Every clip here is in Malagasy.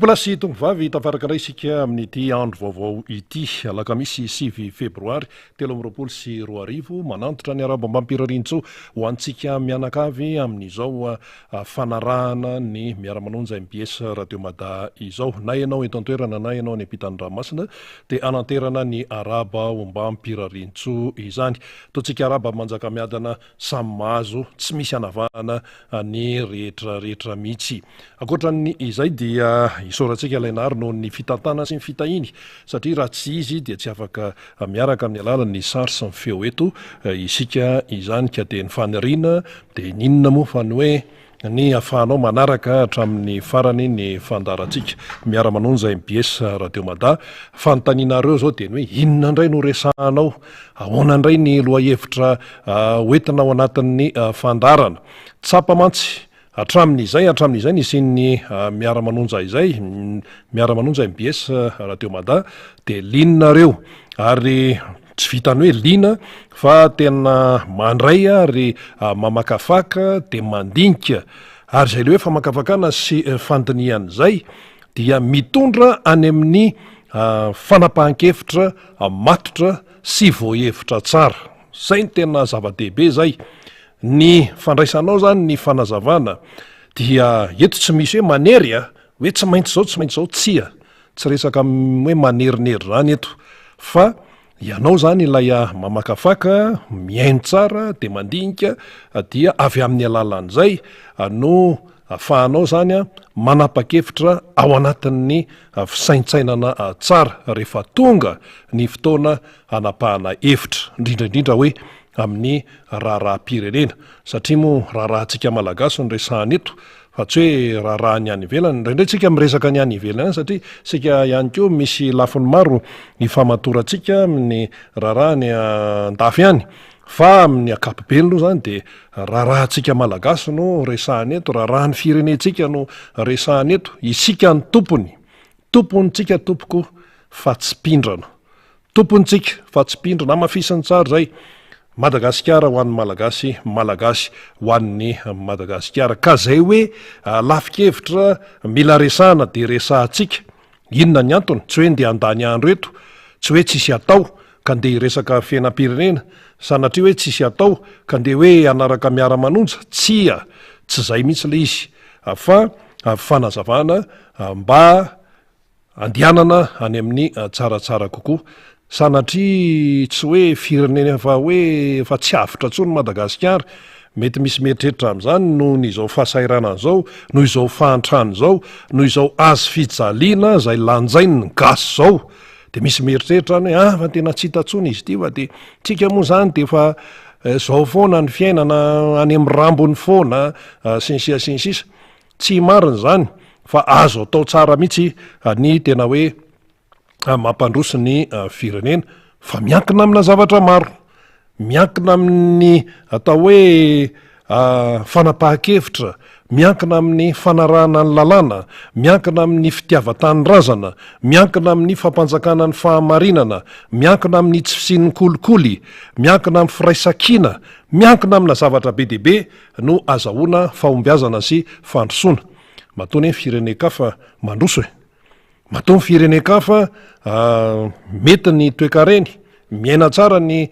plasy tongovavy tafaraka isika amin'ity andro vaovao ity alakamisy 9 febroary 2024 manantitra ny arabo ambampirarintso ho antsika mianakavy amin'izao fanarahana ny miaramanonja MBS Radio Mada izao na ianao eto an-toerana na ianao any ampitany ranomasina dia ananterana ny araba ambampirarintso izany totsika araba manjaka miadana samy mahazo tsy misy anavahana ny rehetrarehetra mihitsy akoatran'ny izay dia isoratsika ilainary noho ny fitantana sy ny fitahiny satria raha tsy izy dia tsy afaka miaraka amin'ny alalan'ny sary sy ny feo eto isika izany ka dia ny faniriana dia ninona moa fa ny hoe ny afahanao manaraka hatramin'ny farany ny fandarantsika miara-manonja MBS Radio Mada fanontanianareo zao dia ny hoe inona indray no resahanao ahoana indray ny lohahevitra hoentina ao anatin'ny fandarana tsapa mantsy hatramin'izay nisin'ny miara-manonja izay miara-manonja MBS Radio Mada dia linareo ary tsy vitany hoe lina fa tena mandray ary mamakafaka dia mandinika ary zay le hoe famakafakana sy fandiniana zay dia mitondra any amin'ny fanapahan-kevitra matotra sy voahevitra tsara zay ny tena zava-dehibe zay ny fandraisanao zany ny fanazavana dia eto tsy misy hoe manery hoe tsy maintsy zao tsia tsy resaka hoe manerinery zany eto fa ianao zany ilay mamakafaka miaino tsara dia mandinika dia avy amin'ny alalan'izay no afahanao zany manapa-kevitra ao anatin'ny fisaintsainana tsara rehefa tonga ny fotoana hanapahana hevitra indrindraindrindra hoe amin'ny raharaha-pirenena satria moa raharahantsika malagasy ny resahany eto fa tsy hoe raharaha ny any ivelany indraindray tsika miresaka ny any ivelany any satria sika ihany koa misy lafiny maro ny famatorantsika amin'ny raharaha ny andafy any fa amin'ny akapobeny aloha zany dia raharahantsika malagasy no resahany eto raharaha ny firenentsika no resahany eto isika ny tompontsika tompoko fa tsy pindrana tompontsika fa tsy pindrana amafisany tsara zay Madagasikara ho an'ny malagasy ho an'ny Madagasikara ka zay hoe lafikevitra mila resahana dia resahantsika inona ny antony tsy hoe ndeha andany andro eto tsy hoe tsisy atao ka ndeha hiresaka fiainam-pirenena sanatria hoe tsisy atao ka ndeha hoe anaraka miara-manonja tsy zay mihitsy le izy fa fanazavana mba andianana any amin'ny tsaratsara kokoa sanatria tsy hoe firenena fa tsy avitra tsony Madagasikara mety misy meritreritra amin'izany noho n'izao fahasairana zao noho izao fahantrano zao noho izao azo fijaliana zay lanjainy ny gasy zao dia misy meritreritra any hoe fa tena tsy hita tsony izy ity fa dia tsika moa zany dia fa zao foana ny fiainana any amin'ny rambony foana sinsisa tsy marina zany fa azo atao tsara mihitsy ny tena hoe mampandroso ny firenena fa miankina amina zavatra maro miankina amin'ny atao hoe fanapahan-kevitra miankina amin'ny fanarahana ny lalàna miankina amin'ny fitiavatany razana miankina amin'ny fampanjakana ny fahamarinana miankina amin'ny tsy fisin'ny kolikoly miankina amin'ny firaisakiana miankina amina zavatra be dehibe no azahoana fahombiazana sy fandrosoana matony hoe firenekafa mandroso matony firenekafa mety ny toekareny miaina tsara ny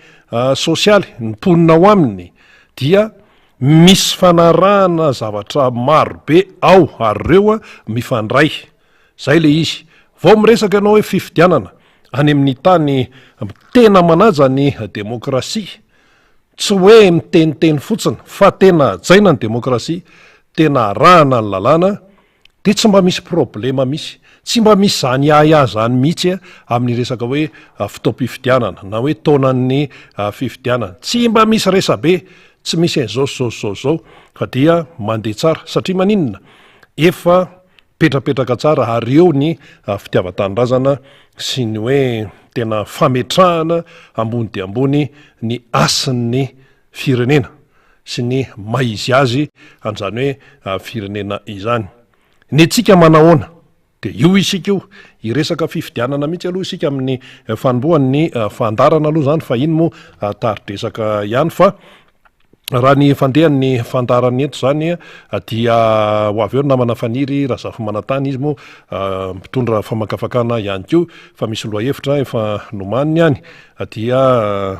sosialy ny mponina ao aminy dia misy fanarahana zavatra maro be ao ary reo mifandray zay le izy vao miresaka ianao hoe fifidianana any amin'ny tany tena manaja ny demokrasia tsy hoe miteniteny fotsiny fa tena ajaina ny demokrasia tena arahana ny lalàna dia tsy mba misy problema misy tsy mba misy zany zany mihitsy amin'ny resaka hoe fotoam-pifidianana na hoe taonan'ny fifidianana tsy mba misy resabe tsy misy zao fa dia mandeha tsara satria maninona efa petrapetraka tsara ary eo ny fitiavatany-drazana sy ny hoe tena fametrahana ambony dia ambony ny asin'ny firenena sy ny maizy azy an'izany hoe firenena izany ny antsika manahoana dia io isika io iresaka fifidianana mihitsy aloha isika amin'ny fanombohan'ny fandarana aloha zany fa iny moa taridresaka ihany fa raha ny fandehan'ny fandarany eto zany dia ho avy eo namana faniry raha zafy manantany izy moa mpitondra famakafakana ihany ko fa misy loha hevitra efa nomaniny ihany dia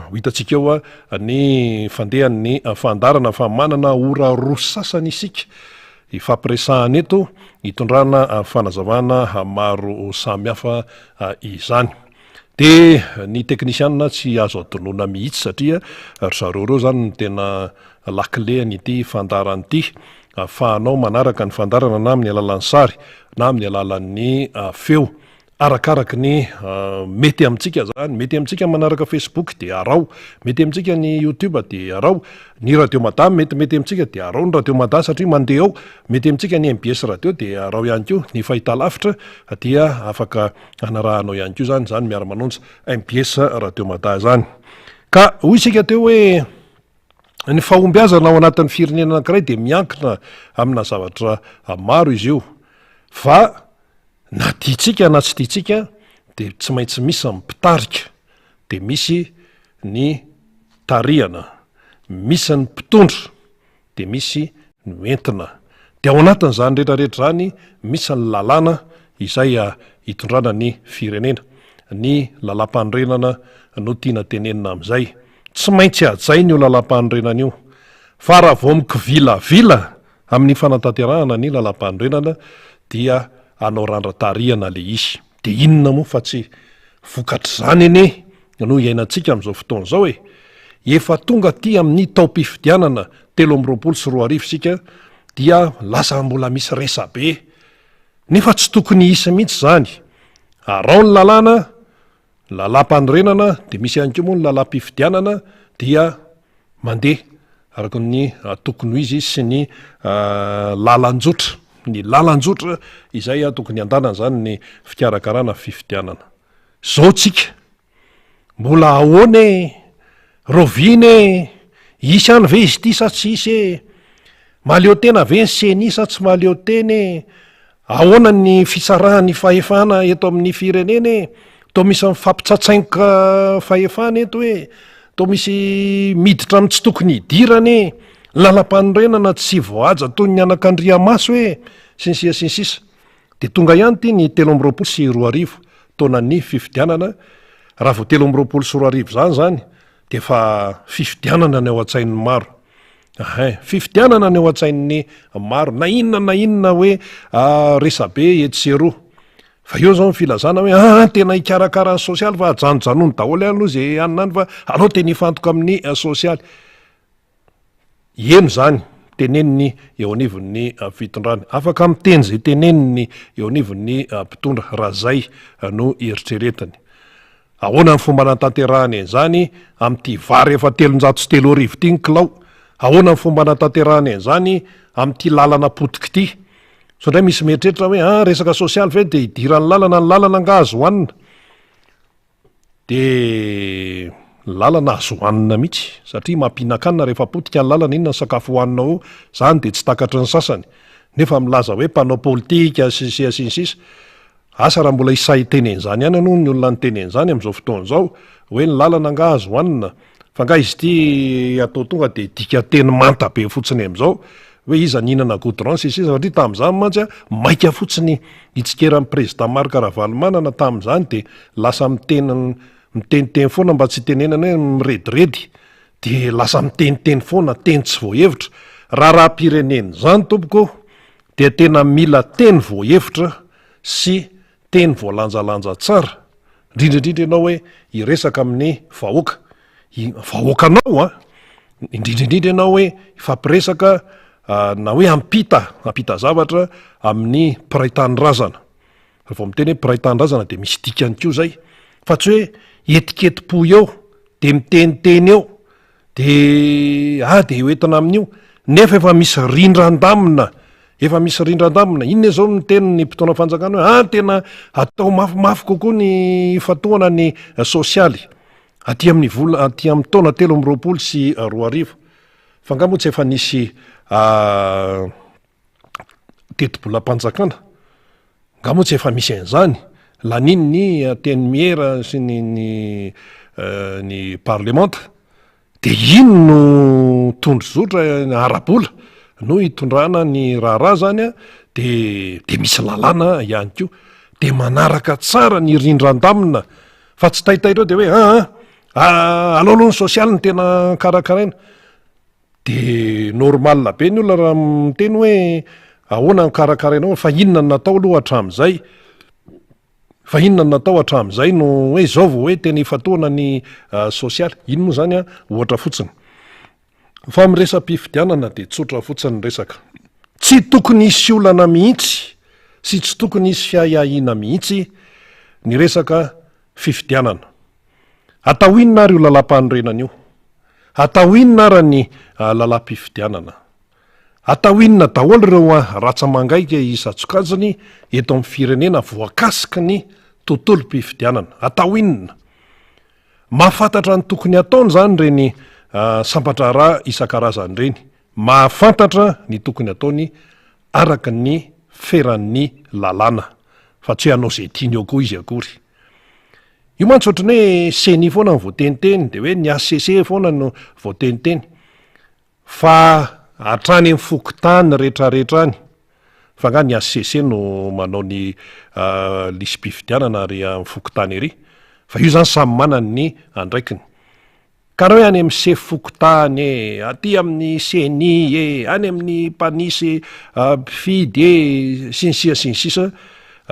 ho hitantsika eo ny fandehan'ny fandarana fa manana ora roa sasany isika ifampiresahana eto hitondrana fanazavana maro samihafa izany. De ny teknisianina tsy azo adonona mihitsy satria ry zareo reo zany ny tena lakile nyity fandarany ity afahanao manaraka ny fandarana na amin'ny alalan'ny sary na amin'ny alalan'ny feo arakaraky ny mety amintsika zany, mety amintsika manaraka Facebook de arao, mety amintsika ny YouTube de arao, ny radio madame mety amintsika de arao ny radio madame satria mandeha ao, mety amintsika ny MBS radio de arao ihany koa, ny fahitalavitra dia afaka anarahanao ihany koa zany miara-manonja MBS radio madame zany. Ka hoy isika teo hoe ny fahombiazana ao anatin'ny firenena anankiray de miankina amina zavatra maro izy io, fa na tiatsika na tsy tiatsika de tsy maintsy misy mipitarika, de misy ny tarihana, misy ny mpitondra, de misy ny entina. De ao anatin'izany rehetrarehetra zany misy ny lalàna izay hitondrana ny firenena, ny lalam-panorenana no tiana tenenina amin'izay. Tsy maintsy ajaina io lalam-panorenana io, fa raha vao mikivilavila amin'ny fanatanterahana ny lalam-panorenana dia anao randra-tarihana le izy. De inona moa fa tsy vokatr'izany ene no iainantsika amin'izao fotoana izao efa tonga ty amin'ny taom-pifidianana 2024 sika dia lasa mbola misy resabe, nefa tsy tokony isa mihitsy zany. Arao ny lalàna, lalam-panorenana, de misy ihany koa moa ny lalam-pifidianana dia mandeha araka ny tokony ho izy sy ny lalan-jotra, ny lalan-jotra izay tokony andanana zany ny fikarakarana fifidianana. Zao tsika mbola ahoana rovine isy any ve izy ty sa tsy isy maleo tena ve ny seny sa tsy maleo teny ahoana ny fitsarahany fahefana eto amin'ny firenena to misy mifampitsatsaingoka fahefana eto to misy miditra amin'ny tsy tokony hidirany lalam-panorenana tsy voaja toy ny anak'Andriamaso sinsisa. De tonga ihany ty ny 2024 taona ny fifidianana, raha vao 2024 zany de fa fifidianana ny ao an-tsain'ny maro. Fifidianana ny ao an-tsain'ny maro, na inona hoe resabe etseroa. Fa eo zao ny filazana hoe tena hikarakara ny sosialy fa ajanonjanony daholo aloha zay anany fa alao tena hifantoka amin'ny sosialy. Eno zany teneniny eo anivon'ny fitondrany, afaka miteny zay teneniny eo anivon'ny mpitondra raha zay no eritreretany. Ahoana ny fomba natanterahany an'izany amin'ity vary efa 303 ty ny kilao, ahoana ny fomba natanterahany an'izany amin'ity lalana potika ity. So ndray misy mieritreritra hoe resaka sosialy ve de hidirany lalana, ny lalana nga azo hoanina. De lalana azo hoanina mihitsy satria mampihinan-kanina rehefa potika ny lalana, inona ny sakafo hoaninao zany de tsy takatry ny sasany. Nefa milaza hoe mpanao politika sinsisa asa raha mbola isay tenen'izany ihany aloha ny olona ny tenen'izany amin'izao fotoana izao hoe ny lalana nga azo hoanina, fa nga izy ty atao tonga de dika teny manta be fotsiny amin'izao hoe iza nihinana goudron sisisa satria tamin'izany mantsy maika fotsiny hitsikeran'ny président Marc Ravalomanana tamin'izany de lasa miteniteny foana mba tsy tenenana hoe mirediredy, de lasa miteniteny foana, teny tsy voahevitra. Raha-pireneny zany tompoko de tena mila teny voahevitra sy teny voalanjalanja tsara, indrindrindrindra ianao hoe hiresaka amin'ny vahoakanao indrindrindrindra ianao hoe ifampiresaka na hoe ampita zavatra amin'ny piraitany razana. Rehefa vao miteny hoe piraitany razana de misy dikany koa zay, fa tsy hoe etiketi-po eo de miteniteny eo de de hoentina amin'io, nefa efa misy rindran-damina, inona zao ny teniny mpitona fanjakana hoe tena atao mafimafy kokoa ny fatoana ny sosialy aty amin'ny taona 2024. Fa nga moa tsy efa nisy teti-bolam-panjakana, nga moa tsy efa misy an'izany, laniny ny teny miera sy ny parlemanta de ino no tondro zotra arabola no hitondrana ny raharaha zany a de misy lalàna ihany ko de manaraka tsara ny rindran-damina fa tsy taitaitra de hoe alohalohany sosialy ny tena karakaraina de normal be ny olona raha miteny hoe ahoana karakarainao fa inona n natao aloha hatramin'izay fa inona n natao hatramin'izay no hoe zao vo hoe tena ifatoana ny sosialy ino moa zany a ohatra fotsiny fa miresam-pifidianana de tsotra fotsiny ny resaka tsy tokony isy olana mihitsy sy tsy tokony isy fiahiahina mihitsy ny resaka fifidianana atao inona ary io lalam-panorenana io atao inona ara ny lalam-pifidianana atao inona daholo ireo ratsa-mangaika isatsokajiny eto amin'ny firenena voakasika ny tontolo mpifidianana atao inona mahafantatra ny tokony ataony zany reny sambatra raha isan-karazany reny mahafantatra ny tokony ataony araka ny feran'ny lalàna fa tsy hoe hanao zay tiany eo koa izy akory io mantsy ohatrany hoe seni foana ny voateniteny de hoe ny asese foana no voateniteny fa hatrany amin'ny fokotany rehetrarehetra any fa nga ny asese no manao ny lisym-pifidianana ary amin'ny fokotany ery fa io zany samy manany ny andraikiny ka raha hoe any amin'ny sefy fokotany aty amin'ny seni any amin'ny panisy mpifidy sinsisa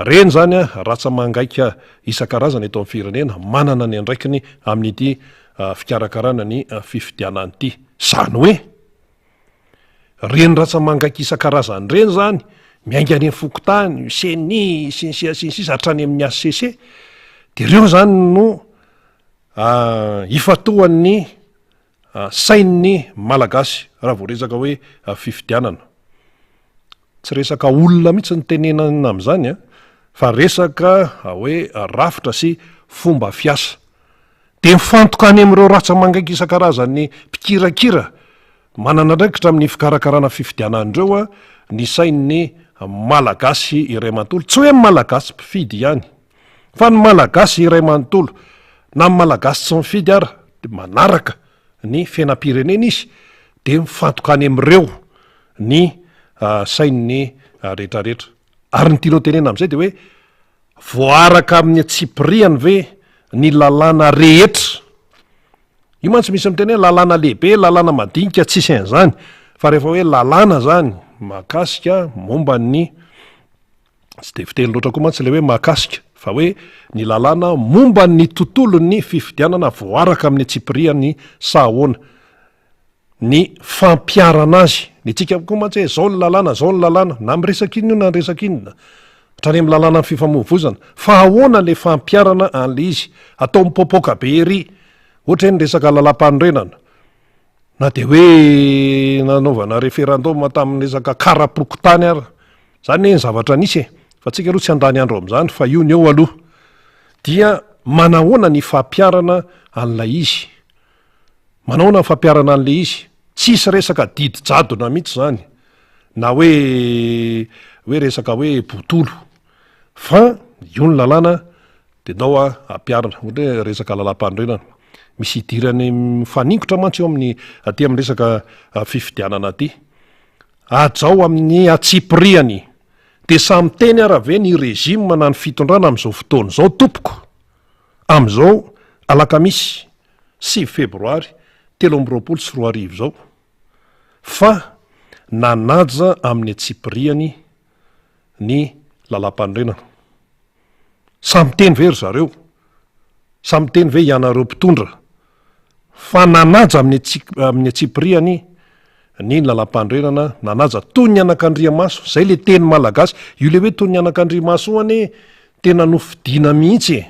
reny zany a ratsa-mangaika isan-karazana eto amin'ny firenena manana ny andraikiny amin'ity fikarakarana ny fifidianany ity zany hoe reny ratsa-mangaika isan-karazany reny zany miainga any amin'ny fokotany seni sinsisa hatrany amin'ny asese de ireo zany no ifatohan'ny sain'ny malagasy raha vo resaka hoe fifidianana tsy resaka olona mihitsy ny tenenana am'izany a fa resaka hoe rafitra sy fomba fiasa de mifantoka any am'ireo ratsa-mangaika isan-karazany mpikirakira manana ndraikitra amin'ny fikarakarana fifidianan'ireo a ny sain'ny malagasy iray manontolo tsy hoe malagasy mpifidy ihany fa ny malagasy iray manontolo na my malagasy tsy mifidy ara de manaraka ny fiainam-pirenena izy de mifantoka any am'ireo ny sain'ny rehetrarehetra ary ny tianao tenena am'izay de hoe voaraka amin'ny atsipiriany ve ny lalàna rehetra io mantsy misy miteny hoe lalàna lehibe lalàna madinika tsisy an'izany fa rehefa hoe lalàna zany mahakasika momba ny tsy de fiteny loatra koa mantsy le hoe mahakasika fa hoe ny lalàna momba ny tontolo ny fifidianana voaraka amin'ny atsipiriany sahahoana ny fampiarana azy ny tsika koa mantsy hoe zao ny lalàna zao ny lalàna na miresaky inona io na resaka inona hatrany amin'ny lalàna ny fifamoivozana fa ahoana le fampiarana an'le izy atao mipopoka be ery ohatra hoe ny resaka lalam-panorenana na de hoe nanaovana referendoma tamin'ny resaka karapokotany ara zany hoe ny zavatra nisy fa tsika aloha tsy andany andro am'izany fa io ny eo aloha dia manahoana ny fampiarana an'lay izy manahoana ny fampiarana an'le izy tsisy resaka didy jadona mihitsy zany na hoe resaka hoe botolo fa io ny lalàna de nao ampiarana ohatra hoe resaka lalam-panorenana misy idirany mifaningotra mantsy eo amin'ny aty amin'ny resaka fifidianana aty ajao amin'ny atsipiriany de samy teny ara ve ny rezima na ny fitondrana am'izao fotoana zao tompoko am'izao alakamisy 6 febroary 2024 zao fa nanaja amin'ny atsipiriany ny lalam-panorenana samy teny very zareo samy teny ve ianareo mpitondra fa nanaja amin'ny atsipiriany ny lalam-panorenana nanaja toy ny anak'Andriamaso zay le teny malagasy io le hoe toy ny anak'Andriamaso oany tena nofidiana mihitsy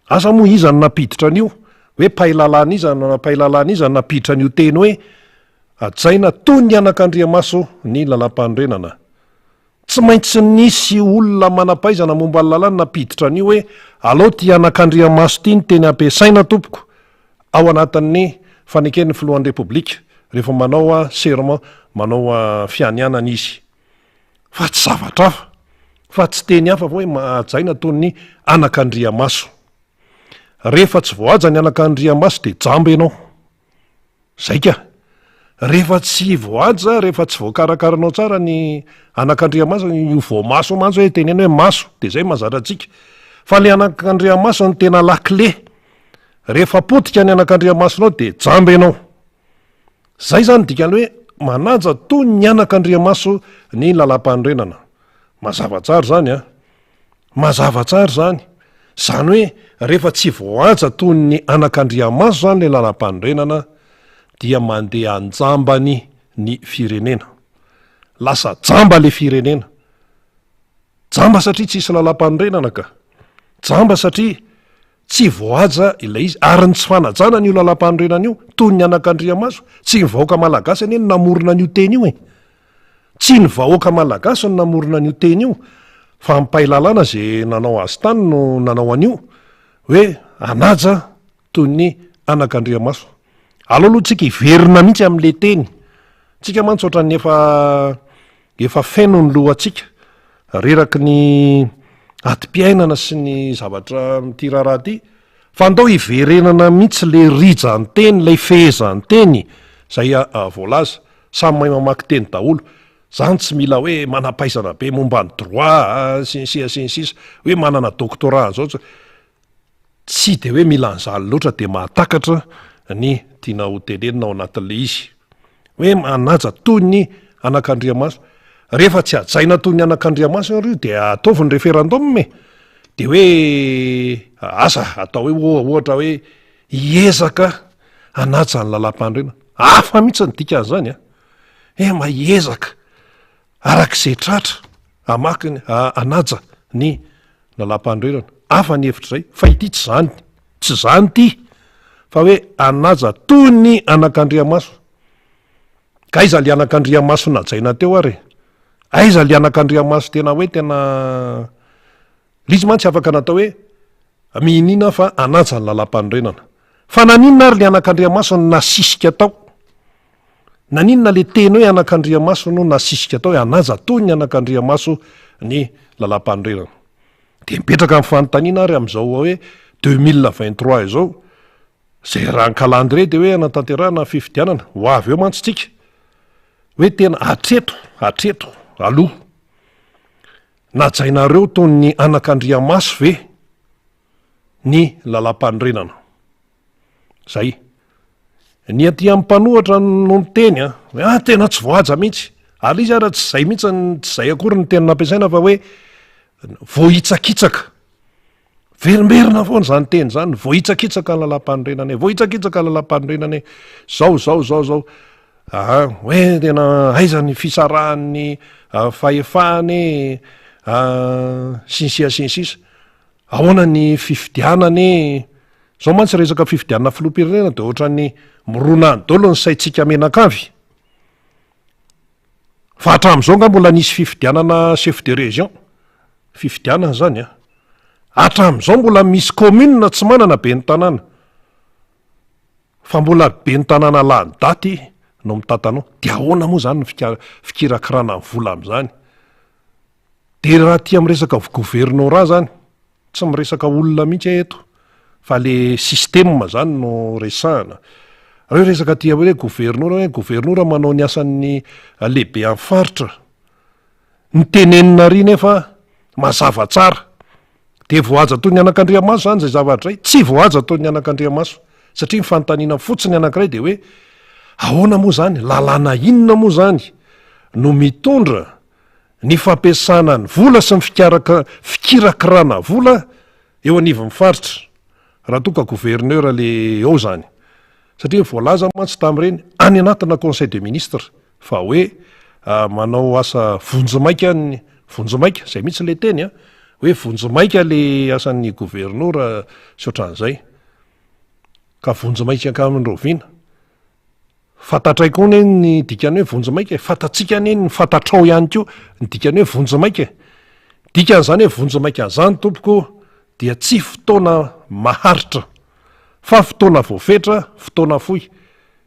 asa moa iza ny napiditra an'io hoe pailalana iza napailalana iza napiditra an'io teny hoe ajaina toy ny anak'Andriamaso ny lalam-panorenana tsy maintsy nisy olona manampaizana momba ny lalàna napiditra an'io hoe alao ty anak'Andriamaso ty ny teny ampiasaina tompoko ao anatin'ny faneken'ny filohan'ny repoblika rehefa manao serment manao fianianana izy fa tsy zavatra hafa fa tsy teny hafa fa hoe ajaina toy ny anak'Andriamaso rehefa tsy voaja ny anak'Andriamaso de jamba ianao zay ka rehefa tsy voaja rehefa tsy voakarakaranao tsara ny anak'Andriamaso io voamaso mantsy hoe tenena hoe maso de zay mahazatra antsika fa le anak'Andriamaso ny tena lakile rehefa potika ny anak'Andriamasonao de jamba ianao zay zany dikany hoe manaja toy ny anak'Andriamaso ny lalam-pandrenana mazava tsara zany a mazava tsara zany zany hoe rehefa tsy voaja toy ny anak'Andriamaso zany le lalam-pandrenana dia mandeha anjambany ny firenena lasa jamba le firenena jamba satria tsisy lalam-pandrenana ka jamba satria tsy voaja ilay izy ary ny tsy fanajana n'io lalam-pandrenana io toy ny anak'Andriamaso tsy ny vahoaka malagasy anie ny namorona an'io teny io tsy ny vahoaka malagasy ny namorona an'io teny io fa mipailalana zay nanao azy tany no nanao an'io hoe anaja toy ny anak'Andriamaso aloaloha tsika iverina mihitsy amin'le teny tsika mantsotra ny efa feno ny lohantsika reraky ny atim-piainana sy ny zavatra mitiraraha ty fa ndao iverenana mihitsy le rijany teny lay fehezany teny zay voalaza samy mahay mamaky teny daholo zany tsy mila hoe manampaizana be momba ny droit sinsisa hoe manana doctorat zao tsy de hoe mila an'zany loatra de mahatakatra ny tiana ho tenenina ao anatin'le izy hoe manaja toy ny anak'Andriamaso rehefa tsy ajaina toy ny anak'Andriamaso io de ataovy ny referendum de hoe asa atao hoe ohatra hoe iezaka anaja ny lalam-pandrenana hafa mihitsy ny dikan'zany mahiezaka arak'izay tratra amakiny anaja ny lalam-pandrenana hafa ny hevitra zay fa ity tsy zany tsy zany ty fa hoe anaja toy ny anak'Andriamaso ka aiza le anak'Andriamaso najaina teo ary aiza le anak'Andriamaso tena hoe tena lizy mantsy afaka natao hoe mihinina fa anaja ny lalam-pandrenana fa naninona ary le anak'Andriamaso no nasisika tao naninona le teny hoe anak'Andriamaso no nasisika tao hoe anaja toy ny anak'Andriamaso ny lalam-pandrenana de mipetraka amin'ny fanontaniana ary amin'izao hoe 2023 izao zay raha ny calendrier de hoe anatanterahana fifidianana ho avy eo mantsy tsika hoe tena atreto aloha najainareo toy ny anak'Andriamaso ve ny lalam-pandrenana zay ny aty amin'ny mpanohatra no ny teny hoe tena tsy voaja mihitsy ary izy ara tsy zay mihitsy tsy zay akory ny teny nampiasaina fa hoe voahitsakitsaka verimberina foana zany teny zany voahitsakitsaka ny lalam-pandrenana voahitsakitsaka lalam-pandrenana zao hoe tena aiza ny fisarahan'ny fahefahany sinsisa ahoana ny fifidianany zao mantsy resaka fifidianana filoham-pirenena de ohatran'ny mirona ny dolo ny saitsika menakavy fa hatramin'izao nga mbola nisy fifidianana chef de région fifidianana zany hatramin'izao mbola misy commune tsy manana be ny tanàna fa mbola be ny tanàna lany daty no mitatanao de ahoana moa zany ny fikirakirana ny vola am'zany de raha ty amy resaka gouvernorat zany tsy miresaka olona mihitsy eto fa le système zany no resahana reo resaka tia hoe gouvernorat manao ny asan'ny lehibe amin'ny faritra ny tenenina ry nefa mazava tsara de voaja toy ny anak'Andriamaso zany zay zavatra zay tsy voaja toy ny anak'Andriamaso satria ny fanontaniana fotsiny anankiray de hoe ahoana moa zany lalàna inona moa zany no mitondra ny fampiasana ny vola sy ny fikirakirana vola eo anivon'ny faritra raha toa ka gouverneur le eo zany satria voalaza mantsy tamin'ireny any anatina conseil de ministre fa hoe manao asa vonjomaika zay mihitsy le teny hoe vonjomaika le asan'ny gouverneur sy ohatran'izay ka vonjomaika akamin'roviana fantatray koa ne ny dikany hoe vonjomaika fantatsika ne ny fantatrao ihany koa ny dikany hoe vonjomaika dikan'izany hoe vonjomaika zany tompoko dia tsy fotoana maharitra fa fotoana voafetra fotoana fohy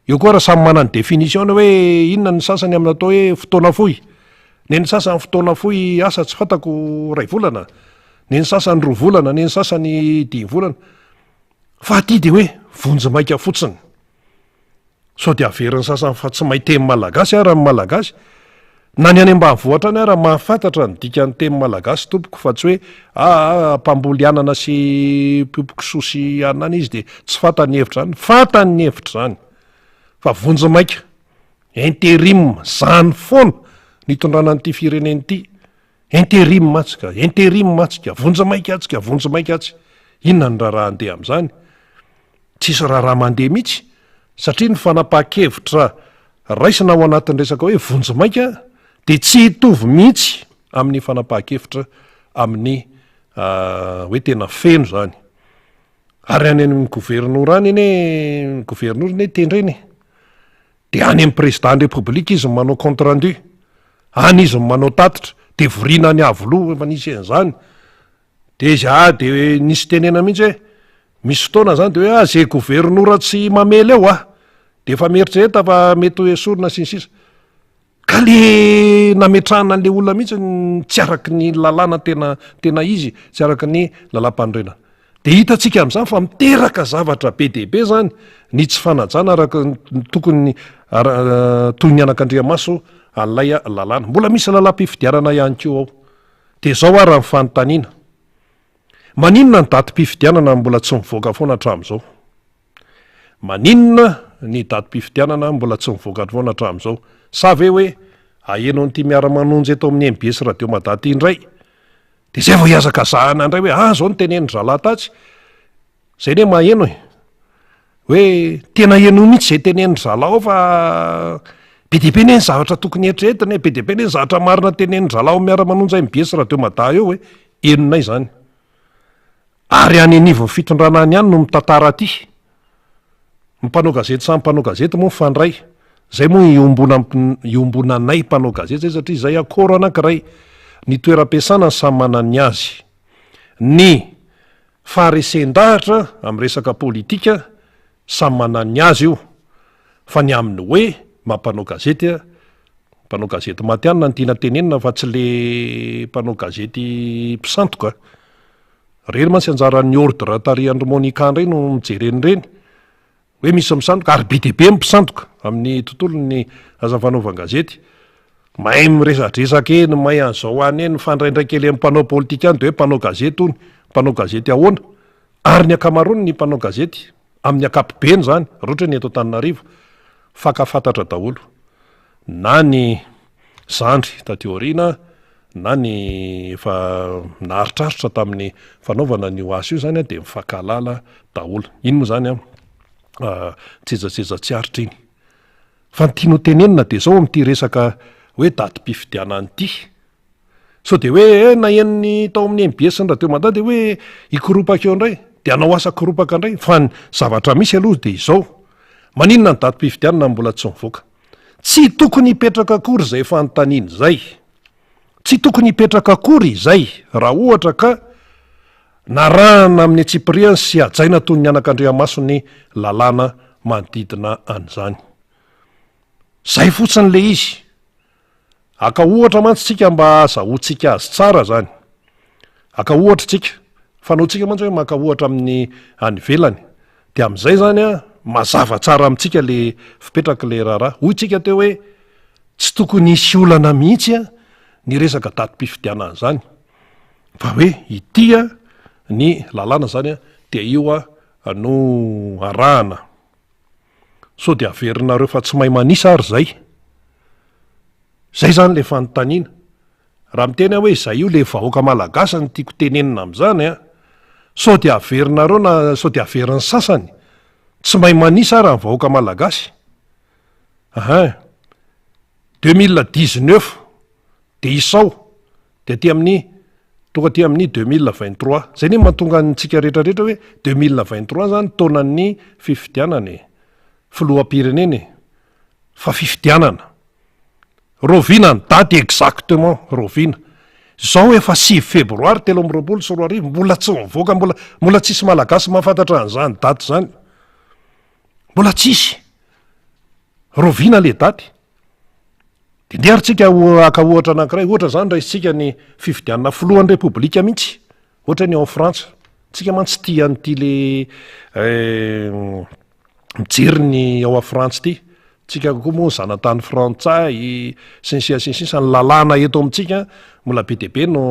eo koa raha samy manany définition hoe inona ny sasany amin'ny atao hoe fotoana fohy ny sasany fotoana fohy asa tsy fantako ray volana ny sasany roa volana ny sasany 10 volana fa aty de hoe vonjomaika fotsiny sao de averiny sasany fa tsy mahay teny malagasy raha ny malagasy na ny any ambanivohatra any raha mahafantatra ny dikany teny malagasy tompoko fa tsy hoe mpambolianana sy piopokososy anany izy de tsy fantany hevitra zany fantany ny hevitra zany fa vonjy maika intérim zany foana nitondrana n'ity fireneny ity intérim matsika vonjy maika atsika inona ny raha andeha am'zany tsisy raha mandeha mihitsy satria ny fanapaha-kevitra raisina ao anatin'ny resaka hoe vonjy maika de tsy hitovy mihitsy amin'ny fanapaha-kevitra amin'ny hoe tena feno zany ary any amin'ny gouvernoura any eny gouvernoura ny tendreny de any amin'ny président ny république izy manao compte rendu any izy manao tatitra de vorina ny avoloha efa nisy an'izany de izy de nisy tenena mihitsy hoe misy fotoana zany de hoe zay gouvernoura tsy mamely eo de efa mieritreretra fa mety hoe sorona sy ny sisa ka le nametrahana an'le olona mihitsy tsy araky ny lalàna tena izy tsy araky ny lalam-panorenana de hitatsika am'izany fa miteraka zavatra be dehibe zany ny tsy fanajana araka tokony toy ny anak'Andriamaso an'lay lalàna mbola misy lalam-pifidianana ihany ko ao de zao raha ny fanontaniana maninona ny datim-pifidianana mbola tsy mivoaka foana hatramin'izao maninona ny datim-pifidianana mbola tsy mivoaka foana hatramin'izao sa ve hoe ahenao n'ity miara-manonjy eto amin'ny MBS radio Madaty indray de zay vao hiazaka zahana indray hoe zao ny tenen'ny Zalatatsy zay ne maheno hoe tena heno mihitsy zay tenen'ny Zala ao fa be dehibe ne ny zavatra tokony eritreretiny be dehibe ne ny zavatra marina tenen'ny Zala ao miara-manonjy MBS radio Madaty eo hoe enonay zany ary any anivon'ny fitondrana any ihany no mitantara aty mpanao gazety samy mpanao gazety moa mifandray zay moa iombonanay mpanao gazety zay satria zay akoro anankiray ny toeram-piasana ny samy manany azy ny faharesen-dahatra amin'ny resaka politika samy manany azy io fa ny aminy hoe mampanao gazety mpanao gazety matianina ny tiana tenenina fa tsy le mpanao gazety mpisantoka reny mantsy anjaran'ny ordre tary Andromonika ndray no mijereny reny hoe misy misantoka ary be dehibe mpisantoka amin'ny tontolony aza fanaovan-gazety mahay miresadresaka eny mahay an'izao any eny fandraindraikely amin'ny mpanao politika any de hoe mpanao gazety ony mpanao gazety ahoana ary ny akamarony ny mpanao gazety amin'ny akapobeny zany roatra ny eto Antananarivo fakafantatra daholo na ny zandry tateoriana na ny efa naharitraritra tamin'ny fanaovana ny oasy io zany de mifankalala daholo iny moa zany tsejatseza tsy aritra iny fa ny tiano tenenina de zao amin'ity resaka hoe datim-pifidianana ity so de hoe na enony tao amin'ny MBS ny radio Madaty de hoe ikoropaka eo indray de anao asa koropaka indray fa ny zavatra misy aloha de izao maninona ny datim-pifidianana mbola tsy mivoaka tsy tokony hipetraka akory zay fanontaniana zay tsy tokony hipetraka akory izay raha ohatra ka narahana amin'ny Tsipriana sy ajaina toy ny anak'Andriamaso ny lalàna manodidina an'izany zay fotsiny le izy aka ohatra mantsy tsika mba azahoantsika azy tsara zany aka ohatra tsika fanaotsika mantsy hoe maka ohatra amin'ny anivelany de am'izay zany mazava tsara amintsika le fipetraka le raharaha hoy tsika teo hoe tsy tokony hisy olana mihitsy ny resaka datim-pifidianana zany fa hoe itya ny lalàna zany de io no arahana so de averinareo fa tsy mahay manisa ary zay zany le fanontaniana raha miteny hoe zay io le vahoaka malagasy ny tiako tenenina am'zany so de averinareo na so de averin'ny sasany tsy mahay manisa ary ny vahoaka malagasy 2019 de isao de aty amin'ny tonga aty amin'ny 2023 zay ny mahatonga ntsika rehetrarehetra hoe 2023 zany taonan'ny fifidianana filoham-pirenena fa fifidianana rovina ny daty exactement rovina zao efa 6 febroary 2024 mbola tsy mivoaka mbola tsisy malagasy mahafantatra an'izany daty zany mbola tsisy rovina le daty de ndearytsika aka ohatra anankiray ohatra zany raisitsika ny fifidianana filohan'ny repoblika mihitsy ohatra ny ao Frantsa tsika mantsy tia an'ity le mijery ny ao a Frantsa ity tsika kokoa moa zanatany frantsay sy ny siasinsisa ny lalàna eto amintsika mbola be deaibe no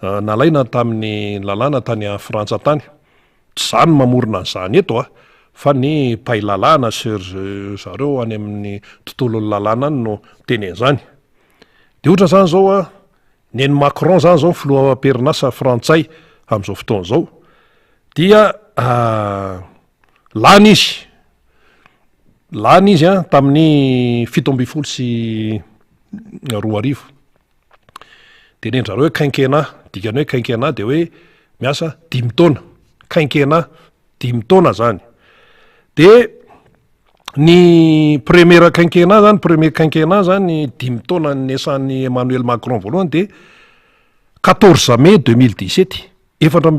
nalaina tamin'ny lalàna tany a frantsa tany tsy zany mamorona n'izany eto fa ny pay lalàna sur zareo any amin'ny tontolon'ny lalàna any no teny an'izany de ohatra zany zao neny Macron zany zao filoha perinasa frantsay am'izao fotoana zao dia lany izy tamin'ny 17 sy 20 de nendra hoe quinquennat dikany hoe quinquennat de hoe miasa 5 taona quinquennat 5 taona zany de ny premier quinquennat zany 5 taona nesan'ny Emmanuel Macron voalohany de 14 mai 2017 4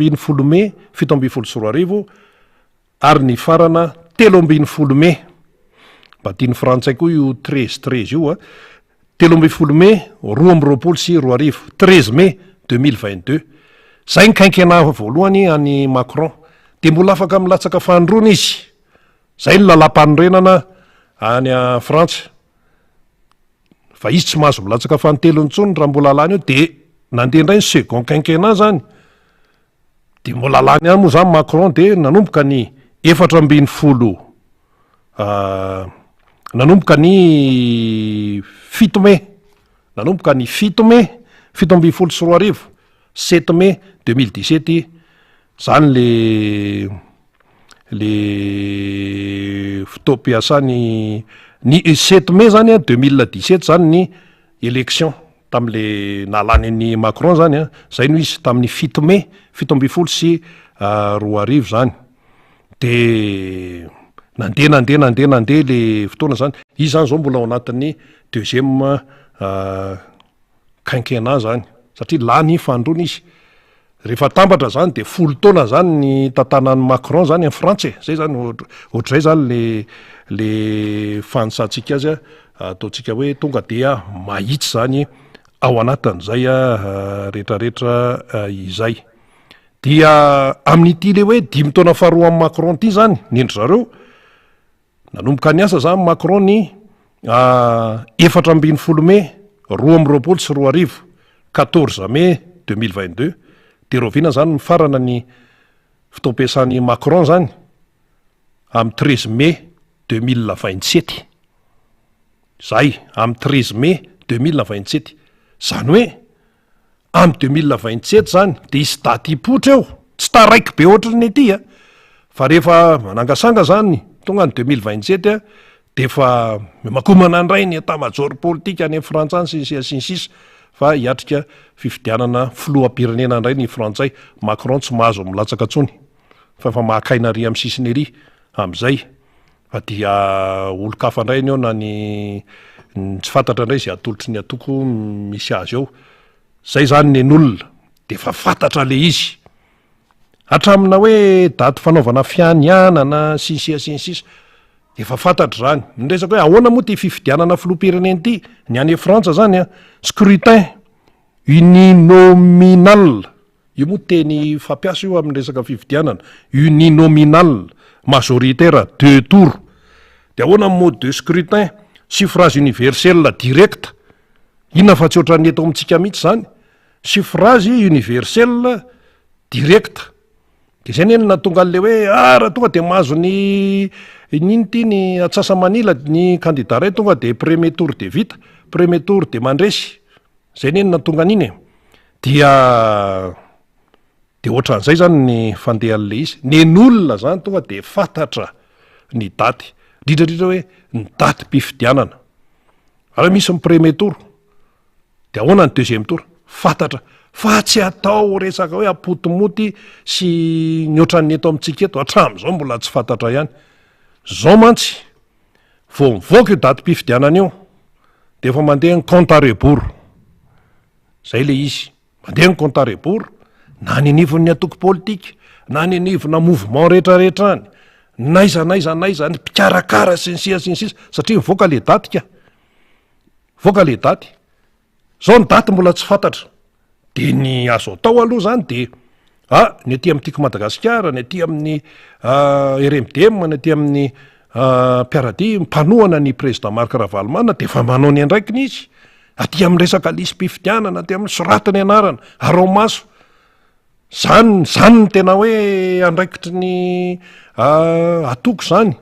mai 17 sy 20 ary ny farana 13 mai mba tiany frantsay koa io 13 io 13 mai 20 sy 20 13 mai 2022 zay ny quinquennat voalohany any Macron de mbola afaka milatsaka fandrona izy zay ny lalam-panorenana any a Frantsa fa izy tsy mahazo milatsaka fanontelo ntsony raha mbola lany eo de nandeha indray ny second quinquennat zany de mbola lany any moa zany Macron de nanomboka ny 14 nanomboka ny 7 mai nanomboka ny 7 mai 17 sy 20 7 mai 2017 zany le fotoam-piasany ny 7 mai zany 2017 zany ny élection tam'le nalany ny Macron zany zay no izy tamin'ny 7 mai 17 sy 20 zany de nandeha le fotoana zany izy zany zao mbola ao anatin'ny deuxième quinquennat zany satria lany fandrona izy rehefa tambatra zany de 10 taona zany ny tantanan'ny Macron zany amin'ny Frantsa zay zany ohatr'izay zany le fanitsantsika azy ataontsika hoe tonga dia mahitsy zany ao anatin'izay rehetrarehetra izay dia amin'ity le hoe 5 taona faharoa amin'ny Macron ty zany nendry zareo nanomboka ny asa zany Macron ny 14 mai 20 sy 20 14 mai 2022 de rovina zany mifarana ny fotoam-piasan'ny Macron zany amin'ny 13 mai 2027 zay amin'ny 13 mai 2027 zany hoe amin'ny 2027 zany de isy daty ipotra eo tsy taraiky be ohatry ny aty fa rehefa manangasanga zany tonga ny 2027 de efa makomana andray ny état-major politique any Frantsa any sinsisa fa hiatrika fifidianana filoham-pirenena indray ny frantsay Macron tsy mahazo milatsaka tsony fa efa mahakaina ary amin'ny sisiny ery am'izay fa dia olo-kafa indray ny eo na ny tsy fantatra indray zay atolotry ny atoko misy azy eo zay zany nen'olona de efa fantatra le izy hatramina hoe daty fanaovana fianianana sinsisa efa fantatra zany miresaka hoe ahoana moa ty fifidianana filoham-pirenena ty ny any Frantsa zany scrutin uninominal io moa teny fampiasa io amin'ny resaka fifidianana uninominal majoritaire 2 tours de ahoana mode de scrutin suffrage universel direct inona fa tsy ohatran'ny eto amintsika mihitsy zany suffrage universel direct de zay neny natonga an'le hoe raha tonga de mahazo ny niny ty ny atsasa-manila ny candidat ray tonga de premier tour de vita premier tour de mandresy zay neny natonga an'iny dia ohatran'izay zany ny fandehan'le izy nen'olona zany tonga de fantatra ny daty dridrandrindra hoe ny daty mpifidianana raha misy ny premier tour de ahoana ny deuxième tour fantatra fa tsy atao resaka hoe apotomoty sy ny ohatran'ny eto amintsika eto hatram'izao mbola tsy fantatra ihany zao mantsy vo mivoaka io daty mpifidianana io de efa mandeha ny compte à rebours zay le izy mandeha ny compte à rebours na ny anivon'ny atoko politika na ny anivona mouvement rehetrarehetra any naiza ny mpikarakara sinsisa satria mivoaka le daty ka voaka le daty zao ny daty mbola tsy fantatra de ny azo atao aloha zany de ny aty amin'nytiako Madagasikara ny aty amin'ny RMDM ny aty amin'ny mpiarady mpanoana ny président Marc Ravalomanana de efa manao ny andraikiny izy aty amin'ny resaka lisym-pifidianana aty amin'ny soratiny anarana aromaso zany ny tena hoe andraikitry ny atoko zany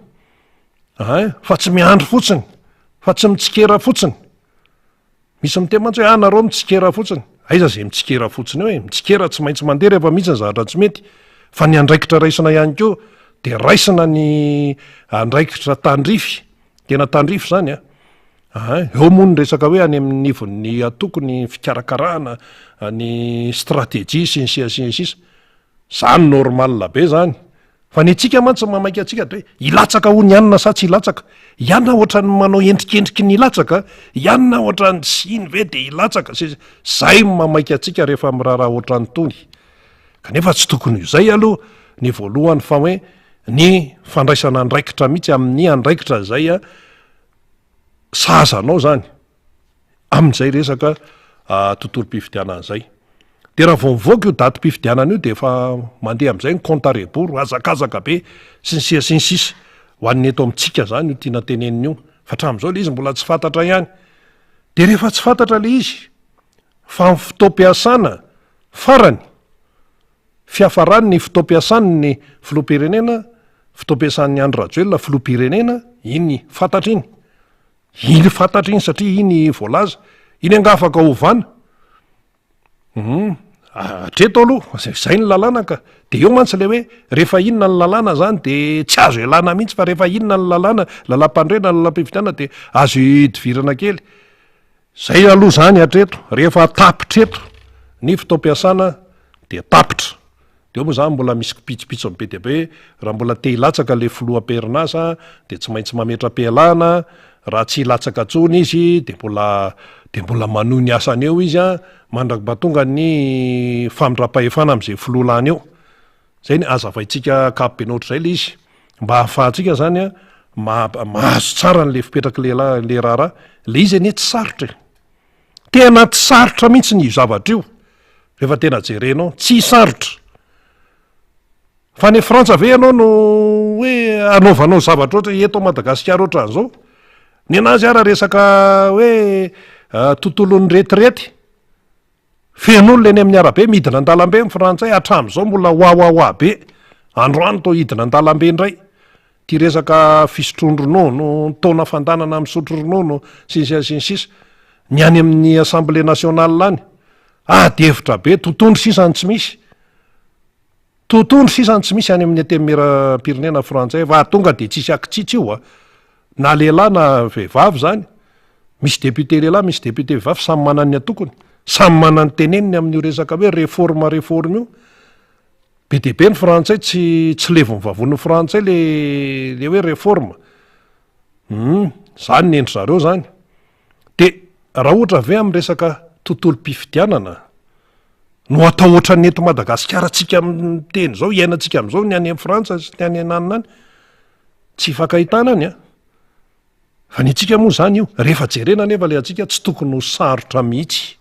fa tsy miandro fotsiny fa tsy mitsikera fotsiny misy mitemantsy hoe nareo mitsikera fotsiny aiza zay mitsikera fotsiny hoe mitsikera tsy maintsy mandeha rehefa misy ny zavatra tsy mety fa ny andraikitra raisina ihany koa de raisina ny andraikitra tandrify tena tandrify zany eo moa ny resaka hoe any amin'ny nivon'ny atoko ny fikarakarahana ny stratégie sy ny sisa zany normal be zany fa ny atsika mantsy mamaika atsika de hoe ilatsaka ho ny anina sa tsy ilatsaka ianona ohatrany manao endrikendriky ny ilatsaka ianona ohatrany siny ve de ilatsaka zay mamaika atsika rehefa miraharaha ohatrany tony kanefa tsy tokony izay aloha ny voalohany fa hoe ny fandraisana andraikitra mihitsy amin'ny andraikitra zay sazanao zany amin'izay resaka tontolo-pifidianan'izay de raha vao mivoaka io datim-pifidianana io de efa mandeha amin'izay ny compte à rebours azakazaka be sy ny sy ny sisa ho an'ny eto amintsika zany io tiana tenenina io fa hatramin'izao le izy mbola tsy fantatra ihany de rehefa tsy fantatra le izy fa ny fotoam-piasana farany fiafarany ny fotoam-piasany ny filoha-pirenena fotoam-piasan'ny Andry Rajoelina filoha-pirenena iny fantatra iny fantatra iny satria iny voalaza iny anga afaka ovana atreto aloha zay ny lalàna ka de eo mantsy le hoe rehefa inona ny lalàna zany de tsy azo elana mihitsy fa rehefa inona ny lalàna lalam-pandrena lalam-pifidianana de azo idivirana kely zay aloha zany atreto rehefa tapitreto ny fotoam-piasana de tapitra de eo moa zany mbola misy pitsopitso be de be raha mbola te hilatsaka le filoha-perinasa de tsy maintsy mametra-pialana raha tsy hilatsaka tsony izy de mbola manohy ny asany eo izy mandra-batonga ny famindra-pahefana am'izay filohalany eo zay ny azavaitsika kapobe nohatra zay le izy mba hahafahantsika zany mahazo tsara n'le fipetraky le raharaha le izy anie tsy sarotra tena tsy sarotra mihitsy ny zavatra io rehefa tena jerenao tsy sarotra fa ny Frantsa ve ianao no hoe anaovanao zavatra ohatra eto Madagasikara ohatran'izao ny anazy ara resaka hoe tontolon'ny retirety fen'olo leny amin'ny arabe midina an-dalambe ny frantsay hatramin'izao mbola hoahoahoa be androany to hidina an-dalambe indray ty resaka fisotrondronono taona fandanana misotro ronono sinsy sisa ny any amin'ny assemblée nationale lany de hevitra be totondro sisany tsy misy any amin'ny antemera-pirenena frantsay fa tonga de tsisy akitsitsy io na lehilahy na vehivavy zany misy député lehilahy misy député vehivavy samy manany ny atokony samy manany teneniny amin'io resaka hoe réforme io be de be ny frantsay tsy levo mivavon'ny frantsay le hoe réforme zany ny endry zareo zany de raha ohatra ve amin'ny resaka tontolo-pifidianana no atao ohatra ny eto Madagasikara tsika miteny zao iainantsika am'izao ny any Frantsa sy ny any ananina any tsy fankahitana any fa ny atsika moa zany io rehefa jerena nefa le atsika tsy tokony ho sarotra mihitsy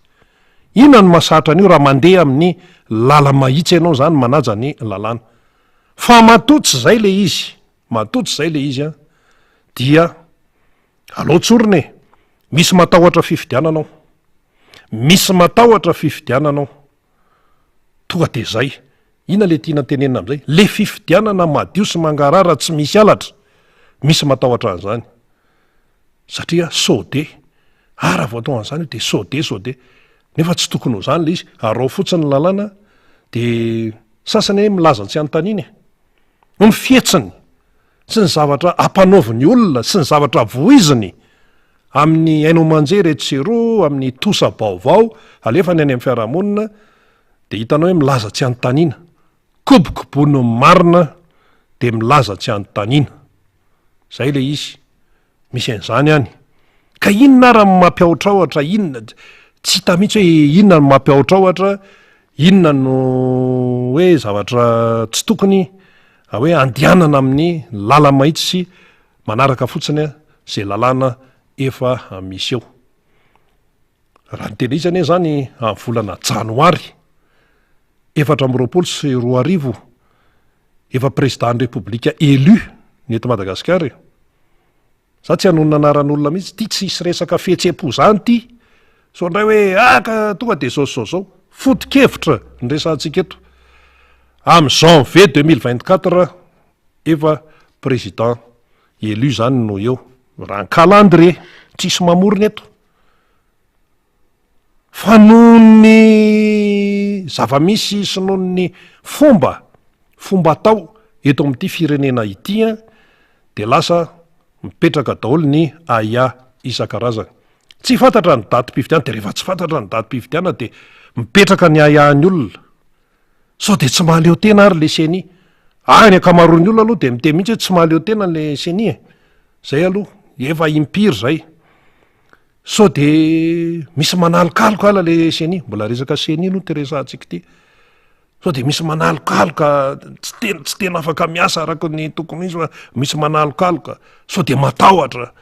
inona no mahasarotra an'io raha mandeha amin'ny lala mahitsy ianao zany manaja ny lalàna fa matotsy zay le izy dia alao tsoriny misy matahotra fifidiananao tonga de zay ina le tiana tenenina am'izay le fifidianana madio sy mangarara tsy misy alatra misy matahotra an'izany satria sode raha vao atao an'izany de sode nefa tsy tokony ho zany le izy arao fotsiny lalàna de sasany milaza tsy antaniny no mifietsiny sy ny zavatra ampanaoviny olona sy ny zavatra voiziny amin'ny haino manjery etsero amin'ny tosa baovao alefa ny any amin'ny fiarahamonina de hitanao hoe milaza tsy antanina kobokobony marina de milaza tsy antanina zay le izy misy an'izany any ka inona raha mampiahotra ohatra inona tsy hita mihitsy hoe inona no mampiahotra ohatra inona no hoe zavatra tsy tokony hoe andianana amin'ny lala mahitsy sy manaraka fotsiny zay lalàna efa misy eo raha ny tena izy anie zany amin'ny volana janoary 2024 efa président ny repoblika élu ny eto Madagasikara za tsy hanony anaran'olona mihitsy ty tsisy resaka fihetse-po zany ty so ndray hoe aka tonga de zaozao foto-kevitra nyresantsika eto am' janvier 2024 efa président élu zany no eo raha ny calendrier tsisy mamorona eto fa noho ny zava-misy sy noho ny fomba atao eto amin'ity firenena ity a de lasa mipetraka daholo ny aya isan-karazany tsy fantatra ny datim-pifidiana de rehefa tsy fantatra ny datim-pifidiana de mipetraka ny ayahany olona sao de tsy mahaleo tena ary le seny any akamaroan'ny olona aloha de mite mihitsy hoe tsy mahaleo tena le seny zay aloha efa impiry zay sao de misy manalokaloka ala le seny mbola resaka seny aloha teresantsika ty sao de misy manalokaloka tsy tena afaka miasa araka ny tokony izy fa misy manalokaloka sao de matahotra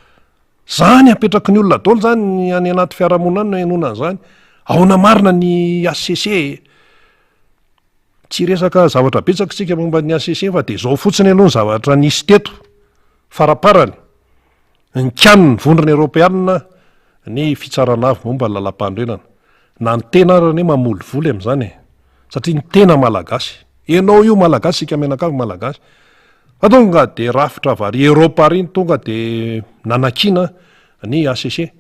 zany apetraky ny olona daholo zany any anaty fiarahamonina any no enona zany ahona marina ny ACC tsy resaka zavatra betsaka tsika momba ny ACC fa de zao fotsiny aloha ny zavatra nisy teto faraparany ny kaniny vondrona européanna ny fitsaranavy momba ny lalam-pandrenana na ny tena arany hoe mamolivoly am'zany satria ny tena malagasy enao io malagasy sika menakavy malagasy fa tonga de rafitra vary Europa riny tonga de nanakina ny ACC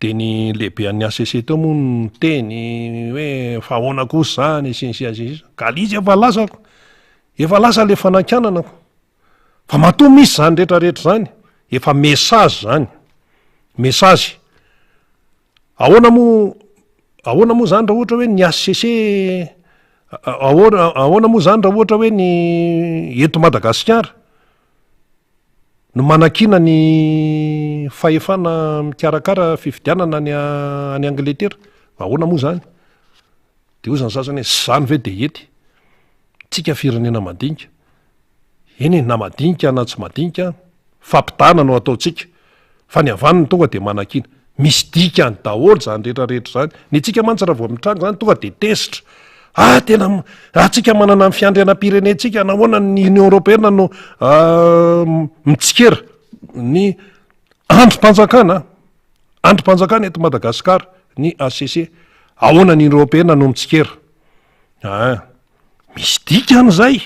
de ny lehibe an'ny ACC teo moa ny teny hoe fa ahoana kosa zany sins ka lizy efa lasa le fanakananako fa matoa misy zany rehetrarehetra zany efa message zany message ahoana moa zany raha ohatra hoe ny ACC ahoana moa zany raha ohatra hoe ny eto Madagasikara no manakina ny fahefana mikarakara fifidianana any Angletera ahoana moa zany de ho zany sasany hoe zany ve de ety tsika firenena madinika eny na madinika na tsy madinika fampitana no ataotsika fa ny avaniny tonga de manakina misy dikany daholo zany rehetrarehetra zany ny tsika mantsy raha vao mitranga zany tonga de tesitra tena tsika manana ny fiandrianam-pirenentsika nahoana ny Union Européenne no mitsikera ny androm-panjakana eto Madagasikara ny ACC ahoana ny Union Européenne no mitsikera misy dikany zay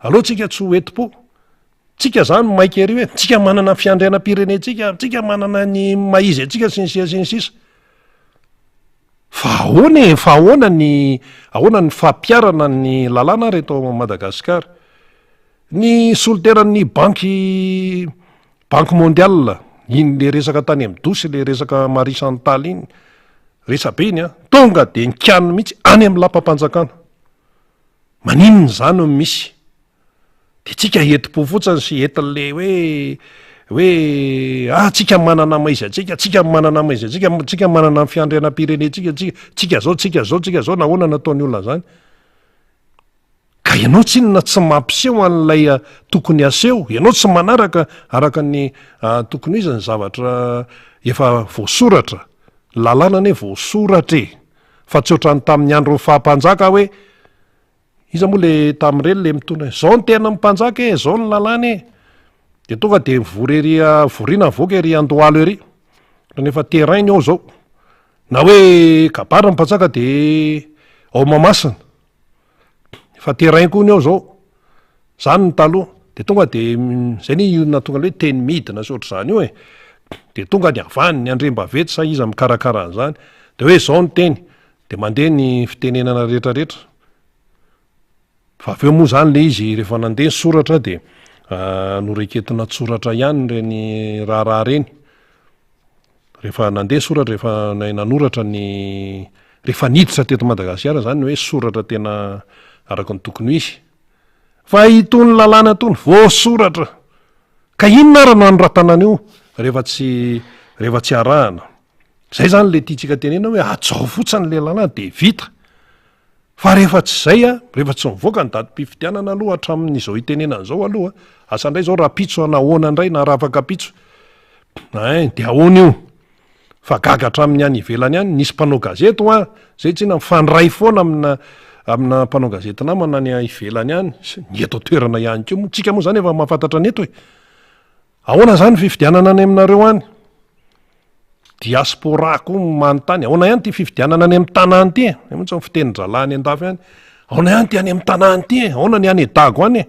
aloha tsika tsy ho eti-po tsika zany maika ery hoe tsika manana fiandrianam-pirenentsika tsika manana ny maizy atsika sinsisa fa ahoana ny fampiarana ny lalàna reto Madagasikara ny soliteran'ny banky mondial iny le resaka tany am'dosy le resaka marisantaly iny resabe iny tonga de nikaniny mihitsy any amin'ny lampa-panjakana maninony zany no misy de tsika eti-po fotsiny sy etin'le hoe tsika manana maizy tsika manana maizy tsika manana fiandrianam-pirenentsika tsika zao nahoana nataony olona zany ka ianao tsinona tsy mampiseho an'lay tokony aseho ianao tsy manaraka araka ny tokony izy ny zavatra efa voasoratra lalàna ny voasoratra fa tsy ohatrany tamin'ny andro fahampanjaka hoe iza moa le tamin'ireny le mitona zao ny tena mimpanjaka zao ny lalàna de tonga de vorina voaka ery Andohalo ery rehefa terrain ao zao na hoe kabary mimpanjaka de ao Mamasina efa terrain koa ny ao zao zany ny taloha de tonga de zay ny na tonga le hoe teny midina sy ohatr' zany io de tonga ny avany ny Andriambavety sa iza mikarakara an'zany de hoe zao ny teny de mandeha ny fitenenana rehetrarehetra fa aveo moa zany le izy rehefa nandeha soratra de noreketina tsoratra ihany reny raharaha reny rehefa nandeha soratra rehefa nanoratra ny rehefa niditra teto Madagasikara zany hoe soratra tena araka ny tokony izy fa itony lalàna tony voasoratra ka inona ara no anoratanana io rehefa tsy arahana zay zany le tiatsika tenena hoe ajao fotsiny le lalàna de vita fa rehefa tsy zay rehefa tsy mivoaka ny datim-pifidianana aloha hatramin'izao itenenana zao aloha asa ndray zao raha pitso nahoana indray na raha afaka pitso de ahoana io fa gaga hatramin'ny any ivelany any nisy mpanao gazety zay tsina mifandray foana amina mpanao gazety namana ny ivelany any ny eto toerana ihany ko tsika moa zany efa mahafantatra ny eto hoe ahoana zany fifidianana any aminareo any diaspora koa manontany ahoana ihany ty fifidianana any amin'ny tanàny ty motsy ny fiteny-dralany andafy any ahoana ihany ty any amin'ny tanàny ty ahoana ny any dago any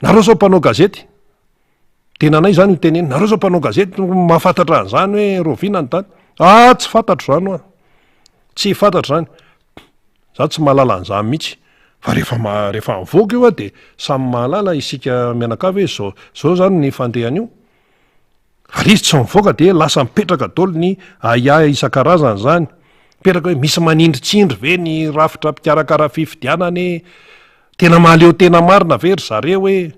nareo zao mpanao gazety tenanay zany iteneny nareo zao mpanao gazety mahafantatra an'izany hoe rovina ny tany tsy fantatro zany oa tsy fantatro zany za tsy mahalala an'izany mihitsy fa rehefa mivoaka io a de samy mahalala isika mianakavy hoe zao zany ny fandehany io ary izy tsy mivoaka de lasa mipetraka dolo ny aya isan-karazany zany mipetraka hoe misy manindritsindry ve ny rafitra mpikarakara fifidianany tena mahaleo tena marina very zareo hoe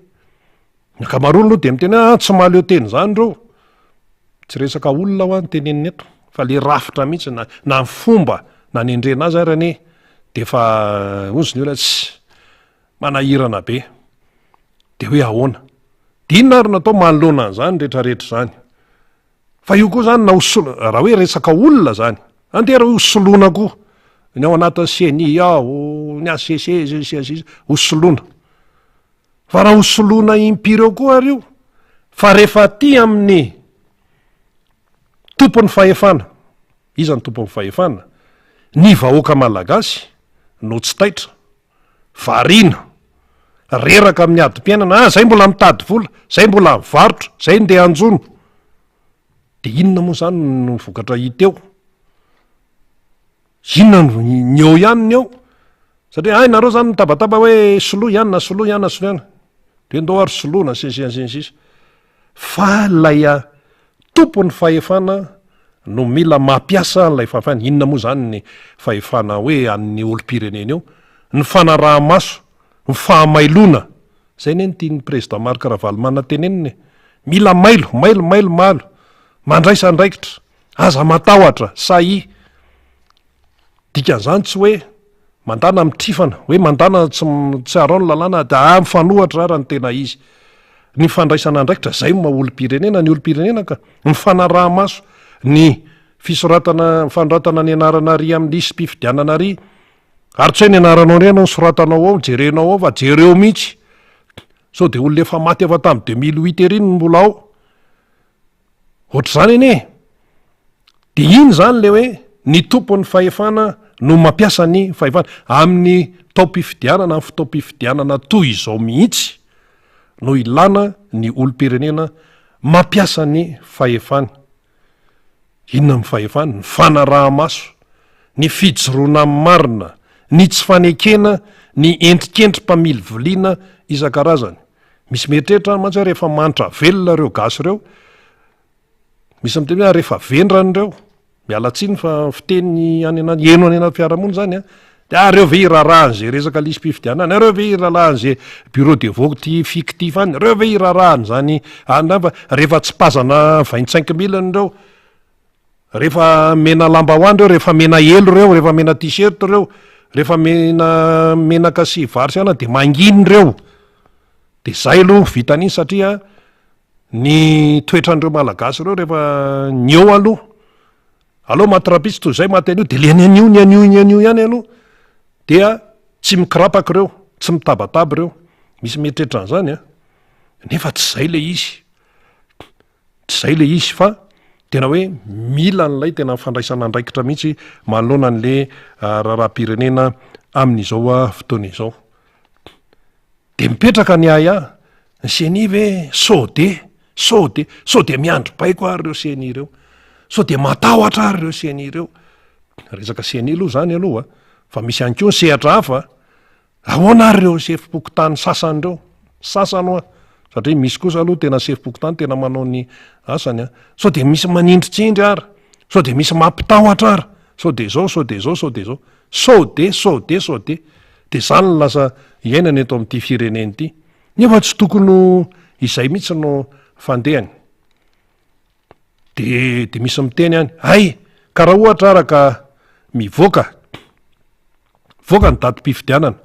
akamaroany aloha de miteny tsy mahaleo teny zany reo tsy resaka olona ho any teneniny eto fa le rafitra mihitsy na ny fomba na ny endrena azy arany de fa ozy ny olona tsy manahirana be de hoe ahoana de inona ary natao manoloana an'izany rehetrarehetra zany fa io koa zany na raha hoe resaka olona zany andeha raha hosoloana koa ny ao anatin'ny seni ao ny ACC hosoloana fa raha hosoloana impireo koa ary io fa rehefa ty amin'ny tompon'ny fahefana iza ny tompon'ny fahefana ny vahoaka malagasy no tsy taitra variana reraka amin'ny adi-piainana zay mbola mitady vola zay mbola mivarotra zay ndeha anjono de inona moa zany no vokatra hiteo inona ny eo ihany ny eo satria ay nareo zany mitabataba hoe soloa ihany na soloa ihany na soloa ihany de ndao ary soloana sisa fa lay tompon'ny fahefana no mila mampiasa n'lay fahefana inona moa zany ny fahefana hoe an'ny olo-pirenena eo ny fanaraha-maso ny fahamailona zay ne nytiany président Marc Ravalomanana teneniny mila mailo mandraisa ndraikitra aza matahotra sahy dikan'izany tsy hoe mandana mitrifana hoe mandana tsy arao ny lalàna da mifanohatra raha ny tena izy ny fandraisana ndraikitra zay maha olo-pirenena ny olo-pirenena ka ny fanaraha-maso ny fanoratana ny anarana ry amin'ny lisy mpifidianana ry ary tsy hoe ny anaranao rena ny soratanao ao jerenao ao fa jereo mihitsy sao de olona efa maty efa tamin'ny 2008 ery ny mbola ao ohatr'izany ene de iny zany le hoe ny tompon'ny fahefana no mampiasa ny fahefana amin'ny taom-pifidianana ny fitaom-pifidianana toy izao mihitsy no ilana ny olo-pirenena mampiasa ny fahefana inona amin'ny fahefana ny fanaraha-maso ny fijoroana amin'ny marina ny tsy fanekena ny endrikendry-mpamily viliana isan-karazany misy mieritreritra mantsy rehefa manitra velona reo gasy reo misy miteny hoe rehefa vendrany reo mialatsiny fa fiteny eno any anaty fiarahamony zany de reo ve irarahan'zay resaka lisy mpifidianana reo ve irarahan'zay bureau de vote fictif any reo ve irarahany zany fa rehefa tsy pazana 25 000 reo rehefa mena lamba hoany reo rehefa mena elo reo rehefa mena t-shirt reo rehefa menaka sy varsy ana de manginy reo de zay aloha vitan'iny satria ny toetrandreo malagasy reo rehefa ny eo aloha matrapisy toy zay maty an'io de le ny anio ihany aloha dia tsy mikirapaky reo tsy mitabataba reo misy mieritreritra an'izany nefa tsy zay le izy fa tena hoe mila n'lay tena fandraisana ndraikitra mihitsy manoloana n'le raharam-pirenena amin'izao fotoana izao de mipetraka ny aya ny seni ve sao de miandro baiko ary reo seni reo sao de matahotra ary reo seni reo resaka seni aloha zany aloha fa misy ihany koa ny sehatra hafa ahoana ary reo sefim-pokotany sasany reo sasany satria misy kosa aloha tena sefim-pokotany tena manao ny asany sao de misy manindritsindry ary sao de misy mampitahotra ary sao de zao de zany lasa iainany eto amin'ity fireneny ity nefa tsy tokony izay mihitsy no fandehany de misy miteny any ay ka raha ohatra araka mivoaka ny datim-pifidianana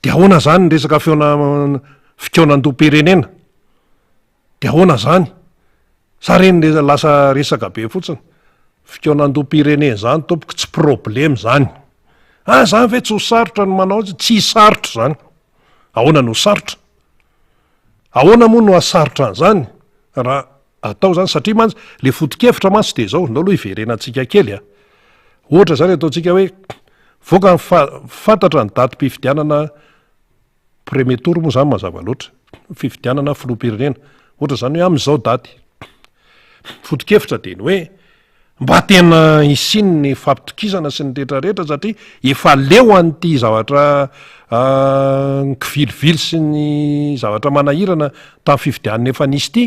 de ahoana zany ny resaka fikaonan-dom-pirenena de ahoana zany sa reny lasa resaka be fotsiny fikaonan-dom-pirenena zany tompoko tsy problema zany zany ve tsy ho sarotra ny manao azy tsy sarotra zany ahoana no sarotra ahoana moa no asarotra an'izany raha atao zany satria mantsy le foto-kevitra mantsy de zao nao aloha iverenantsika kely a ohatra zany ataontsika hoe voaka fantatra ny daty mpifidianana premier tour moa zany mazava loatra fifidianana filoham-pirenena ohatra zany hoe am'izao daty foto-kevitra de ny hoe mba tena isiny ny fampitokisana sy ny rehetrarehetra satria efa leo an'ity zavatra kivilivily sy ny zavatra manahirana tamin'ny fifidianana efa nisy ity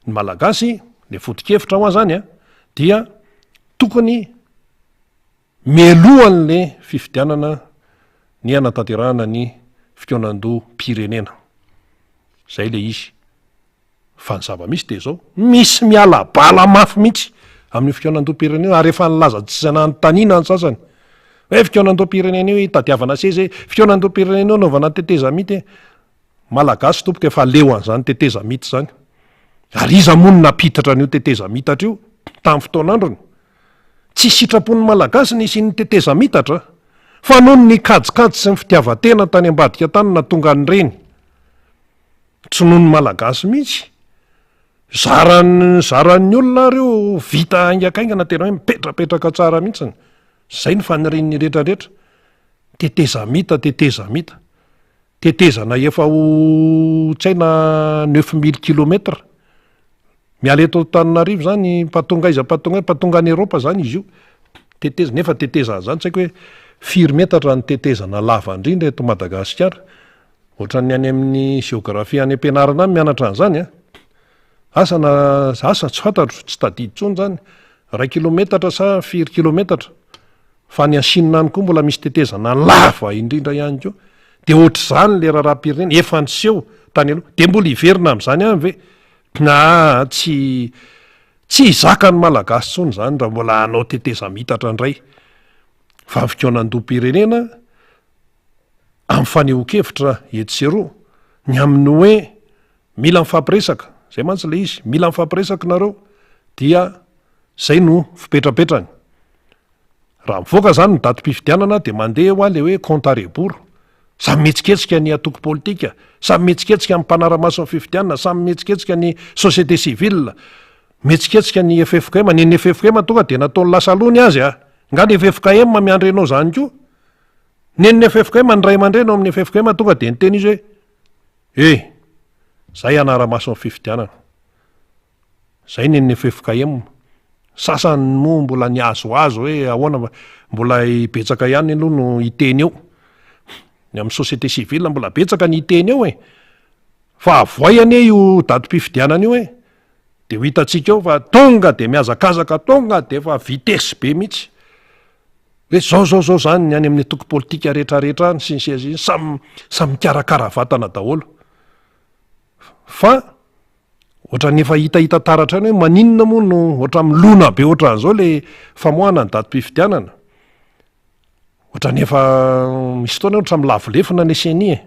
ny malagasy le foto-kevitra hoa zany a dia tokony mialohan'le fifidianana ny anatanterahana ny fikonan-doha mpirenena zay le izy fa ny zava-misy de zao misy mialabala mafy mihitsy amin'ny fikonan-doha-pirenena ary efa nilaza tsy zananontaniana ny sasany hoe fikonan-doha-pirenena io itadiavana seza fikonan-doha-pirenena io naovana teteza mity malagasy tompoka efa leo an'izany teteza mity zany ary iza mono napitatra an'io teteza mitatra io tamin'ny fotoan'androny tsy sitrapon'ny malagasy nisy ny teteza mitatra fa noho ny kajikajy sy ny fitiavatena tany ambadika tany na tonga ny reny tsy noho ny malagasy mihitsy zaran'ny olona reo vita aingakaingana tena hoe mipetrapetraka tsara mihitsiny zay ny fanirian'ny rehetrarehetra teteza mita tetezana efa ho tsaina 9000 kilometra miala eto Antananarivo zany patonga any Eropa zany izy io teteza nefa teteza zany tsaiko hoe 4 metatra ny tetezana lava indrindra eto Madagasikara ohatran'ny any amin'ny geografia any ampianarana any mianatra an'izany asa tsy fantatro tsy tadidy tsony zany 2 kilometatra sa 4 kilometatra fa ny Chine any koa mbola misy tetezana lava indrindra ihany koa de ohatr' zany le raharaham-pirenena efa niseho tany aloha de mbola iverina amin'izany any ve tsy hizaka ny malagasy tsony zany raha mbola hanao teteza mitatra indray fa fikonan-doha-pirenena amin'ny faneho-kevitra etsero ny amin'ny hoe mila mifampiresaka zay mantsy le izy mila mifampiresaka nareo dia zay no fipetrapetrany raha mivoaka zany ny daty mpifidianana de mandeha ho a le hoe compte à rebours samy mihetsiketsika ny atoko politika samy mihetsiketsika ny mpanara-maso ny fifidianana samy mihetsiketsika ny société civile mihetsiketsika ny FFKM ny FFKM tonga de nataony lasalony azy nga ny FFKM miandry anao zany koa ny FFKM ny ray aman-dreny ao amin'ny FFKM tonga de nyteny izy hoe zay anara-maso ny fifidianana zay ny FFKM sasany moa mbola niazoazo hoe ahoana mbola ibetsaka ihany aloha no iteny eo ny amin'ny société civile mbola betsaka ny iteny eo fa avoayany io daty mpifidianana io de ho hitantsika eo fa tonga de miazakazaka tonga de fa vitesy be mihitsy hoe zao zany ny any amin'ny atoko politika rehetrarehetra any sy samy mikarakara vatana daholo fa ohatran'ny efa hitahita taratra any hoe maninona moa no ohatra milona be ohatra an'izao le famoahana ny daty mpifidianana ohatran'ny efa misy fotoana ohatra milavolefina ny CNI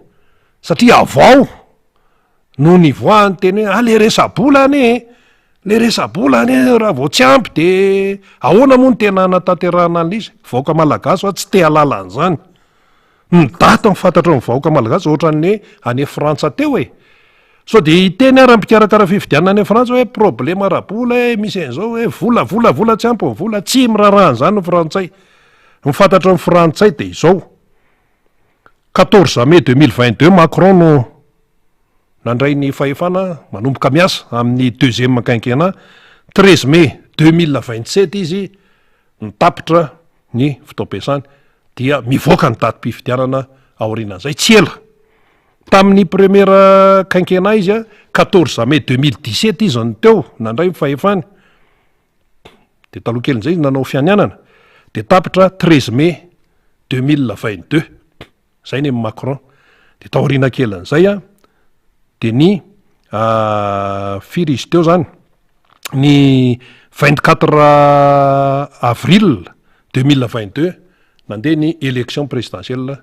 satria avao no nivoahany teny hoe le resabola le resabola raha vao tsy ampy de ahoana moa ny tena anatanterahana an'izy vahoaka malagasy fa tsy te halala an'izany ny daty mifantatra ny vahoaka malagasy ohatran'ny hoe any Frantsa teo so de iteny ara-mpikarakara fifidianana any Frantsa hoe problema rabola misy an'izao hoe vola tsy ampy vola tsy mirarahana zany ny frantsay mifantatra ny frantsay de izao 14 mai 2022 Macron no nandray ny fahefana manomboka miasa amin'ny 2e quinquennat 13 mai 2027 izy nitapitra ny fotoam-piasany dia mivoaka ny daty mpifidianana aorianan'izay tsy ela tamin'ny première quinquennat izy 14 mai 2017 izy ny teo nandray fahefany de taloha kelin'izay izy nanao fianianana de tapitra 13 mai 2022 zay ny Macron de taoriana kelin'izay de ny firy izy teo zany ny 24 avril 2022 nandeha ny élection présidentielle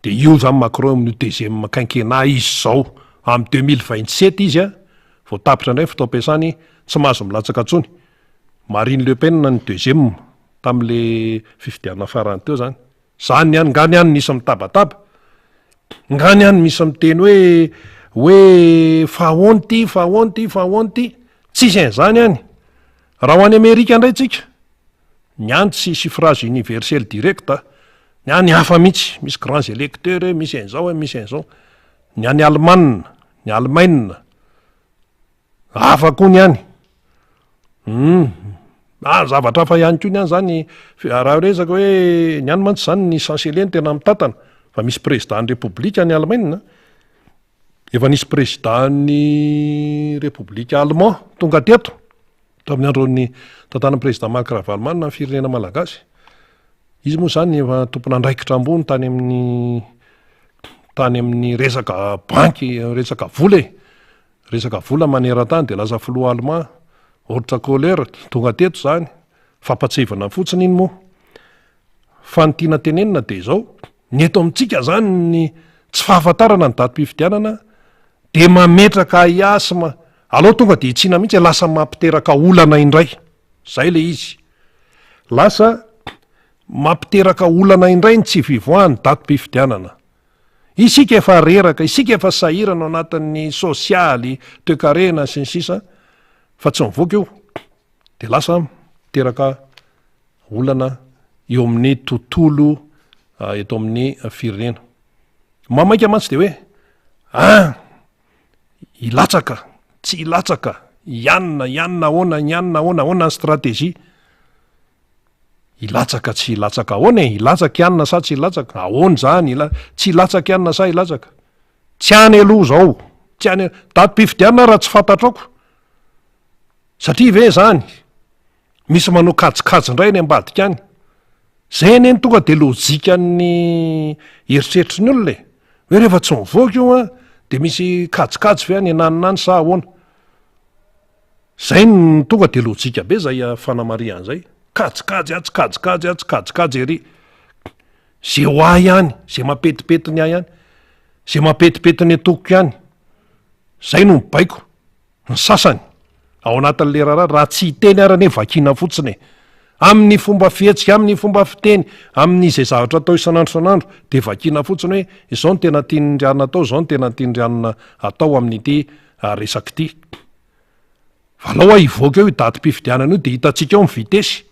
de io zany Macron amin'ny 2e quinquennat izy zao amin'ny 2027 izy vao tapitra indray fotoam-piasany tsy mahazo milatsaka ntsony Marine Le Pen ny 2e tamin'le fifidianana farany teo zany ngany any nisy mitabataba ngany any misy miteny hoe hoe fahaonty tsisy an'izany any. Raha ho any Amerika indray tsika ny any tsisy phrase universelle directa, ny any hafa mihitsy, misy grands électeurs, misy an'izao misy an'izao. Ny any Allemagne, ny Allemagne hafa koa ny any. Zavatra hafa ihany koa ny any zany raha resaka hoe ny any mantsy zany ny chancelier tena mitantana, fa misy président ny république ny Allemagne, efa nisy président ny république allemand tonga teto tamin'ny andron'ny tantanan'ny président Marc Ravalomanana ny firenena malagasy. Izy moa zany efa tompona andraikitra ambony tany amin'ny resaka banky, resaka vola maneran-tany de lasa filoha allemand ohatra Kohler tonga teto zany fampatsevana fotsiny iny moa. Fa ny tiana tenenina de izao, ny eto amintsika zany ny tsy fahafantarana ny datim-pifidianana de mametraka iasma aloha tonga de itsina mihitsy lasa mampiteraka olana indray. Zay le izy. Lasa mampiteraka olana indray ny tsy vivoahany datim-pifidianana. Isika efa reraka, isika efa sahirana ao anatin'ny sosialy, toe-karena sy ny sisa, fa tsy mivoaka io de lasa miteraka olana eo amin'ny tontolo eto amin'ny firenena. Mamaika mantsy de hoe ilatsaka, tsy ilatsaka, ianina ahoana ny stratégie. Ilatsaka tsy ilatsaka ahoana ilatsaka ianina sa tsy ilatsaka ahoana zany tsy ilatsaka ianina sa ilatsaka. Tsy any aloha zao, tsy any datim-pifidianana raha tsy fantatrako. Satria ve zany misy manao kajikajy indray ny ambadika any. Zay eny tonga de lojikan'ny eritreritry ny olona hoe rehefa tsy mivoaka io de misy kajikajy fe any enanina any sa ahoana. Zay ny tonga de lojika be zay fanamarian'izay. Kajikajy ery. Zay ho ahy ihany, zay mampetipety ny ahy ihany, zay mampetipety ny atoko ihany. Zay no mibaiko. Ny sasany ao anatin'le raha tsy hiteny arany vakiana fotsiny. Amin'ny fomba fihetsika, amin'ny fomba fiteny, amin'izay zavatra atao isan'andro de vakiana fotsiny hoe izao no tena tian'Indrianina atao, izao no tena tian'Indrianina atao amin'ity resaka ity. Valao hivoaka eo datim-pifidianana io de hitantsika eo amin'ny vitesy.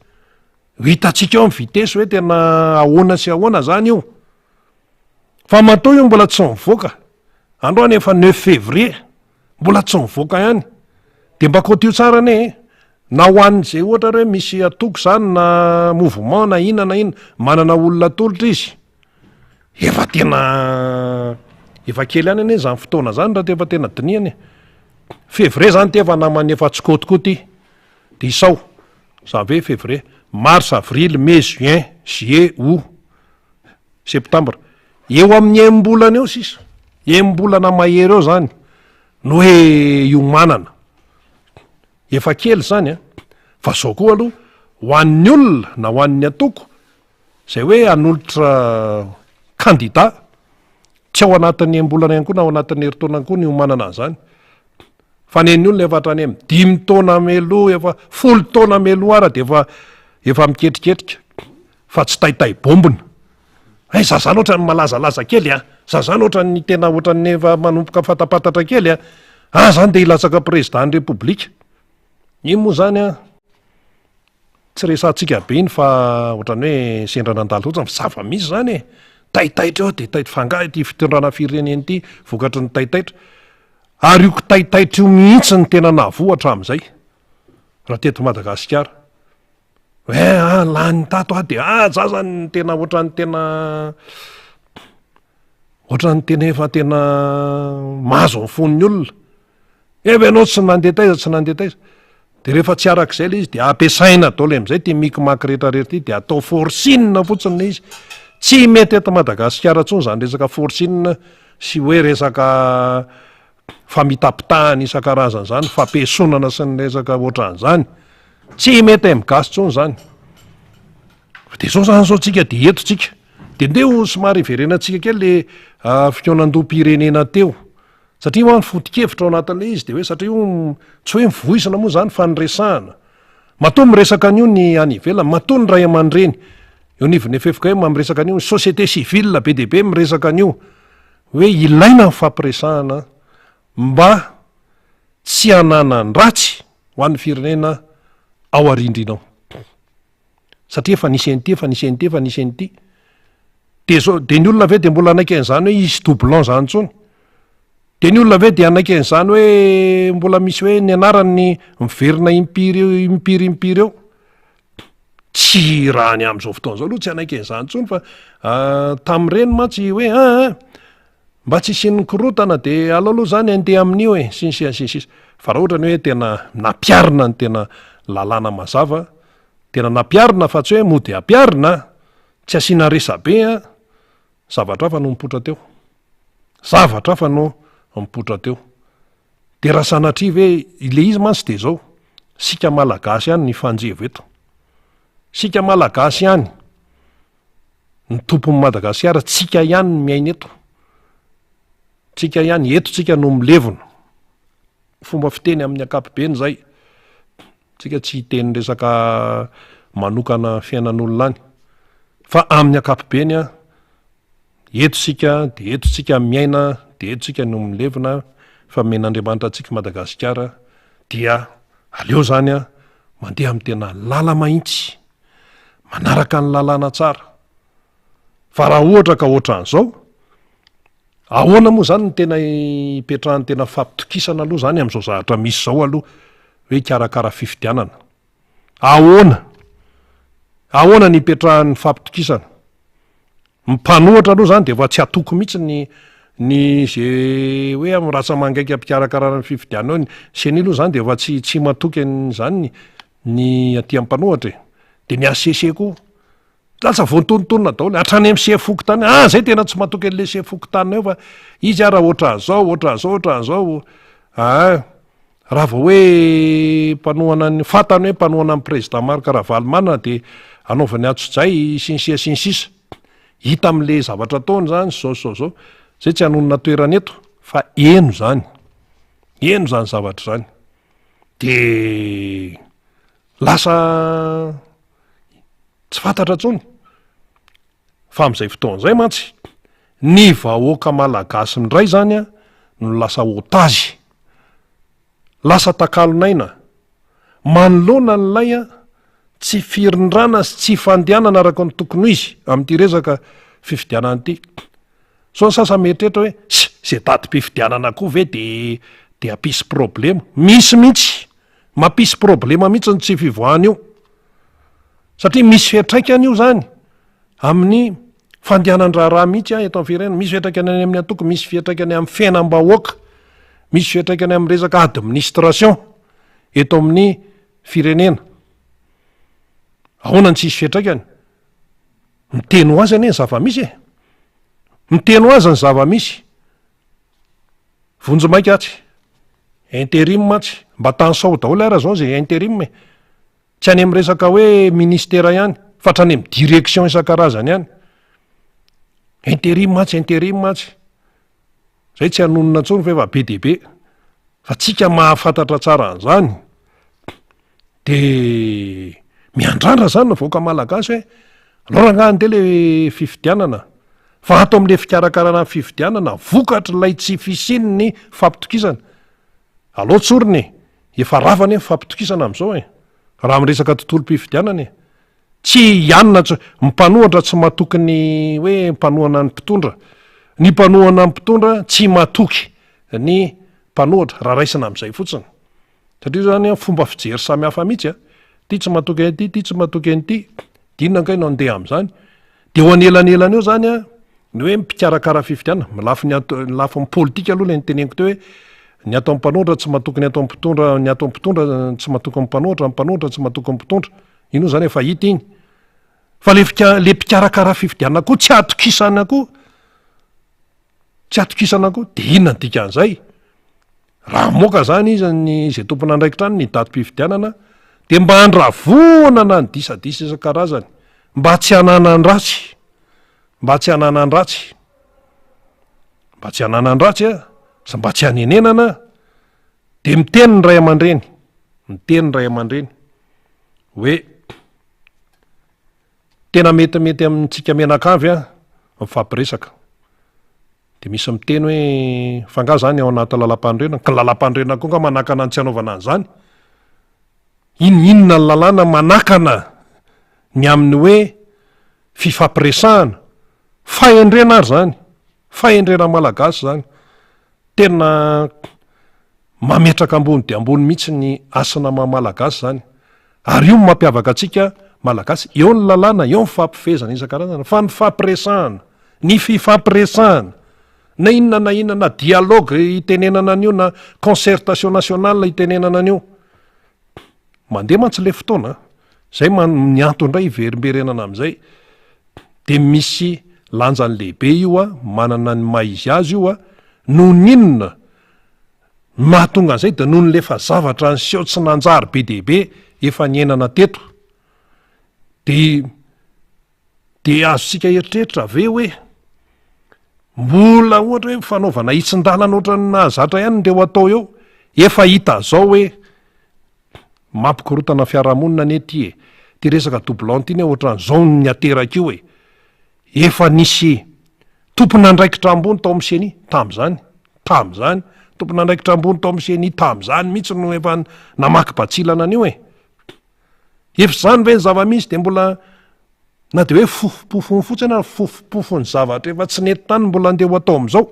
Hitantsika eo amin'ny vitesy hoe tena ahoana sy ahoana zany io. Fa matoa io mbola tsy mivoaka. Androany efa 9 février, mbola tsy mivoaka ihany. De mba koa tio tsara ne, na ho an'izay ohatra hoe misy atoko zany na mouvement na ina manana olona tolotra izy. Efa kely ihany ane zany fotoana zany raha efa tena dinihany. Février zany tefa namany efa tsikotikoty. De isao, janvier, février, mars, avril, mai, juin, juillet, août, septembre. Eo amin'ny embolana eo sisa. Embolana mahery eo zany no hoe iomanana. Efa kely zany fa zao koa aloha ho an'ny olona na ho an'ny atoko zay hoe hanolotra candidat tsy ao anatin'ny embolana ihany koa na ao anatin'ny herintaona ihany koa ny homanana an'izany. Fa nen'ny olona efa hatrany amin'ny 5 taona meloa, efa 10 taona meloa ara de efa miketriketrika fa tsy taitay bombona. Za zany ohatra ny malazalaza kely za zany ohatra ny tena ohatra ny efa manompoka fatapatatra kely zany de ilatsaka président ny république. Iny moa zany tsy resantsika be iny fa ohatrany hoe sendra nandalo ohatrany zava-misy zany taitaitra eo de fangah ity fitondrana firenena ity vokatry ny taitaitra. Ary io taitaitra io mihitsy ny tena nahavoatra amin'izay raha teto Madagasikara. Hoe lany tato de za zany tena ohatrany tena efa tena mahazo ny fon'ny olona. Efa ianao tsy nandeha taiza. De rehefa tsy arak'izay le izy de ampiasaina daholo amin'izay ty mikimaky rehetrarehetra ty de atao forcine fotsiny le izy. Tsy mety eto Madagasikara tsony zany resaka forcine sy hoe resaka famitapitahany isan-karazany zany, fampiasonana sy ny resaka ohatran'izany. Tsy mety amin'ny gasy tsony zany. De zao zany zao tsika de etotsika. De ndeo somary iverenantsika kely le fikonan-doam-pirenena teo. Satria ho any foto-kevitra ao anatin'le izy de hoe satria io tsy hoe mivoisana moa zany fa nyresahana. Matoa miresaka an'io ny any ivelany, matoa ny ray aman-dreny. Eo nivon'ny efefika hoe miresaka an'io société civile be de be miresaka an'io. Hoe ilaina ny fampiresahana mba tsy hanana ny ratsy ho an'ny firenena ao arindrinao satria efa nisy an'ity efa nisy an'ity efa nisy an'ity de ny olona ave de mbola anaiky an'izany hoe isy doublant zany tsony de ny olona ave de anaiky an'izany hoe mbola misy hoe ny anarany miverina impiry eo tsy raha ny am'izao fotoana zao aloha tsy anaiky an'izany tsony fa tam'ireny mantsy hoe mba tsy isian'ny korotana de alao aloha zany andeha amin'io sinsisa fa raha ohatra ny hoe tena nampiarina ny tena lalàna mazava tena nampiarina fa tsy hoe mody ampiarina tsy asiana resabe zavatra hafa no mipotra teo zavatra hafa no mipotra teo de raha sanatriva hoe ile izy mantsy de zao sika malagasy ihany ny fanjevo eto sika malagasy ihany ny tompon'ny Madagasikara tsika ihany ny miaina eto tsika ihany eto tsika no milevona fomba fiteny amin'ny ankapobeny zay tsika tsy hiteny resaka manokana fiainan'olona any fa amin'ny ankapobeny eto sika de eto tsika miaina de eto tsika no milevona fa men'Andriamanitra antsika Madagasikara dia aleo zany mandeha amin'ny tena lala mahitsy manaraka ny lalàna tsara fa raha ohatra ka ohatran'izao ahoana moa zany ny tena ipetrahan'ny tena fampitokisana aloha zany am'izao zavatra misy zao aloha hoe karakara fifidianana ahoana ny ipetrahan'ny fampitokisana mipanohatra aloha zany de efa tsy atoko mihitsy ny zay hoe am'ratsa mangaika mpikarakarana ny fifidianana seny aloha zany de efa tsy matoky zany ny aty ampanohatra de ny asese koa lasa voantonontonona daholy hatrany amin'ny sefokotany zay tena tsy matoky an'le sefokotany eo fa izy raha ohatran'zao raha vao hoe mpanohana ny fatany hoe mpanohana ny président Marc Ravalomanana de anaovany atso-jay sinsisa hita am'le zavatra ataony zany zao zay tsy hanonona toerana eto fa eno zany zavatra zany de lasa tsy fantatra tsony fa am'izay fotoana zay mantsy ny vahoaka malagasy ndray zany no lasa otazy lasa takalonaina manoloana nylay tsy firindrana sy tsy fandehanana araka ny tokony izy amin'ity resaka fifidianana ity so ny sasa mieritreritra hoe zay datim-pifidianana koa ve de ampisy problema misy mihitsy mampisy problema mihitsy ny tsy fivoahana io satria misy fiatraikany io zany amin'ny fandehanan-draharaha mihitsy eto amin'ny firenena misy fiatraikany any amin'ny atoko misy fiatraikany amin'ny fiainam-bahoaka misy fiatraikany amin'ny resaka administration eto amin'ny firenena ahoana ny tsisy fiatraikany miteny ho azy anie ny zava-misy miteny ho azy ny zava-misy vonjomaika atsy intérim atsy mba tany sao daholo ara zao zay intérim tsy any amin'ny resaka hoe ministera ihany fa hatrany amin'ny direction isan-karazany ihany intérim atsy zay tsy hanonona ntsony fa efa be deaibe fa tsika mahafantatra tsara an'izany de miandrandra zany no vahoaka malagasy hoe alao rangaha andeha le fifidianana fa ato amin'le fikarakarana ny fifidianana vokatra lay tsy fisiny ny fampitokisana alao tsoriny efa rafany fampitokisana am'izao raha miresaka tontolo-pifidianana tsy ianina mipanohatra tsy matoky ny hoe mpanohana ny mpitondra ny mpanohana ny mpitondra tsy matoky ny mpanohatra raha raisina am'izay fotsiny satria zany fomba fijery samy hafa mihitsy ty tsy matoky an'ity ty tsy matoky an'ity dinona nkay no andeha am'izany de ho anelanelana eo zany ny hoe mpikarakara fifidianana lafo ny politika aloha le nyteneniko teo hoe ny atao mpanohatra tsy matoky ny atao mpitondra ny atao mpitondra tsy matoky mpanohatra tsy matoky mpitondra ino zany efa hita iny fa le mpikarakara fifidianana koa tsy atokisana koa de inona ny dikan'izay raha moka zany izy zay tompony andraikitrany ny datim-pifidianana de mba andravonana ny disadisa isan-karazany mba tsy hanana ny ratsy sy mba tsy hanenenana de miteny ny ray aman-dreny hoe tena metimety amintsika menakavy mifampiresaka de misy miteny hoe fanga zany ao anaty lalam-pandrenana ka lalam-pandrenana koa ka manakana ny tsy anaovana an'izany inona ny lalàna manakana ny amin'ny hoe fifampiresahana fahendrena ary zany fahendrena malagasy zany tena mametraka ambony de ambony mihitsy ny asana malagasy zany ary io mampiavaka atsika malagasy eo ny lalàna eo ny fampifezana isan-karazana fa ny fampiresahana ny fifampiresahana na inona na dialogue itenenana an'io na concertation nationale itenenana an'io mandeha mantsy le fotoana zay ny antondray iverimberenana am'izay de misy lanjany lehibe io a manana ny maizy azy io a no ninona mahatonga an'izay de noho nylefa zavatra ny seo tsy nanjary be dehibe efa nienana teto de azosika eritreritra ve hoe mbola ohatra hoe fanaovana hitsin-dalana ohatra nahazatra ihany ndeo atao eo efa hita zao hoe mampikorotana fiarahamonina ny ety ty resaka doublante iny ohatran'izao ny ateraka io efa nisy tompona andraikitra ambony tao am'seny tam'zany tompona andraikitra ambony tao am'seny tam'zany mihitsy no efa namaky-batsilana an'io efa zany ve ny zava-misy de mbola na de hoe fofopofony fotsiny fofopofony zavatra efa tsy nety tany mbola andeha atao am'izao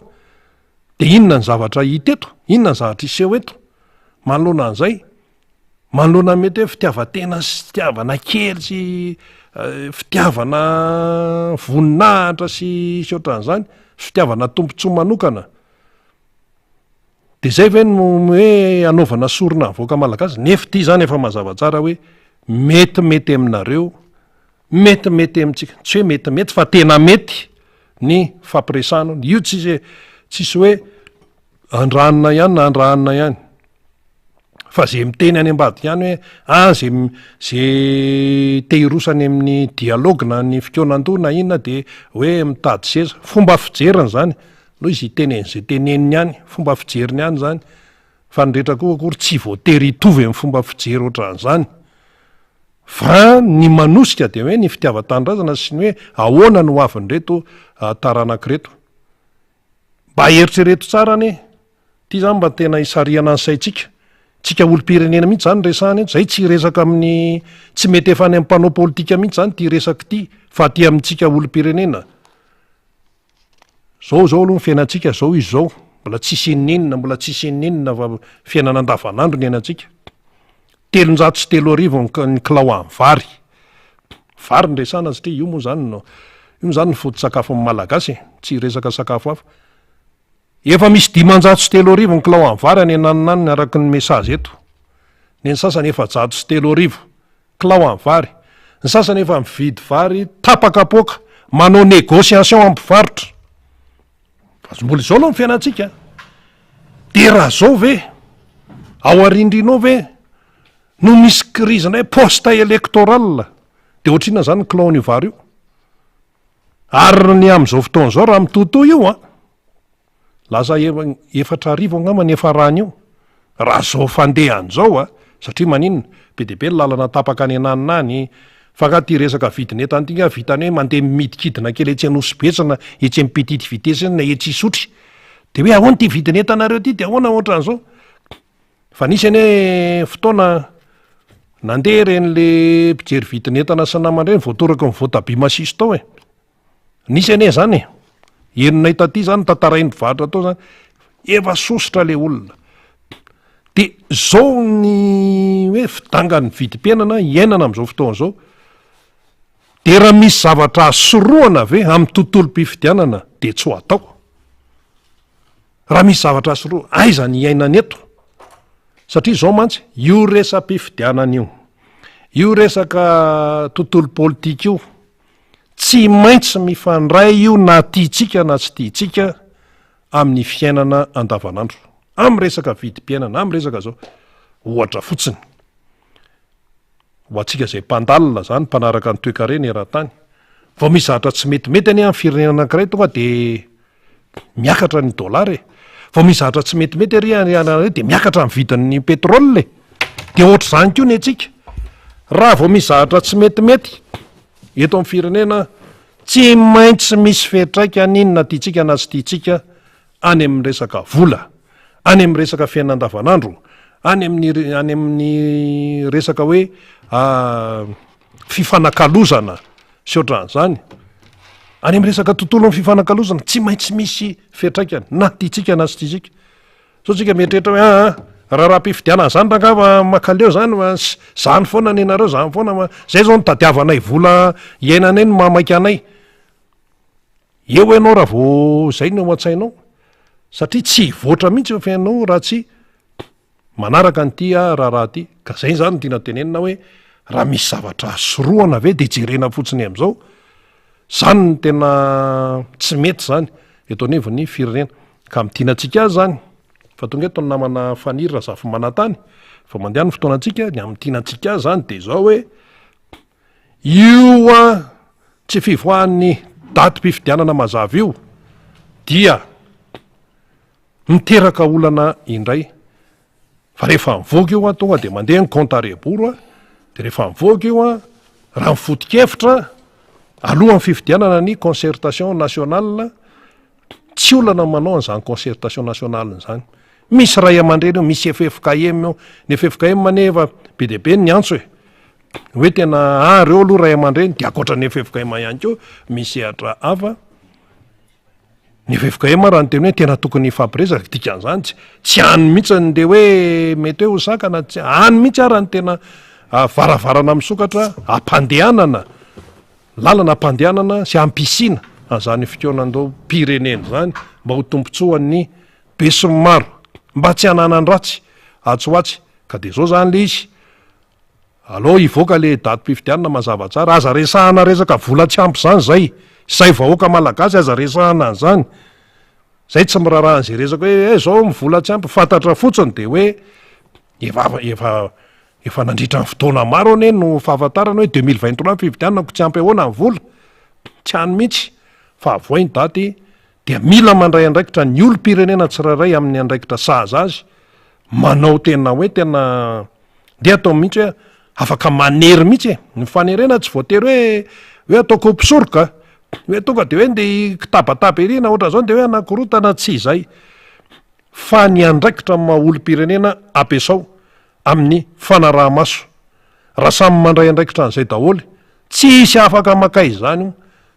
de inona ny zavatra hita eto inona ny zavatra iseho eto manoloana an'izay manoloana mety hoe fitiavatena sy fitiavana kely sy fitiavana voninahitra sy ohatran'izany fitiavana tompontsoa manokana de zay ve no hoe anaovana sorona avoaka malagasy nefa ty zany efa mazava tsara hoe metimety aminareo metimety amintsika tsy hoe metimety fa tena mety ny fampiresahana io tsisy hoe andranina ihany na andrahanina ihany fa zay miteny any ambadika ihany hoe zay te hirosany amin'ny dialogue na ny fikonan-doha na inona de hoe mitady seza fomba fijeriny zany no izy iteneny zay teneniny ihany fomba fijeriny ihany zany fa nyrehetra koa akory tsy voatery hitovy amin'ny fomba fijery ohatran'izany fa ny manosika de hoe ny fitiavan-tanindrazana sy ny hoe ahoana no avin'reto taranak'ireto mba eritrereto tsara ane ty zany mba tena hisariana ny saitsika tsika olo-pirenena mihitsy zany resahana eto zay tsy resaka amin'ny tsy mety efa any am'mpanao politika mihitsy zany ty resaky ty fa ty amintsika olo-pirenena zao aloha ny fiainantsika zao izy zao mbola tsisy mbola tsisy ninina fa fiainana andavanandro ny ainantsika 330 ny kilao amin'ny vary ny resahana satria io moa zany ny foto-tsakafon'ny malagasy tsy resaka sakafo hafa efa misy 530 ny kilao amin'ny vary any ananonany araky ny message eto ny sasany efa 130 kilao amin'ny vary ny sasany efa mividy vary tapakapoaka manao négociation ampivarotra mbola izao aloha ny fiainantsika de raha zao ve ao arindrinao ve no misy crisena hoe poste électoral de ohatrina zany ny kilaon'io vary io ary ny am'izao fotoana zao raha mitoto io lasa 4 angamba ny efa rany io raha zao fandehan'izao satria maninona be de be ny lalana tapaka any ananiny fa ka ty resaka vidinetany ty vitany hoe mandeha midikidina kely etsy anosibetsana etsy amin'ny petite vitesse na etsy isotry de hoe ahoana ty vidinetanareo ty de ahoana ohatran'izao fa nisy any hoe fotoana nandeha ren'le mpijery vidinetana sy namandreny voatoraka ny voatabia masiso tao nisy ane zany enina itaty zany tantarainy mpivarotra tao zany efa sositra le olona de zao ny hoe fidangany vidim-piainana iainana am'izao fotoana zao de raha misy zavatra asoroana ve amin'ny tontolo-pifidianana de tsy ho atao raha misy zavatra asoroa aiza ny iainana eto satria zao mantsy io resam-pifidianana io resaka tontolo politika io tsy maintsy mifandray io na tiatsika na tsy tiatsika amin'ny fiainana andavanandro amin'ny resaka vidim-piainana amin'ny resaka zao ohatra fotsiny ho atsika zay mpandalina zany mpanaraka ny toekareny eran-tany vao misy zavatra tsy metimety any amin'ny firenena anankiray tonga de miakatra ny dollara vao misy zavatra tsy metimety ary de miakatra ny vidin'ny petrole de ohatra zany koa ny atsika raha vao misy zavatra tsy metimety eto amin'ny firenena tsy maintsy misy fetraika ninona tiatsika na tsy tiatsika any amin'ny resaka vola, any amin'ny resaka fiainan-davanandro, any amin'ny resaka hoe fifanakalozana sy ohatran'izany, any amin'ny resaka tontolo amin'ny fifanakalozana tsy maintsy misy fiatraikany na tiatsika na sy tiatsika. So tsika mieritreritra hoe raha raha-pifidianana zany rangava makaleo zany zany foana ny anareo zany foana zay zao notadiavanay vola iainanay no mamaika anay. Eo ianao raha vao zay no an-tsainao, satria tsy hivoatra mihitsy fiainao raha tsy manaraka nyity raha ty. Ka zay zany tiana tenenina hoe raha misy zavatra soroana ve de jerena fotsiny am'izao, zany ny tena tsy mety zany eto anivon'ny firenena. Ka mitiana antsika azy zany fa tonga eto ny namana faniry raha zafy manantany fa mandeha ny fotoanantsika ny am'tiana antsika azy zany de zao hoe io tsy fivoahan'ny datim-pifidianana mazava io dia miteraka olana indray. Fa rehefa mivoaka io tonga de mandeha ny compte à rebours de rehefa mivoaka io raha mifoto-kevitra alohan'ny fifidianana ny concertation nationale, tsy olana manao an'izany concertation nationale zany. Misy ray aman-dreny eo, misy FFKM eo, ny FFKM nefa be de be ny antso hoe tena reo aloha ray aman-dreny de akoatra ny FFKM ihany koa misy sehatra hafa. Ny FFKM raha ny teny hoe tena tokony fampiresaka dikan'izany tsy hany mihitsy de hoe mety hoe ho sakana, tsy hany mihitsy raha ny tena varavarana misokatra ampandehanana, lalana ampandehanana sy ampisiana an'izany fikoanandao pirenena zany mba ho tompontsoan'ny be sy ny maro, mba tsy hananan ratsy atsoatsy. Ka de zao zany le izy aloha hivoaka le datim-pifidianana mazava tsara, aza resahana resaka vola tsy ampy zany zay vahoaka malagasy aza resahana an'izany. Zay tsy mirarahan'izay resaka hoe zao mivola tsy ampy, fantatra fotsiny de hoe efa nandritra ny fotoana maro ane no fahafantarana hoe 2023 fifidianana ko tsy ampy ahoana ny vola, tsy hany mihitsy. Fa avoay ny daty dia mila mandray andraikitra ny olo-pirenena tsirairay amin'ny andraikitra sahaza azy, manao tena hoe tena de atao mihitsy hoe afaka manery mihitsy ny fanerena, tsy voatery hoe ataoko mpisoroka hoe tonga de hoe nde kitabataba erina ohatran'izao de hoe anakorotana, tsy izay. Fa ny andraikitra maha olo-pirenena ampiasao amin'ny fanaraha-maso. Raha samy mandray andraikitra an'izay daholo tsy hisy afaka makay izany io,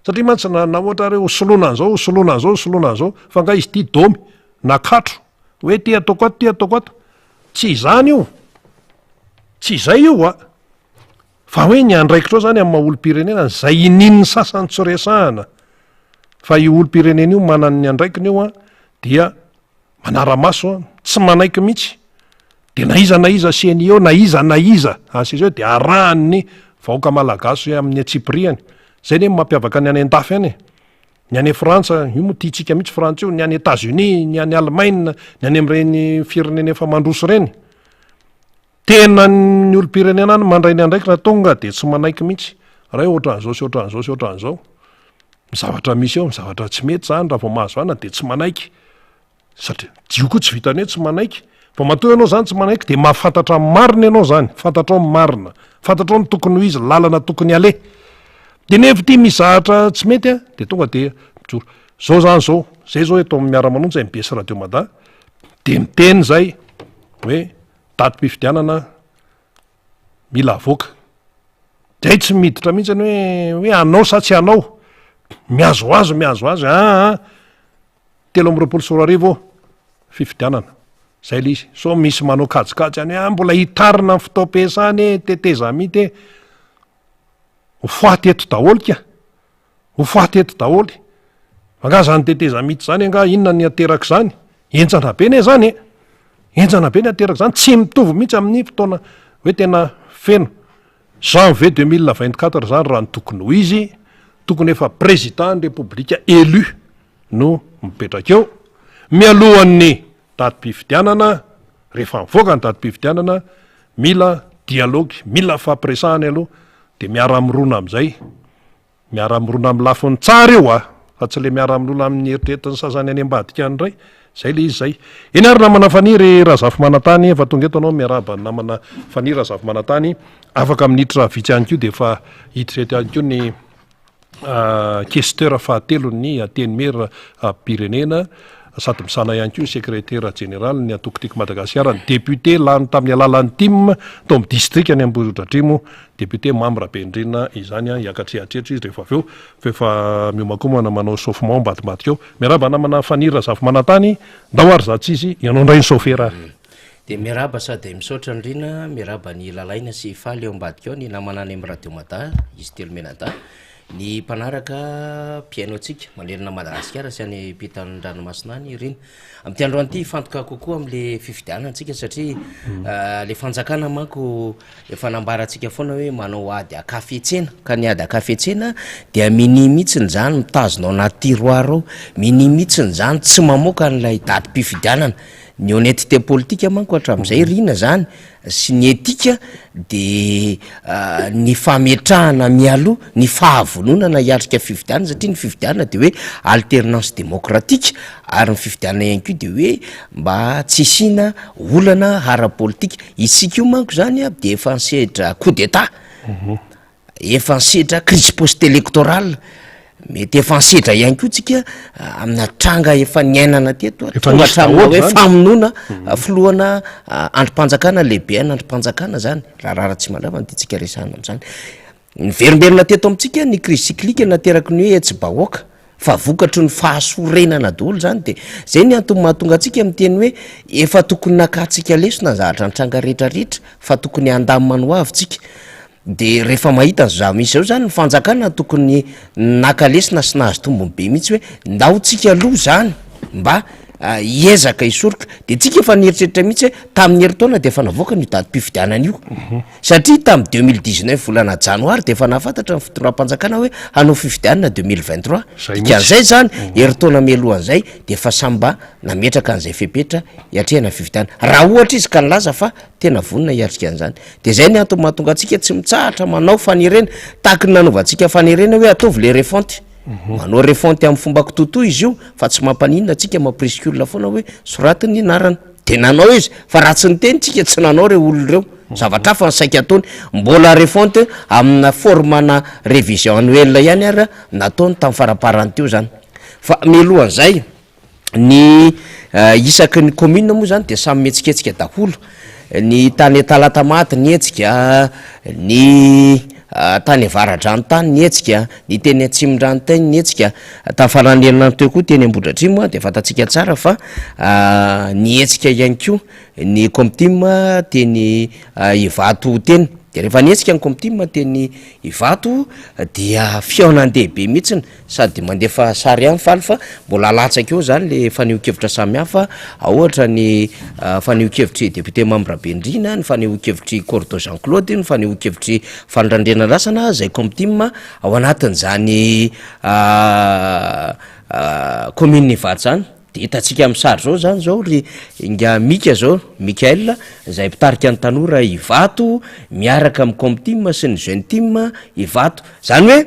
satria mantsy na ohatra hoe hosoloana an'izao fa nga izy ty domy na katro hoe ty ataoko ato tsy izany io, tsy izay io fa hoe ny andraikitra ao zany amin'ny maha olo-pirenena zay inin'ny sasany tsy resahana. Fa io olo-pirenena io manany andraikiny io dia manara-maso tsy manaiky mihitsy, de na iza seny eo na iza asy de arahan'ny vahoaka malagasy amin'ny atsipriany. Zay ne mampiavaka ny any an-dafy any, ny any Frantsa io moa tiatsika mihitsy Frantsa io, ny any États-Unis, ny any Allemagne, ny any amin'ireny firenena efa mandroso reny, tena ny olo-pirenena any mandray ny andraikitra tonga de tsy manaiky mihitsy raha ohatran'izao sy ohatran'izao. Mizavatra misy eo, mizavatra tsy mety zany raha vao mahazo ana de tsy manaiky, satria io koa tsy vitany hoe tsy manaiky. Fa matoa ianao zany tsy manaiky de mahafantatra marina ianao zany, fantatrao ny marina, fantatrao ny tokony ho izy, lalana tokony ale. De nefa ty mizahatra tsy mety de tonga de mijoro. Zao zany zay zao eto amin'ny miara-manonjy MBS Radio Mada de miteny zay hoe datim-pifidianana mila avoaka. Zay tsy miditra mihitsy hoe anao sa tsy anao, miazo azy 3 sy 4 arivo fifidianana. Zay le izy. So misy manao kajikajy any hoe mbola hitarina ny fotoam-piasany teteza mity ho faty eto daholo. Anga zany teteza mity zany anga inona ny ateraka zany? Enjana be ne zany enjana be ny ateraka zany, tsy mitovy mihitsy amin'ny fotoana hoe tena feno. Janvier 2024 zany raha ny tokony ho izy, tokony efa président ny république élu no mipetraka eo. Mialohan'ny datim-pifidianana, rehefa mivoaka ny datim-pifidianana, mila dialogue, mila fampiresahany aloha, de miara-mirona am'izay, miara-mirona amin'ny lafiny tsara eo fa tsy le miara-mirona amin'ny eritreritiny sasany any ambadika any ray. Zay le izy zay. Eny ary namana faniry Razafy Manantany, efa tonga eto anao miarahaba namana faniry Razafy Manantany, afaka minitra vitsy ihany koa de efa hiditra eto ihany koa ny questeur fahatelo ny Antenimera pirenena sady misana ihany koa secrétaire général ny atokotiky Madagasikara ny député lany tamin'ny alalan'ny tim to amin'ny district any Ambohidratrimo député Mamra Bendrina izany hiakatrehatretra izy rehefa avy eo fefa miomakomana manao chauffement mbatimatika eo miaraba namana fanira zafy manantany ndahoary zatsy izy ianao ndray ny chauffeur de miaraba sady misaotra andrina miaraba ny lalaina sy faly eo ambadika ao ny namanany amin'ny radio mata izy telo menata ny mpanaraka piaino atsika manerina Madagasikara sy any pitany ranomasina any reny amty androany ity fantoka kokoa am'le fifidianana antsika satria le fanjakana manko efa nambaratsika foana hoe manao ady akafetsena ka ny ady akafetsena dia mini mihitsiny zany mitazonao anaty tiroir ao mini mihitsiny zany tsy mamoaka n'lay daty mpifidianana ny honnêteté politique manko hatram'izay rina zany sy ny etika de ny fametrahana mialoha ny fahavononana hiatrika fifidianana satria ny fifidianana de hoe alternance démocratique ary ny fifidianana ihany koa de hoe mba tsy isina olana ara-politique isika io manko zany de efa ansedra coup d'état efa ansedra crise post-électorale mety efa ansedra ihany koa tsika amina tranga efa niainana teto hatramina hoe famonona filohana androm-panjakana lehibe any androm-panjakana zany raharara tsy mandrava ny titsika resana am'zany niverimberina teto amitsika ny crise cyclique nateraky ny hoe tsy bahoaka fa vokatry ny fahasorenana daholo zany de zay ny antony mahatonga atsika am'teny hoe efa tokony nakatsika lesona zahatra ny tranga rehetrarehetra fa tokony andamimano avytsika de rehefa mahita za misy zao zany ny fanjakana tokony nakalesina sy nahazo tombony be mihitsy hoe ndahotsika aloha zany mba iezaka isoroka de tsika efa nieritreritra mihitsy hoe tamin'ny heritaona de efa navoaka ny daty mpifidianana io satria tamin'ny 2019 volana janoary de efa nahafantatra ny fitondram-panjakana hoe hanao fifidianana 2023 dikan'izay zany heritaona mialohan'izay de efa samba nametraka an'izay fepetra hiatrehana fifidianana raha ohatra izy ka nilaza fa tena vonina hiatrika an'izany de zay ny antony mahatonga atsika tsy mitsahatra manao fanirena tahaky ny nanaovantsika fanirena hoe ataovy le refonty manao refonty amin'ny fomba kitotoa izy io fa tsy mampaninona atsika mamprisikula foana hoe soraty ny narana de nanao izy fa raha tsy niteny tsika tsy nanao re olo reo zavatra fa ny saika ataony mbola refonty amina formana révision annuelle ihany ary nataony tamin'ny faraparany zany fa mialohan'izay ny isaky ny commune moa zany de samy mietsiketsika daholo ny tany Talatamaty ny etsika ny tany Avaradranontany ny etsika ny teny Atsimindranotany ny etsika tamin'ny faranenana teo koa teny Ambohidratrimo de fatatsika tsara fa ny etsika ihany koa ny Comtim teny Ivato teny de rehefa nietsika ny Comtim teny Ivato dia fiaonandehibe mihitsiny sady mandefa sary ihany faly fa mbola latsaka eo zany le faneho-kevitra samihafa ohatra ny faneho-kevitry député Mamra Bendrina ny faneho-kevitry Cordo Jean Claude ny faneho-kevitry Fandrandrena Rasana zay Comtim ao anatin'zany commune Ivato zany de hitatsika amin'ny sary zao zany zao ry nga mika zao Mikael zay mpitarika ny tanora Ivato miaraka amin'ny Comtim sy ny jeune team Ivato zany hoe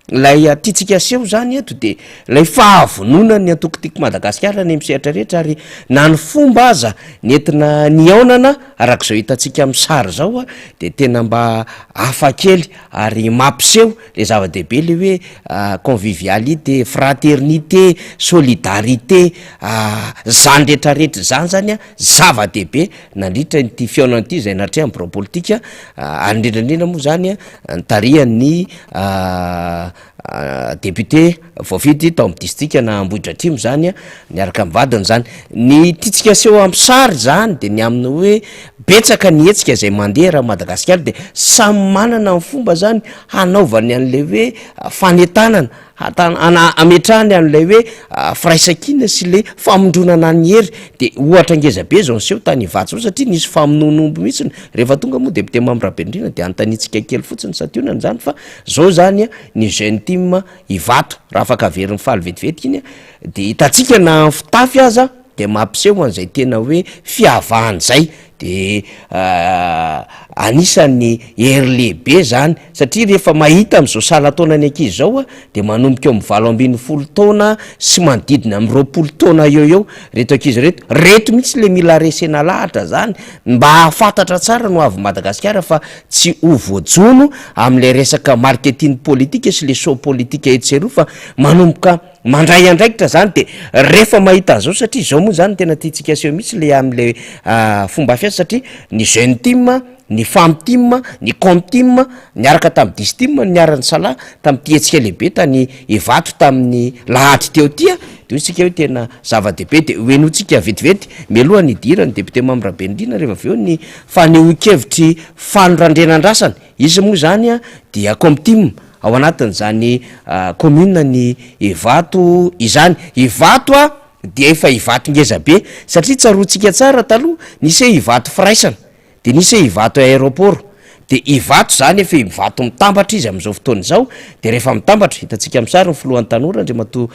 lay tiatsika aseho zany eto de lay fahavonona ny atokotiky Madagasikara ny misehatra rehetra ary na ny fomba aza nentina niaonana arak'izao hitatsika amin'ny sary zao de tena mba hafakely ary mampiseho le zava-dehibe le hoe convivialité, fraternité, solidarité zany rehetrarehetra zany zava-dehibe nandritra nyty fiaonan'ity zay natreha amin'ny politika indrindrandrindra moa zany nitarihan'ny député voafidy tao amin'ny district na Ambohidratrimo zany niaraka amin'ny vadiny zany ny titsika seho amin'ny sary zany de ny amin'ny hoe betsaka ny hetsika zay mandeha raha Madagasikara de samy manana ny fomba zany hanaovany an'le hoe fanetanana ametrahany an'lay hoe firaisakina sy le famondronana ny hery de ohatra ngezabe zao niseho tany Ivato zao satria nisy famononombo mihitsiny rehefa tonga moa député Mamra Bendrina de antanitsika kely fotsiny sationany zany fa zao zany ny jeune team Ivato raha afaka averin'ny faly vetivety iny de hitatsika na fitafy aza de mampiseho an'izay tena hoe fiavahany zay de anisan'ny hery lehibe zany satria rehefa mahita am'izao salataona ny ankizy zao a de manomboka eo mivalo ambiny folo taona sy manodidina am 20 taona eo reto ankizy reto mihitsy le mila resena lahatra zany mba hafantatra tsara no avy Madagasikara fa tsy ho voajono am'le resaka marketing politique sy le show politique etseroa fa manomboka mandray andraikitra zany de rehefa mahita an'izao satria zao moa zany tena tiatsika aseho mihitsy le am'le fomba fiasa satria ny jeune team ny femme team ny com team niaraka tamin'ny 10 team niarany sala tamin'ny tietsika lehibe tany Ivato tamin'ny lahatra teo tia de isika hoe tena zava-dehibe de hoenotsika vetivety mialohany idirany député Mamrabenidrina rehefa aveo ny fanehoan-kevitry fanorandrenandrasany izy moa zany a dia com team ao anatin' zany commune ny Ivato izany Ivato a de efa Ivato ngeza be satria tsaroantsika tsara taloha nisy hoe Ivato firaisana de nisy hoe Ivato aéroport de Ivato zany efa Ivato mitambatra izy am'izao fotoana zao de rehefa mitambatra hitantsika am'sary ny filohan'ny tanora Andriamato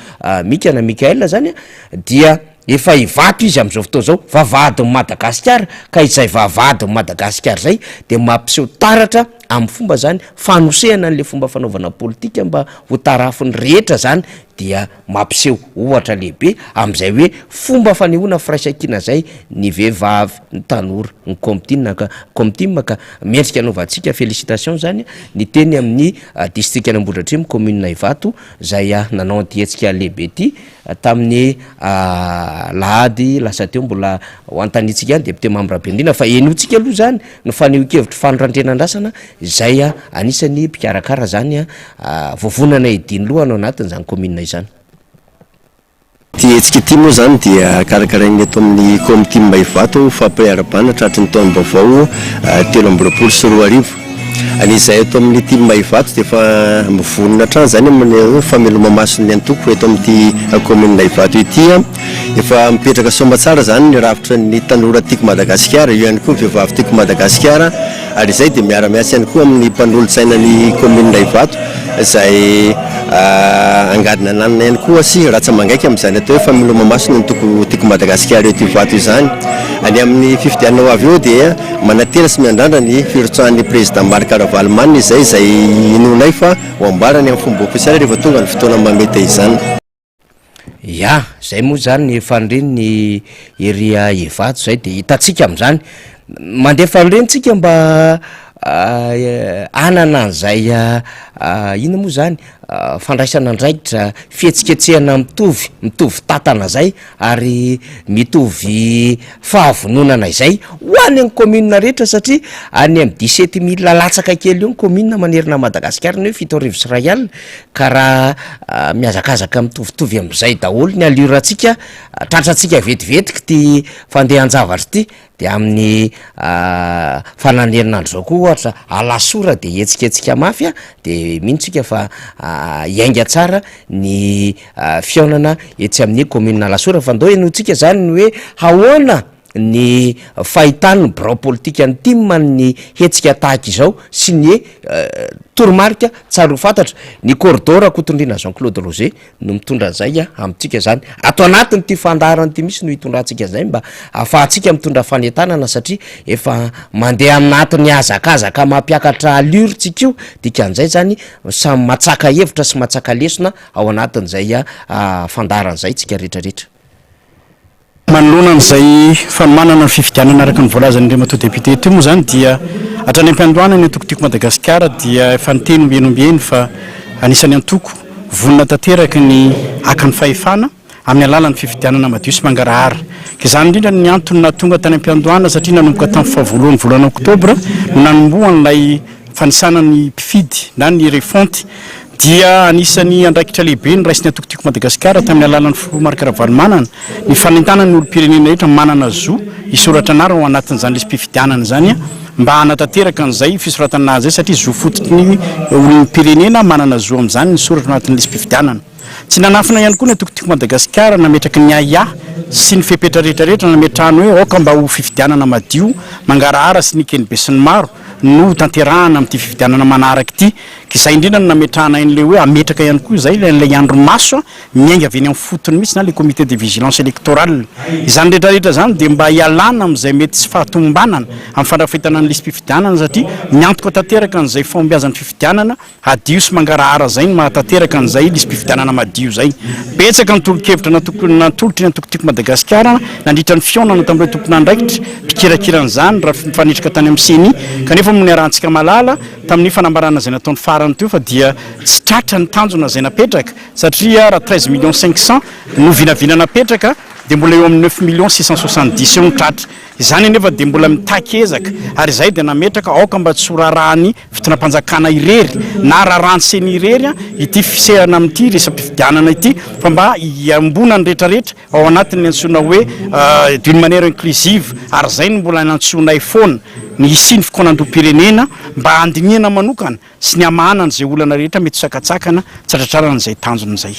Mikana Mikaela zany a dia efa Ivato izy am'izao fotoana zao vavahadin'ny Madagasikara ka izay vavahadin'ny Madagasikara zay de mampiseho taratra amin'ny fomba zany fanosehana an'le fomba fanaovana politika mba ho tarafiny rehetra zany dia mampiseho ohatra lehibe am'izay hoe fomba fanehoana firaisan-kina zay ny vehivavy ny tanora ny comtime ka mendrika anaovantsika félicitation zany ny teny amin'ny district Anambohidratrimo commune Ivato zay nanao antietsika lehibe ty tamin'ny lahady lasa teo mbola hoantanitsika any député Mamrabenidrina fa enotsika aloha zany no fanehoan-kevitry fanorandrenandrasana zay anisany mpikarakara zany voavonana idiny lohana ao anatin'izany commune izany tietsika ty moa zany dia karakarainy eto amin'ny comtime Ivato fampiarabana tratry ny taona vaovao 2024 anisan'izay eto amin'ny team Ivato de efa mivonona trano zany amin'ny fameloma-masony antoko eto amin'ity commune Ivato ity efa mipetraka soma tsara zany ny ravitra ny tanora tiako Madagasikara io ihany koa vehivavy tiako Madagasikara ary izay de miara-miasa ihany koa amin'ny mpanolo-tsaina ny commune Ivato zay angadina nanana ihany koa sy ratsa mangaika am'izany atao hoe fameloma-masony antoko tiako Madagasikara eto Ivato izany any amin'ny fifidianana ho avy eo dia manatera sy miandrandra ny firotsahan'ny président Marc Ravalomanina izay inonay fa ho amboarany amin'ny fomba ofisialy rehefa tonga ny fotoana mamety izany ya zay moa zany ny fanireny ny eria Ivato zay de hitatsika am'izany mandeha fanorentsika mba anana an'izay ina moa zany fandraisana andraikitra fihetsiketsehana mitovy tatana zay ary mitovy fahavononana izay ho any amin'ny commune rehetra satria any amin'ny 17 000 latsaka kely io ny commune manerina Madagasikara ny hoe 7 sy ray alina ka raha miazakazaka mitovitovy am'izay daholo ny aliorantsika tratratsika vetivetiky ty fandehan-javatra ty de amin'ny fananerinandro zao koa ohatra alasora de etsiketsika mafy de mintsika fa iainga tsara ny fiaonana etsy amin'ny commune alasora fa ndao enotsika zany ny hoe hahoana ny fahitany birao politika ny timany hetsika tahaka izao sy ny toromarika tsara ho fantatra ny corridor kotondrina Jean-Claude Roger no mitondra an'izay amintsika zany ato anatiny ty fandarany ty misy no hitondrantsika zay mba ahafahantsika mitondra fanetanana satria efa mandeha aminatiny azakazaka mampiakatra aluritsika io dikan'izay zany samy matsaka hevitra sy matsaka lesona ao anatin'izay fandaran'izay tsika rehetrarehetra manoloana an'izay fanomanana ny fifidianana araka ny voalazany Andriamato député teo moa zany dia hatrany am-piandohana ny antoko tiako Madagasikara dia efa niteny ombieny fa anisany antoko vonona tanteraky ny akan'ny fahefana amin'ny alalan'ny fifidianana madio sy mangarahara ka izany indrindra ny antony nahatonga tany am-piandohana satria nanomboka tamin'ny fahavoalohany volana oktobra no nanomboa an'ilay fanisana ny mpifidy na ny refonty dia anisany andraikitra lehibe ny raisiny atoko tiako Madagasikara tamin'ny alalan'ny Marc Ravalomanana ny fanentanany ny olo-pirenena rehetra manana zo isoratra anara ao anatin'izany lesy mpifidianana zany mba hanatanteraka an'izay fisoratana zay satria zo fototry olon'ny pirenena manana zo amin'izany ny soratra anatin'ny lesy mpifidianana tsy nanafina ihany koa ny atoko tiako Madagasikara nametraky ny aya sy ny fepetra rehetrarehetra nametrahany hoe aoka mba ho fifidianana madio mangarahara sy ny kenibe sy ny maro no tanterahana amin'ity fifidianana manaraka ity de zay indrindra no nametrahana in'le hoe ametraka ihany koa zay lay andro maso miainga avy eny amin'ny fotony mihitsy na le comité de vigilance électorale izany rehetrarehetra zany de mba hialana am'izay mety tsy fahatombanana amin'ny fandrafetana ny lisy-pifidianana satria miantoka tanteraka an'izay fombiazan'ny fifidianana adio sy mangarahara zay ny mahatanteraka an'izay lisy-pifidianana madio zay betsaka ny tolo-kevitra natolotry ny antokotiko Madagasikara nandritra ny fionana tamin'ireo tompona andraikitra pikirakiran'izany raha mifanetraka tany amin'ny CENI kanefa amin'ny arahantsika malala tamin'ny fanambarana zay nataony farany teo fa dia tsy tratra ny tanjona zay napetraka satria raha 13 millions 500 no vinavina napetraka de mbola eo amin'ny 9 millions 670 eo ny tratra izany nefa de mbola mitakezaka ary zay de nametraka aoka mba tsy horarahany fitonam-panjakana irery na rarahany CENI irery ity fisehana amin'ity resam-pifidianana ity fa mba iambona ny rehetrarehetra ao anatin'ny antsoina hoe d'une manière inclusive ary zay ny mbola nantsonay foana ny isiny fikonan-drom-pirenena mba andiniana manokana sy ny amahanany zay olana rehetra mety sakatsakana tsatratrarana zay tanjony zay.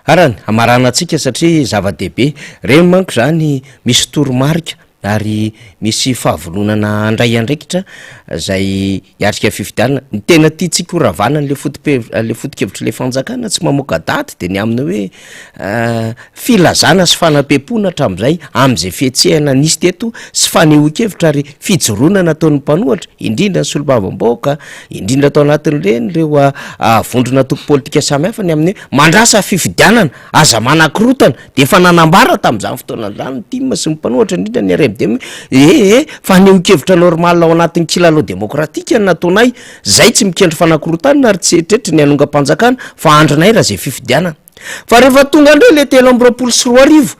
Arany amarana antsika satria zava-dehibe reny manko zany misy toromarika ary misy fahavononana andray andraikitra zay hiatrika fifidianana ny tena tiatsika horavana le foto-kevitra le fanjakana tsy mamoaka daty de ny aminy hoe filazana sy fanapepona hatramin'izay am'izay fihetsehana nisy teto sy fanehoan-kevitra ary fijoroana nataon'ny mpanohatra indrindra ny solombavamboaka indrindra atao anatin'ireny reo vondrona toko politika samihafa ny amin'ny hoe mandrasa fifidianana aza manakorotana de efa nanambara tamin'izany fotoanan'izany ny tima sy ny mpanohatra indrindra ny de fanehoan-kevitra normal ao anatin'ny kilalao demokratika ny nataonay zay tsy mikendry fanakorotana ary tsy eritreritry ny anonga-mpanjakana fa andronay raha zay fifidianana fa rehefa tonga andreo le 3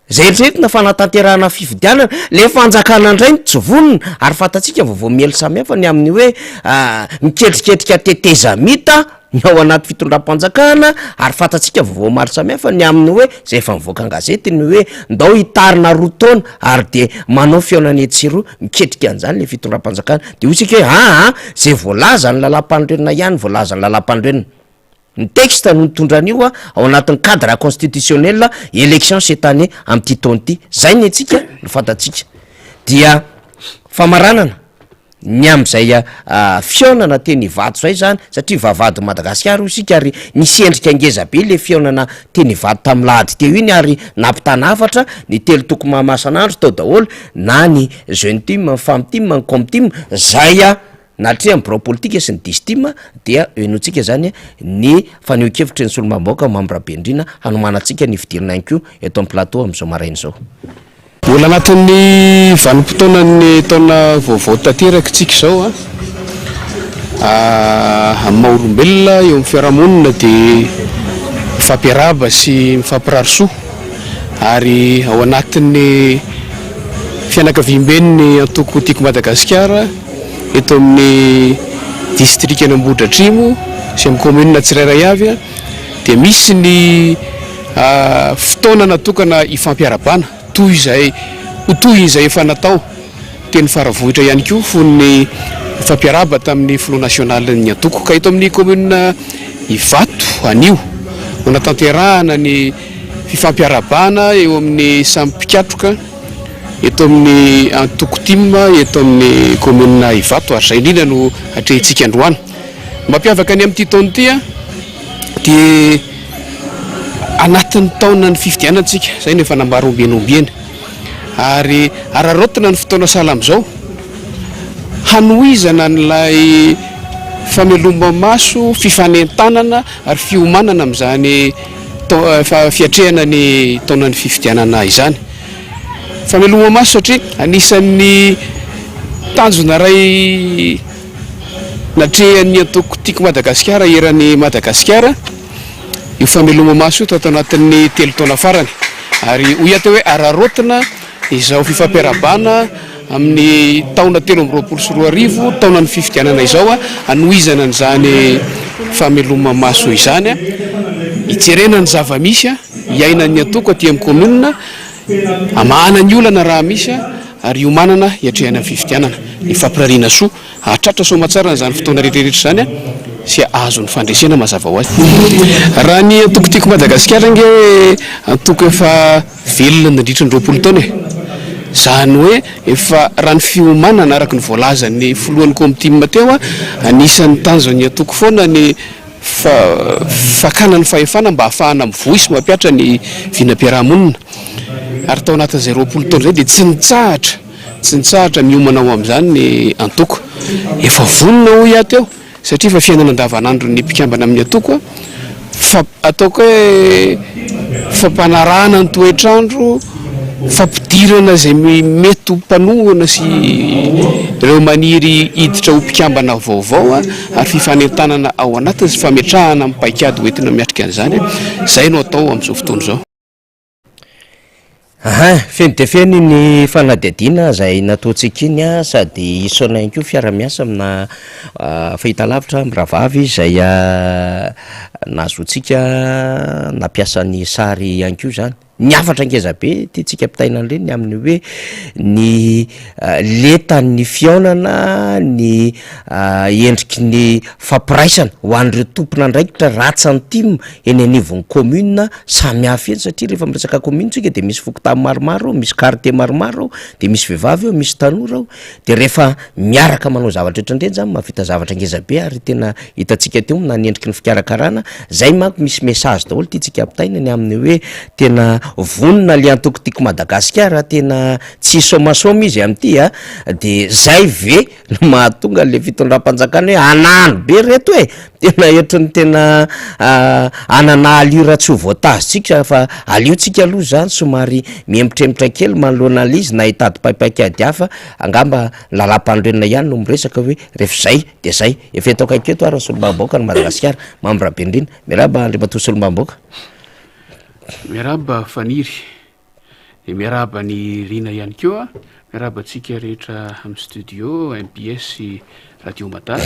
zay eritreretina fanatanterahana fifidianana le fanjakana indray ny tsy vonona ary fatatsika vaovao miely samihafa ny amin'ny hoe miketriketrika tetezamita ny ao anaty fitondram-panjakana ary fatatsika vaovao maro samihafa ny amin'ny hoe zay efa mivoaka an-gazety ny hoe ndao hitarina roa taona ary de manao fionany tsiroa miketrika an'izany le fitondram-panjakana de hotsika hoe zay voalaza ny lalam-pandrenona ihany voalaza ny lalam-pandrenona ny texte no mitondra an'io ao anatin'ny cadre constitutionnel élection cette année amin'ity taona ity zay ny atsika no fatatsika dia famaranana ny am'izay fionana teny vato zay zany satria vavady Madagasikara isika ary nisy endrika angeza be le fionana teny vato tamin'ny lahady teo iny ary nampitana hafatra ny telo toko mahamasan'andro tao daholo na ny jeune team, ny femme team, ny com team zay natria amin'ny birao politika sy ny distima dia enotsika zany ny fanehoan-kevitra ny solombavamboaka mambrabe-ndrina hanomanantsika ny fidirana ihany koa eto amin'ny plateau amin'izao maraina izao. Mbola anatin'ny vanim-potoanan'ny taona vaovao tanteraka tsika izao amin'ny maha-olombelona eo amin'ny fiarahamonina dia mifampiaraba sy mifampirarisoa ary ao anatin'ny fianakaviam-ben'ny antoko tiako Madagasikara eto amin'ny district ny Ambohidratrimo sy amin'ny commune tsirairay avy dia misy ny fotoana natokana hifampiarabana toy izay efa natao teny faravohitra ihany koa fon'ny fampiaraba tamin'ny Front National ny antoko ka eto amin'ny commune Ivato anio no natanterahana ny fifampiarabana eo amin'ny sampikatroka eto amin'ny antoko timma eto amin'ny commune Ivato ary zay indrindra no atrehintsika androany mampiavaka ny amin'ity taona ity dia anatin'ny taona ny fifidianantsika zay no efa nambara ombieny ary ararotina ny fotoana sahala amin'izao hanohizana n'ilay fameloma maso fifanentanana ary fiomanana amin'izany fiatrehana ny taona ny fifidianana izany fameloma maso satria anisan'ny tanjona ray natrehan'ny antoko tiako Madagasikara eran'ny Madagasikara io fameloma maso io tao anatin'ny 3 taona farany ary hoy atao hoe ararotina izao fifampiarabana amin'ny taona 2024 taona ny fifidianana izao hanohizana an'izany fameloma maso izany hitserena ny zava-misy iainan'ny antoko aty amin'ny commune amahana ny olana raha misy ary iomanana hiatrehana ny fifidianana ny fampirariana soa hatratra somatsara n'izany fotoana rehetrarehetra zany sy azo ny fandresena mazava ho azy raha ny antoko tiako Madagasikara nge hoe antoko efa velona nandritra ny 20 taona zany hoe efa raha ny fiomanana araka ny voalazany folohan'ny komtima teo a anisan'ny tanjony atoko foana ny fakana ny fahefana mba hahafahana mivoisy mampiatra ny vinam-piarahamonina ary tao anatin'izay 20 taona zay dia tsy nitsahatra miomanao amin'izany ny antoko efa vonona ho ia teo satria fa fiainana andavanandro ny mpikambana amin'ny atoko fa ataoko hoe fampanarahana ny toetrandro fampidirana zay mety ho mpanohana sy ireo maniry hiditra ho mpikambana vaovao ary fifanentanana ao anatiny sy fametrahana mipaikady hoentina miatrika an'izany zay no atao amin'izao fotoana zao. Feno dia feno ny fanadihadiana zay nataontsika iny a sady isaona ihany koa fiara-miasa amina fahitalavitra miravavy izay nahazoantsika nampiasa ny sary ihany koa zany niafatra angeza be tiantsika mpitaina an'ireny amin'ny hoe ny letan'ny fiaonana ny endriky ny fampiraisana ho an'ireo tompona ndraikitra ratsantima eny anivon'ny commune samy hafa eny satria rehefa miresaka commune tsika dia misy fokotany maromaro misy quartier maromaro dia misy vehivavy eo misy tanora ao dia rehefa miaraka manao zavatra ohatrandreny zany mahavita zavatra angeza be ary tena hitantsika teo na ny endriky ny fikarakarana zay manko misy message daholo tiantsika mpitaina ny amin'ny hoe tena vonona le antoko tiako Madagasikara tena tsy somasoma izy amty dia zay ve no mahatonga le fitondram-panjakana hoe anano be reto tena etrony tena anana alira tsy ho voatazitsika fa aliotsika aloha zany somary miempitremitra kely manoloana alizy na hitady paipaikady hafa angamba lalam-pandrenina ihany no miresaka hoe rehefa zay dia zay efa atao kaiketo ary Solombaboaka ny Madagasikara mambrabe indrindra miaraba Andriamatoa Solombaboaka. Miaraba Faniry dia miaraba ny Rina ihany koa miaraba antsika rehetra amin'ny studio MPS Radio Mata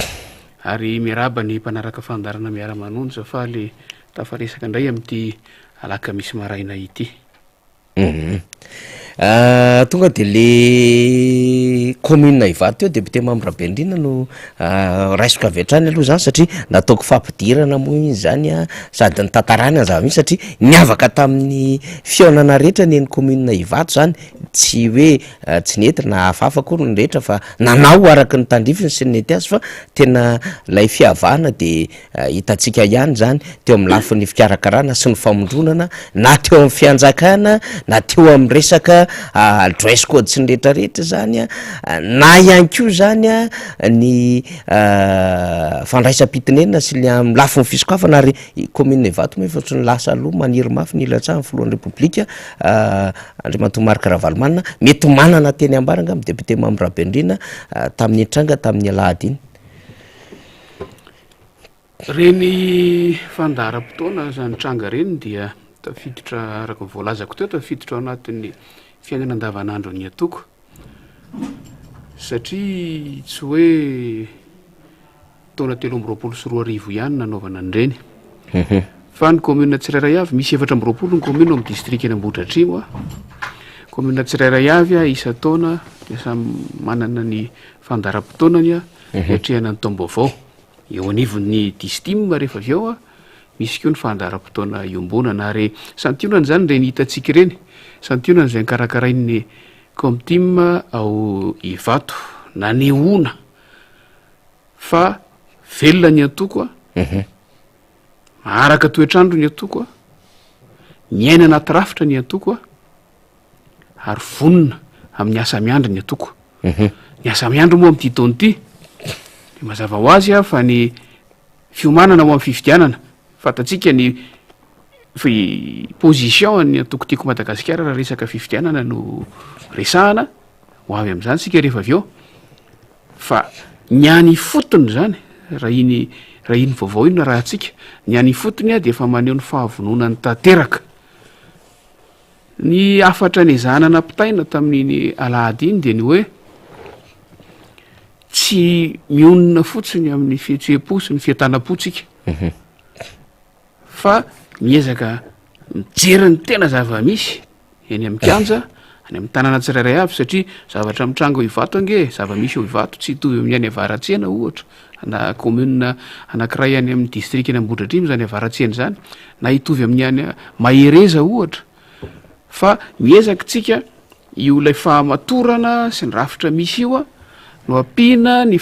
ary miaraba ny mpanaraka fandarana miara-manonja fa le tafaresaka indray amin'ity alakamisy maraina ity. Tonga dia le commune Ivato eo député Mambrabe indrindra no raisiko avy hatrany aloha zany satria nataoko fampidirana moa iny zany sady ny tantarany any zava-misy satria niavaka tamin'ny fiaonana rehetra ny eny commune Ivato zany tsy hoe tsy nety na hafahafa koa ny rehetra fa nanao araky ny tandrifiny sy ny nety azy fa tena lay fihavana dia hitantsika ihany zany teo amin'ny lafin'ny fikarakarana sy ny famondronana na teo amin'ny fianjakana na teo amin'ny resaka dress code sy ny rehetrarehetra zany na ihany koa zany ny fandraisam-pitinenina sy le amin'ny lafin'ny fisokafana ary commune Ivato moa efa tsy ny lasa aloha maniry mafy ny ilatsaha filohan'ny repoblika Andriamatoa Marc Ravalomanana mety manana teny ambaranga amin'ny député Mambrabe indrindra tamin'ny tranga tamin'ny alahady iny. Reny fandaharam-potoana zany tranga reny dia tafiditra araka voalazako teo tafiditra ao anatin'ny fiainana andavanandro ny atoko satria tsy hoe taona 324 ihany nanaovana an'ireny fa ny commune tsirairay avy misy 420 ny commune amin'ny district eny Ambohidratrimo commune tsirairay avy isa taona dia samy manana ny fandaharam-potoanany hiatrehana ny taom-baovao eo anivon'ny distim rehefa avy eo misy koa ny fandaharam-potoana iombonana ary santionany zany reny hitantsika ireny santionany zay nikarakarain'ny comtim ao Ivato na neona fa velona ny antoko maharaka toetrandro ny antoko miaina anaty rafitra ny antoko ary vonona amin'ny asa miandro ny antoko ny asa miandro moa amin'ity taona ity dia mazava ho azy fa ny fiomanana ho amin'ny fifidianana fatatsika ny position ny antoko tiako Madagasikara raha resaka fifidianana no resahana ho avy amin'izany sika rehefa avy eo fa ny any fotony zany raha iny vaovao iny raha atsika ny any fotony dia efa maneho ny fahavononany tanteraka ny afatra ny zanana mpitaina tamin'iny alahady iny dia ny hoe tsy mionona fotsiny amin'ny fihetsepo sy ny fiatanam-potsika fa miezaka mijeriny tena zava-misy eny amin'ny kanja any amin'ny tanàna tsirairay avy satria zavatra mitranga Ivato ange zava-misy eo Ivato tsy hitovy amin'ny any avaratsena ohatra na commune anankiray any amin'ny district eny Ambohidratrimo zany avaratsena zany na hitovy amin'ny any Mahereza ohatra fa miezaka tsika io lay fahamatorana sy ny rafitra misy io a no ampiana ny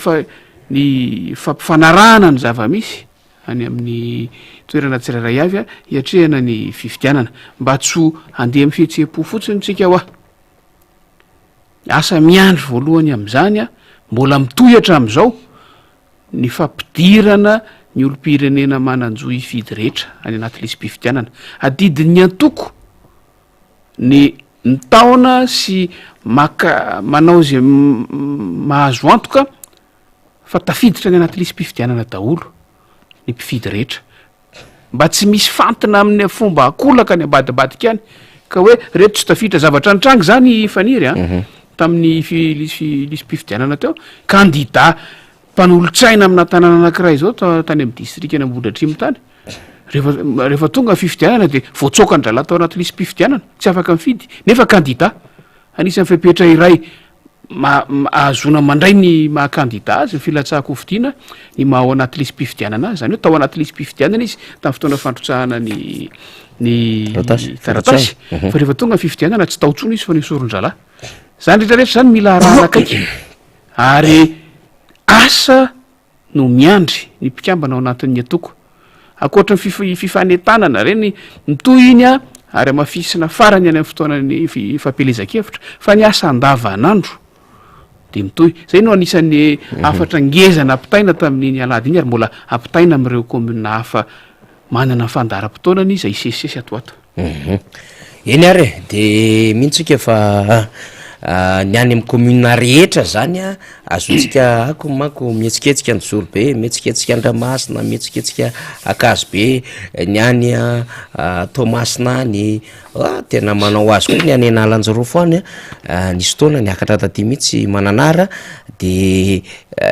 fampifanarahana ny zava-misy any amin'ny toerana tsirairay avy a hiatrehana ny fifidianana mba tsy andeha amin'ny fihetseham-po fotsiny tsika ho asa miandry voalohany amin'izany a mbola mitohatra amin'izao ny fampidirana ny olom-pirenena mananjo ifidy rehetra any anaty lisym-pifidianana adidiny antoko ny taona sy manao zay mahazo antoka fa tafiditra ny anaty lisym-pifidianana daholo ny mpifidy rehetra mba tsy misy fantina amin'ny fomba akolaka ny ambadibadika any ka hoe reto tsy tafiditra zavatra nitrangy zany faniry a tamin'ny lisym-pifidianana teo kandida mpanolotsaina amina tanàna anankiray zao tany amin'ny distrika any Ambodiatrimo tany rehefa tonga fifidianana de voatsokan-drala tao anaty lisym-pifidianana tsy afaka mifidy nefa kandida anisan'ny fepetra iray azona mandray ny mahakandida azy ny filatsahako fidiana ny maha anaty lisym-pifidianana azy zany hoe tao anaty lisym-pifidianana izy tamin'ny fotoana fantrotsahana ny taratasy fa rehefa tonga ny fifidianana tsy tao tsony izy fa nisoron-drala zany rehetrarehetra zany mila raha nakaiky ary asa no miandry ny mpikambana ao anatin'ny atoko akoatra ny fifanetanana reny mitoy iny a ary amafisina farany any amin'ny fotoanany fampelezan-kevitra fa ny asa andavanandro de mitoy zay no anisan'ny afatra ngezana ampitaina tamin'ny alady iny ary mbola ampitaina amin'ireo komuna hafa manana fandaram-potoanany zay sesisesy ato ato eny ary de mihitsika fa ny any amin'ny commune rehetra zany a azontsika ako mako mihetsiketsika ny Zorobe, mihetsiketsika Andramasina, mihetsiketsika Akazobe, ny any Toamasina ny tena manao azy koa ny any Analanjorofo any nisy fotoana niakatra taty mihitsy mananara de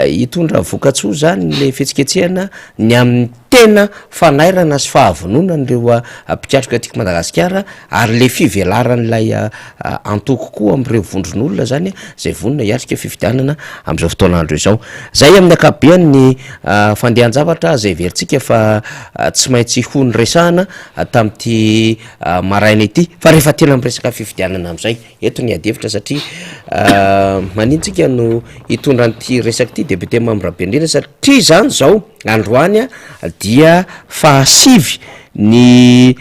hitondra vokatsoa zany le fihetsiketsehana ny amin'ny tena fanairana sy fahavonona nyreo mpikatroka tiako Madagasikara ary le fivelaran'ilay antoko koa am'ireo vondron'olona zany zay vonona hiatrika fifidianana am'izao fotoanandro izao zay amin'ny akabeany ny fandehan-javatra zay veritsika fa tsy maintsy hony resahana tam'ty maraina ity fa rehefa tena miresaka fifidianana am'izay eto ny adevitra satria manintsika no hitondra n'ty resaka ty député Mambrabendrina satria zany zao androany dia fahasivy ny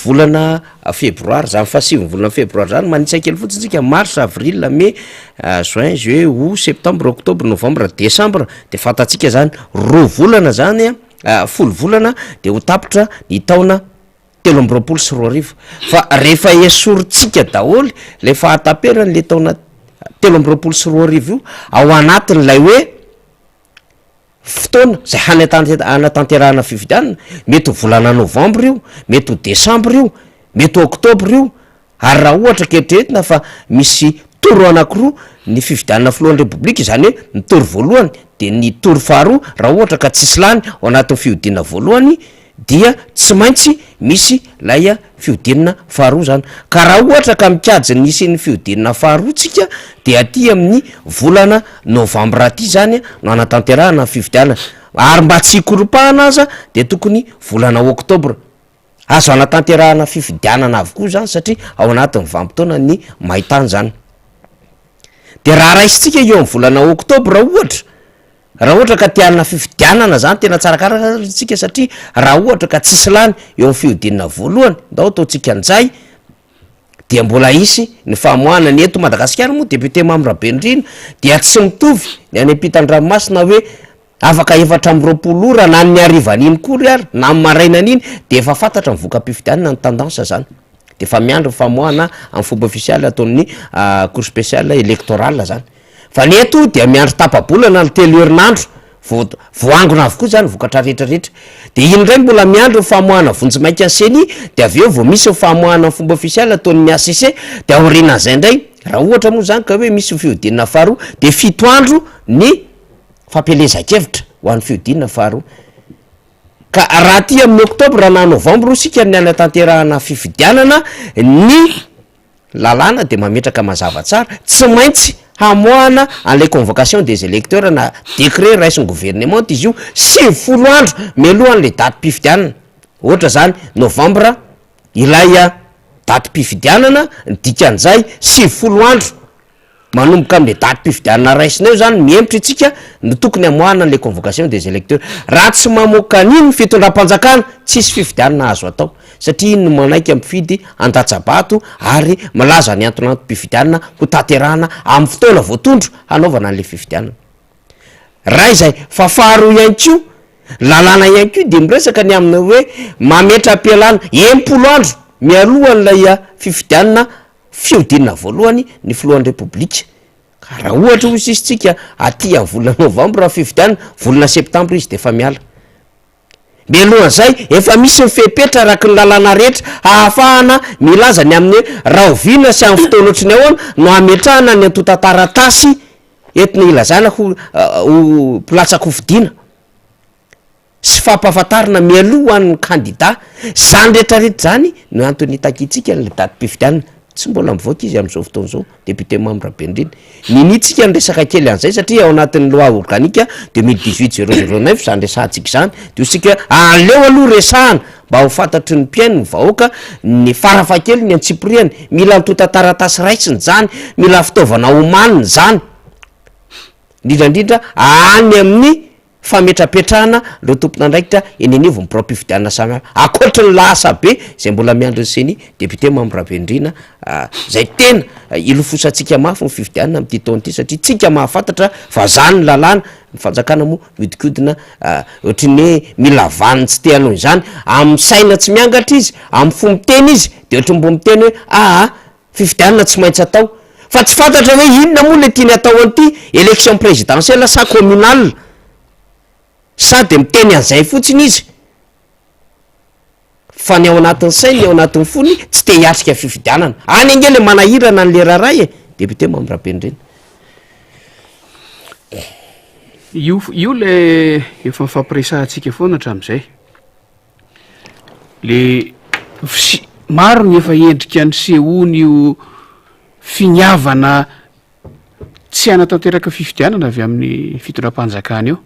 volana febroary zany fahasivy volana febroary zany manitsy kely fotsiny tsika mars avril mai juin juillet août septembre octobre novembre décembre de fantatsika zany roa volana zany folo volana de ho tapitra ny taona 13 sy 14 fa rehefa esorintsika daholy le fahataperany le taona 13 sy 14 io ao anatin'lay hoe fotoana zay anatanterahana fifidianana mety ho volana novembre io mety ho décembre io mety ho octobre io ary raha ohatra keritreretina fa misy toro anankiroa ny fifidianana filohan'ny repoblika zany hoe ny toro voalohany de ny toro faharoa raha ohatra ka tsisy lany ao anatin'ny fihodinana voalohany dia tsy maintsy misy laya fihodinana faharoa zany ka raha ohatra ka mikajy nisy ny fihodinana faharoa tsika de aty amin'ny volana novembre aty zany no anatanterahana fifidianana ary mba tsy hikoropahana aza de tokony volana octobre azo anatanterahana fifidianana avokoa zany satria ao anatin'ny vanim-potoana ny maitany zany de raha raisitsika eo amin'ny volana octobre raha ohatra ka tianana fifidianana zany tena tsarakarakatsika satria raha ohatra ka tsisy lany eo amin'ny fihodinana voalohany ndao ataotsika anjay dia mbola isy ny famoahana ny eto Madagasikara moa député Mambrabendrina dia tsy mitovy ny any ampitan-dranomasina hoe afaka 4 ora na ny arivan'iny kory ary na marainan'iny de efa fantatra mivoaka mpifidianana ny tendance zany de fa miandro famoahana amin'ny fomba ofisialy ataon'ny cour spécial électoral zany fa ny eto dia miandro tapabolana ny 3 herinandro voangona avokoa zany vokatra rehetrarehetra de iny ndray mbola miandro famoahana vonjimaika anseny de aveo vao misy famoahana fomba ofisialy ataon'ny ACC de aorinan'izay ndray raha ohatra moa zany ka hoe misy fihodinana faharoa de 7 andro ny fampelezan-kevitra ho an'ny fihodinana faharoa ka raha ty amin'ny octobre na novembre sika ny anatanterahana fifidianana ny lalàna de mametraka mazava tsara tsy maintsy hamoahana an'lay convocation des électeurs na décret raisin'ny gouvernement izy io 90 andro mialohan'le daty mpifidianana ohatra zany novembre ilay datim-pifidianana ny dikan'izay 90 andro manomboka am'le datim-pifidianana raisinao zany miemitra itsika no tokony amoahana an'le convocation des électeurs raha tsy mamoaka an'iny fitondram-panjakana tsisy fifidianana azo atao satria iny no manaiky ampifidy an-datsabato ary malaza ny antonantom-pifidianana ho tanterahana amin'ny fotoana voatondro hanaovana an'le fifidianana raha izay fa faharoa ihany ko lalàna ihany ko de miresaka ny amina hoe mametra am-pialana 10 andro mialohan'lay fifidianana fiodinina voalohany ny filohan'ny repoblika ka raha ohatra ho sisitsika aty amin'ny volana novambra fifidianana volana septambra izy de efa miala mialohan'izay efa misy mifepetra araky ny lalàna rehetra ahafahana milaza ny amin'ny raha oviana sy amin'ny fotoana ohatrany ahoana no ametrahana ny antotantaratasy entina ilazana ho pilatsaka hofidiana sy fampahafantarina mialohan'ny candidat zany rehetrarehetra zany no antony takitsika n'le datim-pifidianana tsy mbola mivoaka izy am'izao fotoana zao député membre Bendrina ninitsika ny resaka kely an'izay satria ao anatin'ny loi organique 2018-009 zany resahantsika zany de osika aleo aloha resahana mba ho fantatry ny mpiaino ny vahoaka ny farafakely ny antsipiriany mila mitotantaratasy raisiny zany mila fitaovana omaniny zany indrindrandrindra any amin'ny fametrapetrahana reo tompona andraikitra enenivo mipropifdianana samy akoatra ny lahasa be zay mbola miandro ny seny député membre Bendrina zay tena ilofosatsika mafy ny fifidianana am'ty taona ty satria tsika mahafantatra fa zany ny lalàna ny fanjakana moa miodikodina ohatrany hoe mila vaniny tsy te hanao izany amin'ny saina tsy miangatra izy amin'ny fo miteny izy de ohatry mbo miteny hoe fifidianana tsy maintsy atao fa tsy fantatra hoe inona moa le tiany atao an'ity élection présidentielle sa communal sa de miteny an'izay fotsiny izy fa ny ao anatin'ny sainy ao anatin'ny fony tsy te hiatrika fifidianana any ange le manahirana an'le raharay député membre Bendrina io le efa mifampiresahantsika foana hatram'izay le maro ny efa endrika ny sehony io finiavana tsy anatanteraka fifidianana avy amin'ny fitondram-panjakana io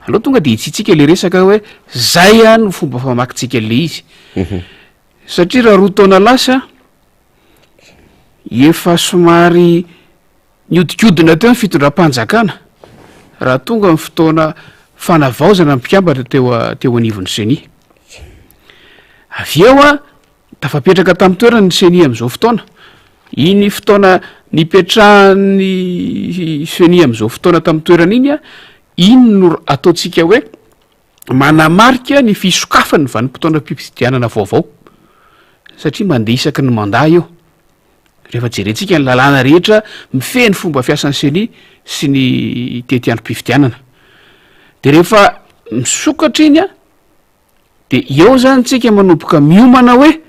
aloha tonga de itsitsika le resaka hoe zay a no fomba famakitsika le izy satria raha roa taona lasa efa somary niodikodina teo ny fitondram-panjakana raha tonga ny fotoana fanavaozana mpiambatra teo anivon'ny seny avy eo a tafapetraka tamin'ny toerana ny seny am'izao fotoana iny fotoana nipetrahan'ny seny am'izao fotoana tamin'ny toerana iny a iny no ataotsika hoe manamarika ny fisokafany vanim-potoana fifidianana vaovao satria mandeha isaky ny mandat io rehefa jerentsika ny lalàna rehetra mifehy ny fomba fiasan'ny seny sy ny tetiandrom-pifidianana de rehefa misokatra iny a de eo zany tsika manomboka miomana hoe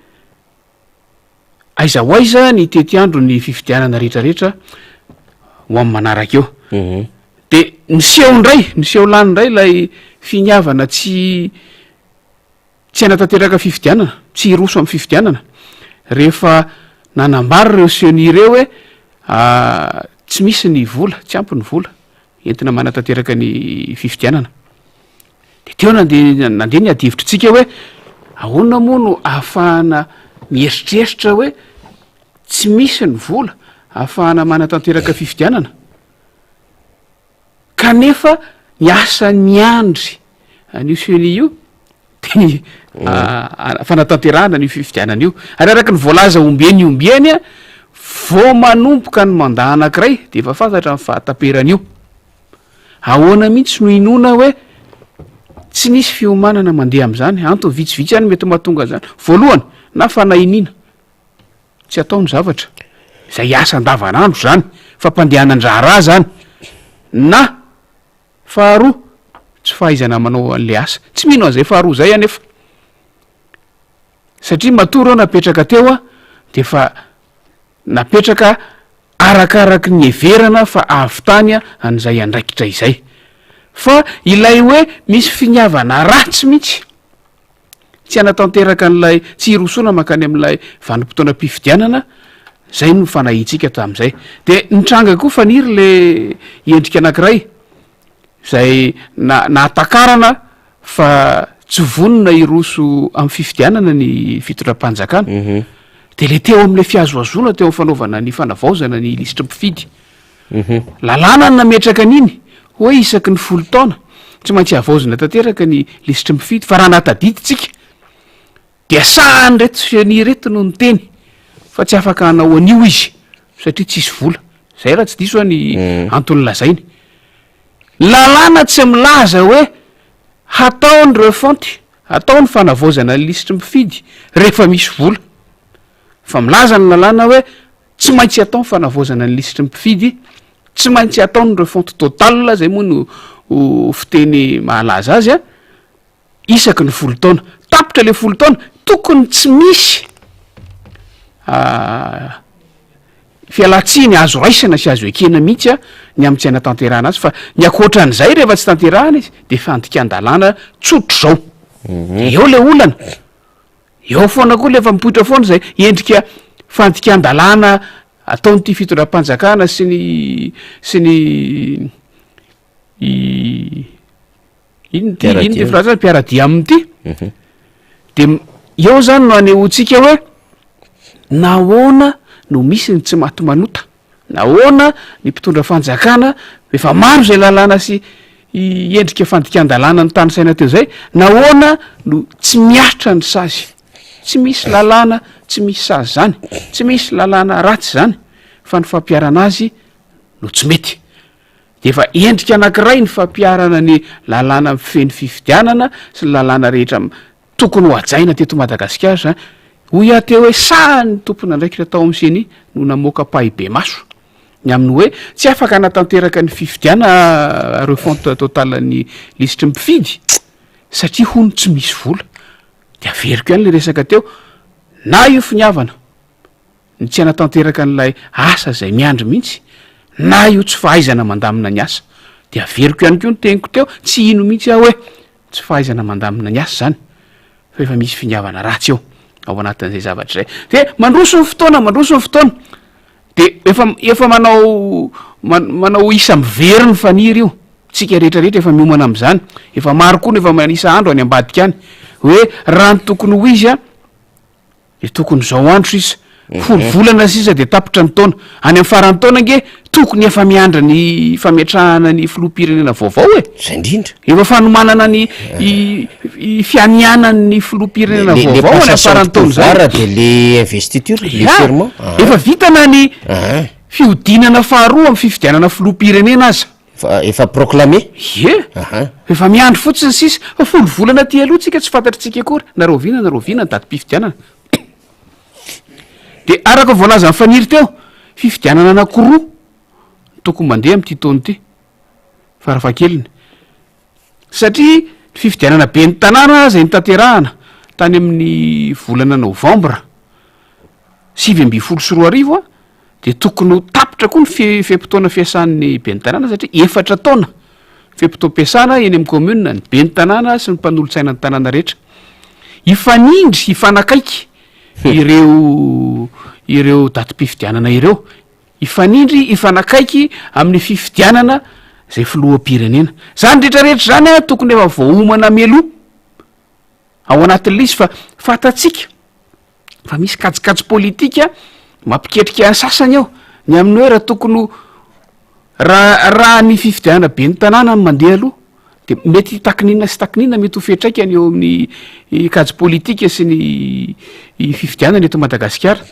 aiza ho aiza ny tetiandro ny fifidianana rehetrarehetra ho amin'ny manaraka eo de niseho lany ndray lay finiavana tsy anatanteraka fifidianana tsy hiroso amin'ny fifidianana rehefa nanambary reo seny reo hoe tsy misy ny vola tsy ampy ny vola entina manatanteraka ny fifidianana de teo nandeha ny adivitritsika hoe ahoana moa no ahafahana mieritreritra hoe tsy misy ny vola ahafahana manatanteraka fifidianana kanefa niasa ny andry an'io seny io de fanatanterahana ny fifidianana io ary araky ny voalaza ombieny a vo manomboka ny mandat anankiray de efa fantatra ny fahataperana io ahoana mihitsy no inona hoe tsy nisy fiomanana mandeha am'izany antony vitsivitsy any mety mahatonga zany voalohany na fanahinina tsy ataony zavatra zay asa andavanandro zany fampandehanan-draha raha zany na faharoa tsy fahaizana manao an'le asa tsy mino an'izay faharoa zay anefa satria matory ao napetraka teo a de fa napetraka arakaraky ny everana fa avy-tany an'izay andraikitra izay fa ilay hoe misy finiavana ratsy mihitsy tsy anatanteraka an'lay tsy hirosona makany amin'ilay vanim-potoana mpifidianana zay no fanahitsika tam'izay de nitranga koa faniry le endrika anankiray zay natakarana fa tsy vonona iroso amin'ny fifidianana ny fitondram-panjakana de le teo am'le fiazoazona teo am'fanaovana ny fanavaozana ny lisitra mpifidy lalàna ny nametraka an'iny hoe isaky ny 10 taona tsy maintsy avaozana tanteraka ny lisitra mifidy fa raha natadiditsika de asahany reto sy reto no ny teny fa tsy afaka hanao an'io izy satria tsisy vola zay raha tsy diso ny antony lazainy lalàna tsy milaza hoe hatao ny refonty atao ny fanavaozana ny lisitra mifidy rehefa misy vola fa milaza ny lalàna hoe tsy maintsy atao ny fanavaozana ny lisitra mifidy tsy maintsy atao ny refonty total zay moa no fiteny mahalaza azy a isaky ny 10 taona tapitra le 10 taona tokony tsy misy fialatsiny azo raisana sy azo ekena mihitsy a ny amitsy aina tanterahana azy fa ny akoatran'izay rehefa tsy tanterahana izy de fandikan-dalàna tsotro zao eo le olana eo foana koa lefa mipoitra foana zay endrika fandikan-dalàna ataonyity fitondram-panjakana sy ny iny de filaza mpiaradia amin'ity de eo zany no anehoantsika hoe nahoana no misy ny tsy maty manota nahoana ny mpitondra fanjakana efa maro zay lalàna sy endrika fandikan-dalàna ny tany saina teo zay nahoana no tsy miatra ny sazy tsy misy lalàna tsy misy sazy zany tsy misy lalàna ratsy zany fa ny fampiarana azy no tsy mety de efa endrika anankiray ny fampiarana ny lalàna mifeny fifidianana sy ny lalàna rehetra tokony ho ajaina teto Madagasikara zany hoy aho teo hoe sahany tompona ndraiky atao am'seny no namoaka pahy be maso ny amin'ny hoe tsy afaka natanteraka ny fifidiana refonte total ny lisitra mpifidy satria hono tsy misy vola de averiko ihany le resaka teo na io finiavana ny tsy anatanteraka n'lay asa zay miandry mihitsy na io tsy fahaizana mandamina ny asa de averiko ihany ko ny teniko teo tsy ino mihitsy aho hoe tsy fahaizana mandamina ny asa zany fa efa misy finiavana ratsy eo ao anatin'izay zavatra zay de mandroso ny fotoana de efa manao isa mivery ny faniry io tsika rehetrarehetra efa miomana am'zany efa maro koa no efa manisa andro any ambadika any hoe raha ny tokony ho izy a de tokony zao andro izy 10 volana sisa de tapitra ny taona any amin'ny farany taona nge tokony efa miandra ny fametrahana ny filoham-pirenena vaovao zay indrindra efa fanomanana ny fianianany filoham-pirenena vaovao any farany taona zay de le investiture le serment efa vitana ny fihodinana faharoa amin'ny fifidianana filoham-pirenena aza efa proclamé efa miandro fotsiny sisa fa 10 volana ty aloha tsika tsy fantatritsika akory nareo vinana ny datim-pifidianana de araka voalaza nyfaniry teo fifidianana anakiroa tokony mandeha am'ty taony ty farafakeliny satria fifidianana be ny tanàna zay nitanterahana tany amin'ny volana novambra 7 a de tokony ho tapitra koa ny fempitoana fiasan'ny be ny tanàna satria 4 taona fempitoam-piasana eny amin'ny commune ny be ny tanàna sy ny mpanolotsaina ny tanàna rehetra ifanindry ifanakaiky ireo datim-pifidianana ireo ifanindry ifanakaiky amin'ny fifidianana zay filoham-pirenena zany rehetrarehetra zany a tokony efa voaomana meloa ao anatin'le izy fa fatatsika fa misy kajikajy politika mampiketrika sasany ao ny amin'ny hoe raha tokony raha ny fifidianana be ny tanàna mandeha aloha de mety takinina sy takinina mety ho fetraikany eo amin'ny kajy politika sy ny fifidianana eto Madagasikara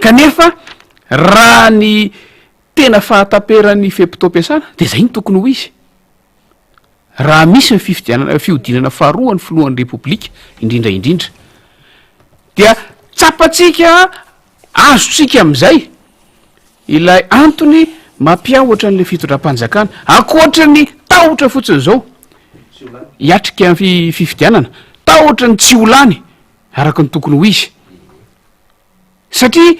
kanefa raha ny tena fahataperan'ny fempitoam-piasana de zay ny tokony ho izy raha misy ny fihodinana faharoa ny filohan'ny repoblika indrindraindrindra dia tsapatsika azotsika am'izay ilay antony mampiahoatra n'le fitondram-panjakana akoatra ny tahotra fotsiny zao hiatrika fifidianana tahotra ny tsy olany araka ny tokony ho izy satria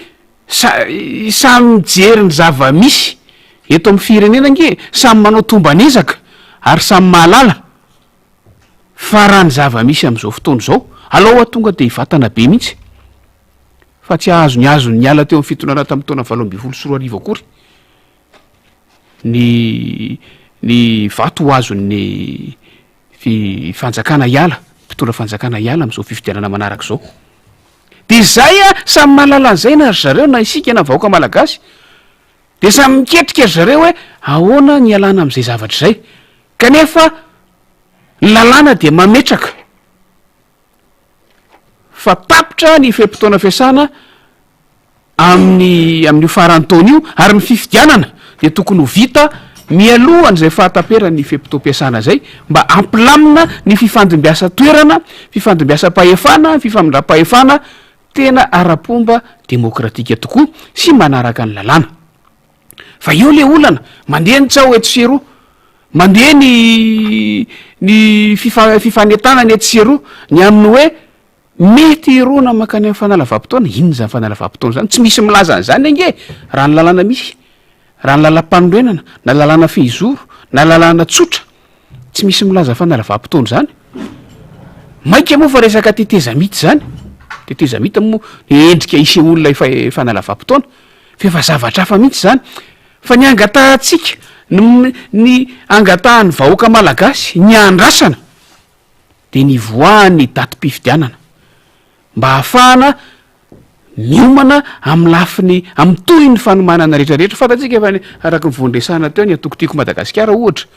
samy mijery ny zava-misy eto amin'ny firenena nge samy manao tombanezaka ary samy mahalala fa raha ny zava-misy am'izao fotoana zao aloha tonga de hivatana be mihitsy fa tsy ahazony ny ala teo amin'ny fitonana tamin'ny taona 2024 akory ny vato ho azon'ny fanjakana hiala mpitondra fanjakana hiala am'izao fifidianana manaraka zao de zay a samy mahalalan'izay na ry zareo na isika na vahoaka malagasy de samy miketrika ry zareo hoe ahoana ny alana am'izay zavatra zay kanefa lalàna de mametraka fa tapitra ny fempotoana fiasana amin'io farantaona io ary ny fifidianana de tokony ho vita mialohan'izay fahataperany fempotom-piasana zay mba ampilamina ny fifandimbiasa toerana fifandimbiasa-pahefana fifamindram-pahefana tena ara-pomba demokratika tokoa sy manaraka ny lalàna fa eo le olana mandeha ny tsao eto seroa mandeha ny fifanetana ny eto seroa ny amin'ny hoe mety irona makany amin'ny fanalava-potoana inona zany fanalava-potoana zany tsy misy milaza an'izany ange raha ny lalàna misy raha ny lalam-panorenana na lalàna fehizoro na lalàna tsotra tsy misy milaza fanalava-potoana zany maika moa fa resaka teteza mity zany teteza mity moa endrika isy olona fanalava-potoana fefa zavatra hafa mihitsy zany fa ny angatahantsika ny angatahan'ny vahoaka malagasy ny andrasana de ny voahan'ny datim-pifidianana mba hahafahana miomana amin'ny lafiny amin'ny toy ny fanomanana rehetrarehetra fantatsika efa araky ny voandresahana teo ny atokotiako madagasikara ohatra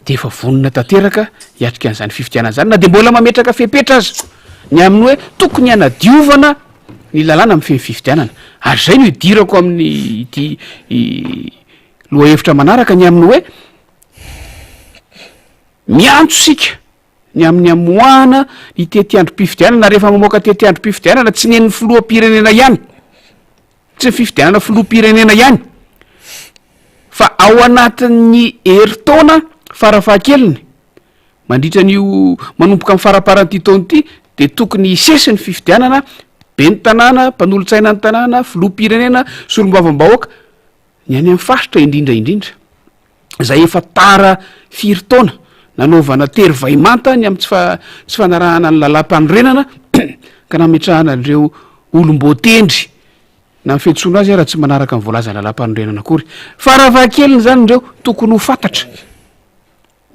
de efa vonona tanteraka hiatrika an'izany fifidianana zany na de mbola mametraka fepetra azy ny amin'ny hoe tokony hanadiovana ny lalàna amin'ny fifidianana ary zay no idirako amin'ny ity loha hevitra manaraka ny amin'ny hoe miantso sika ny amin'ny amoahana ny tetiandrom-pifidianana rehefa mamoaka tetiandrom-pifidianana tsy nen'ny filoham-pirenena ihany tsy ny fifidianana filoham-pirenena ihany fa ao anatin'ny herintaona farafahakeliny mandritra n'io manomboka amin'ny faraparan'ity taona ity de tokony hisesy ny fifidianana be ny tanàna mpanolontsaina ny tanàna filoham-pirenena solom-bavam-bahoaka ny any amin'ny faritra indrindraindrindra zay efa tara firy-taona nanaovana tery vaimanta ny amin'ny tsy fanarahana ny lalam-panorenana ka nametrahana an'ireo olom-boatendry na mifetsoana azy raha tsy manaraka ny voalaza lalam-panorenana akory farafahakeliny zany ireo tokony ho fantatra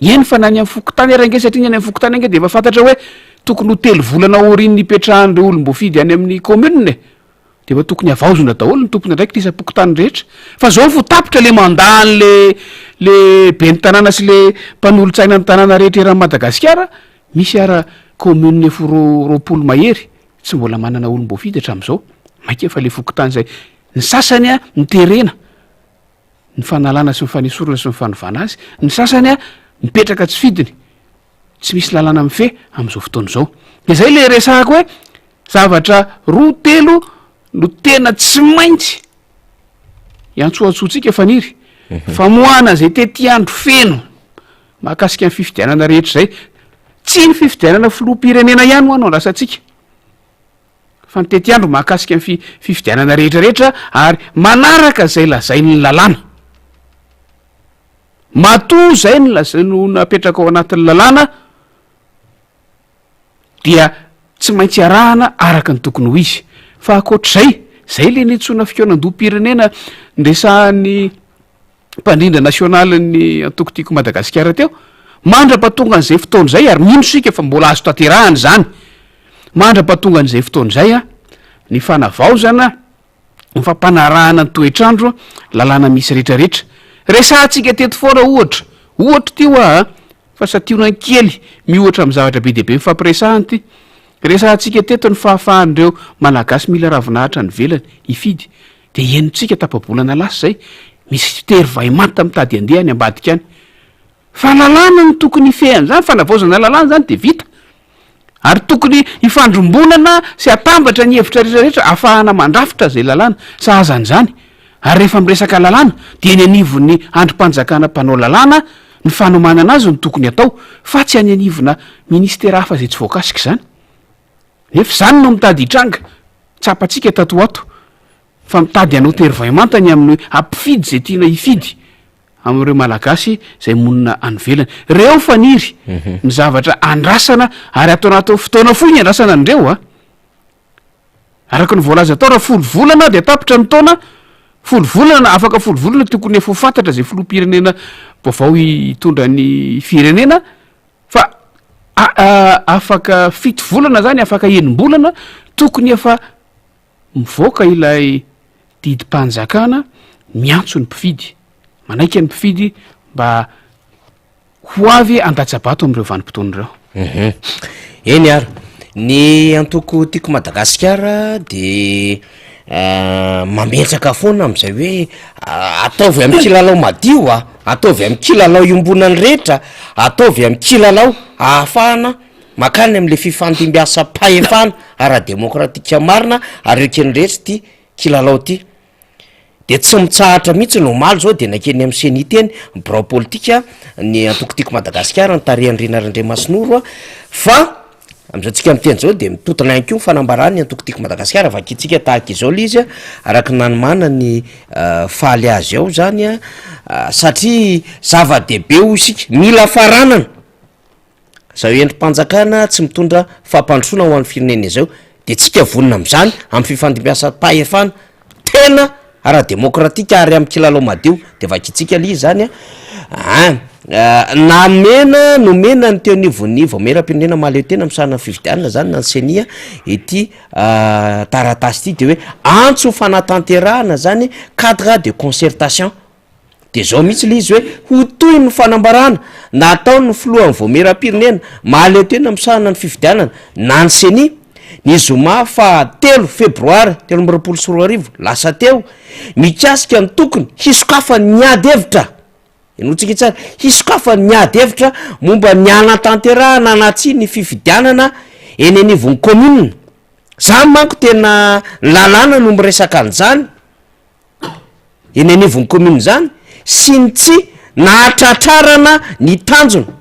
eny fa na ny amin'ny fokotany arange satria ny any amin'ny fokotany ange de efa fantatra hoe tokony ho telo volana oriny ipetrahan'ireo olom-boafidy any amin'ny commune de efa tokony havaozona daholo ny tompony ndraiky tisam-pokotany rehetra fa zao vo tapitra le mandany le be ny tanàna sy le mpanolontsaina ny tanàna rehetra eran'ny madagasikara misy ara commune efo roapolo mahery tsy mbola manana olom-boafidy hatram'izao maika efa le fokotany zay ny sasany a miterena ny fanalana sy mifanesorona sy mifanovana azy ny sasany a mipetraka tsy fidiny tsy misy lalàna mife am'izao fotoana zao de zay le resahako hoe zavatra roa telo no tena tsy maintsy iantsoantsontsika faniry famoahana zay tetiandro feno mahakasika ny fifidianana rehetra zay tsy ny fifidianana filoham-pirenena ihany ho anao andrasantsika fa ny tetiandro mahakasika ny fifidianana rehetrarehetra ary manaraka zay lazay ny lalàna mato zay ny lazay no napetraka ao anatin'ny lalàna dia tsy maintsy arahana araka ny tokony ho izy fa akoatr'zay zay le nitsona fikonan-doham-pirenena ndresahan'ny mpandrindra nasionalyny antokotiko madagasikara teo mandra-patonga an'izay fotoana zay ary mino sika fa mbola azo tanterahany zany mandra-patonga an'izay fotoana zay a ny fanavaozana ny fampanarahana ny toetrandro lalàna misy rehetrarehetra resahantsika teto foana ohatra ty oa fa sationany kely mihoatra amin'ny zavatra be deabe mifampiresahany ty resahantsika teto ny fahafahan'ireo malagasy mila ravinahitra ny velany ifidy de enontsika tapabolana lasy zay misy tery vaimanta mitady andeha any ambadika any fa lalàna ny tokony ifehany zany fanavaozana lalàna zany de vita ary tokony ifandrombolana sy atambatra ny hevitra rehetrarehetra ahafahana mandrafitra zay lalàna sahazan'zany ary rehefa miresaka lalàna de ny anivon'ny androm-panjakana mpanao lalàna ny fanomanana azy ny tokony atao fa tsy any anivona ministera hafa zay tsy voakasika zany nefa zany no mitady hitranga tsapatsika tato ato fa mitady anao tery vaimanta ny amin'ny ampifidy zay tiana hifidy amin'ireo malagasy zay monina anyvelany reo faniry ny zavatra andrasana ary atao anato fotoana foy ny andrasana an'ireo a araky ny voalaza atao raha folo volana de tapitra ny taona folo volana afaka folo volana tokony efa ho fantatra zay filoham-pirenena vaovao hitondra ny firenena fa afaka fito volana zany afaka enim-bolana tokony efa mivoaka ilay didimpanjakana miantso ny mpifidy manaiky ny mpifidy mba ho avy andatsabato am'ireo vanim-potoana ireo eny ary ny antoko tiako Madagasikara de mametsaka foana am'izay hoe ataovy amin'ny kilalao madio ataovy amin'ny kilalao iombonany rehetra ataovy amin'ny kilalao ahafahana makany am'le fifandimbiasa pahefana ara-demokratika marina ary ekeny rehetra ty kilalao ty de tsy mitsahatra mihitsy no maly zao de nakeny amin'ny seniteny birao politika ny antoko tiako Madagasikara ny tarehandrina Randriamasinoro fa am'izao tsika miteny zao de mitotona ihany koa fanambarany antoko tiako Madagasikara vakitsika tahaka izao le izy araky nanomana ny faly azy ao zany satria zava-dehibe ho isika mila faranana zao endrim-panjakana tsy mitondra fampandrosoana ho an'ny firenena zao de tsika vonina am'izany amin'ny fifandimbiasa pahefana tena ara-demokratika ary amin'ny kilalao madio de vakitsika le izy zany namena nomena ny teonivony voameram-pirenena maleo tena am'sana fividianana zany na ny senia ity taratasy ty de hoe antso fanatanterahana zany cadre de concertation de zao mihitsy le izy hoe ho toy ny fanambarana natao ny filohan'ny voameram-pirenena maleo tena am'sana ny fividianana na ny senia ny zoma fa 3 febroary 2024 lasa teo mikasika ny tokony hisokafa ny ady hevitra enotsika tsara hisokafa ny ady hevitra momba ny anatanterahana anaty ny fifidianana eny anivon'ny commune zany manko tena lalàna no miresaka an'izany eny anivon'ny commune zany sy ny tsy nahatratrarana ny tanjona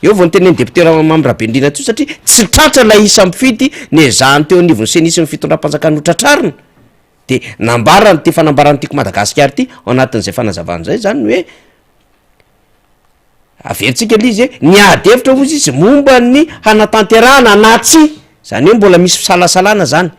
eo vao ny teneny député Mamirahabendrina teo satria tsy tratra la isa mifidy ny zany teo anivon'ny senisy ny fitondram-panjakana ho tratrarina de nambarany ty fanambarany tiako Madagasikara ty ao anatin'izay fanazavana zay zany hoe averitsika le izy ny ady hevitra ozy izy momba ny hanatanterahana anatsy zany hoe mbola misy fisalasalana zany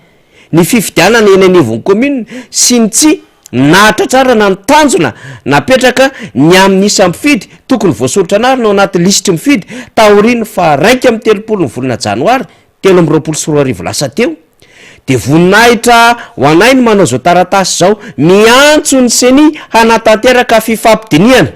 ny fifidianana eny anivon'ny commune sy ny tsy nahatratrarana ny tanjona napetraka ny amin'ny isa mifidy tokony voasolotra anary no anaty listy mifidy taoriny fa 1 ny volana janoary 2024 lasa teo de voninahitra ho anay ny manao zao taratasy zao miantso ny seni hanatanteraka fifampidiniana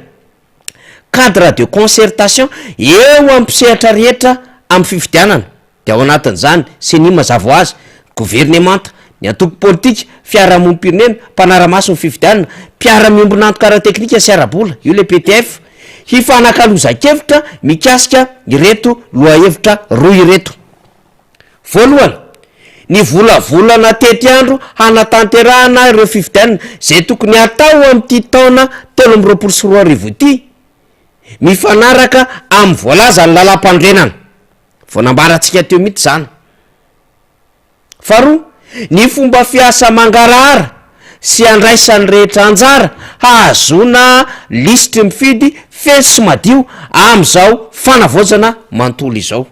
cadre de concertation eo ampisehatra rehetra amin'ny fifidianana de ao anatin'izany seni mazava ho azy gouvernemanta ny antoko politika fiarahamonim-pirenena mpanaramaso ny fifidianana mpiara-miombonantoka ara-teknika sy arabola io le PTF hifanankalozakevitra mikasika ireto loha-hevitra roa ireto voalohany ny volavolana tety andro hanatanterahana ireo fifidianana zay tokony atao amin'ity taona 2024 ity mifanaraka amin'ny voalaza ny lalam-pandrenana voanambaratsika teo mihitsy zany faharoa ny fomba fiasa mangarahara sy andraisan'ny rehetra anjara hahazona listy mifidy fesy madio am'izao fanavaozana mantolo izao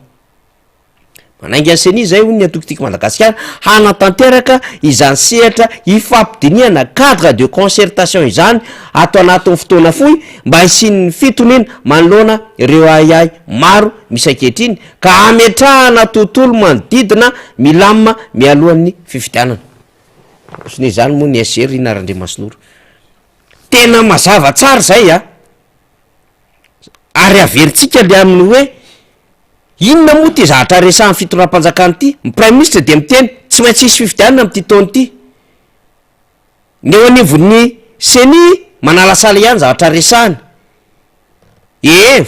manainga seni zay ho ny atokotiako Madagasikara hanatanteraka izany sehatra hifampidiniana cadre de concertation izany ato anatin'ny fotoana fohy mba hisian'ny fitonena manoloana ireo ayay maro misy ankehitriny ka ametrahana tontolo manodidina milamina mialohan'ny fifidianana sone zany moa ny SR ina Randriamasinoro tena mazava tsara zay ary averitsika le amin'ny hoe inona moa ty zahatra resahan'ny fitondram-panjakana ty ny prime ministre de miteny tsy maintsy isy fifidianana am'ty taony ty ny eo anivon'ny seni manalasala ihany zavatra resahany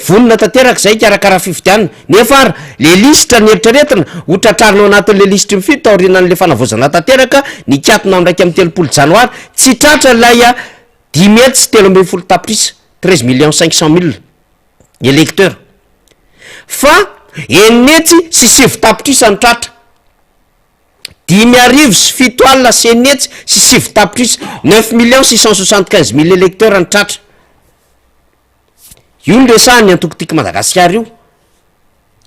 vonina tanteraka zay karakaraha fifidianana nefa ary le listra ny eritreretina ho tratrarinao anatin'le listre mifidy taorinan'le fanavaozana tanteraka ny katona ndraiky amin'ny 3 janoary tsy tratra lay 10 metsy 13 tapitrisa 13 500 000 électeurs fa enetsy sy 7 tapitrisa ny tratra 10 sy 7 sy enetsy sy 7 tapitrisa 9 675 000 électeurs ny tratra io ny resahany antokotiako Madagasikara io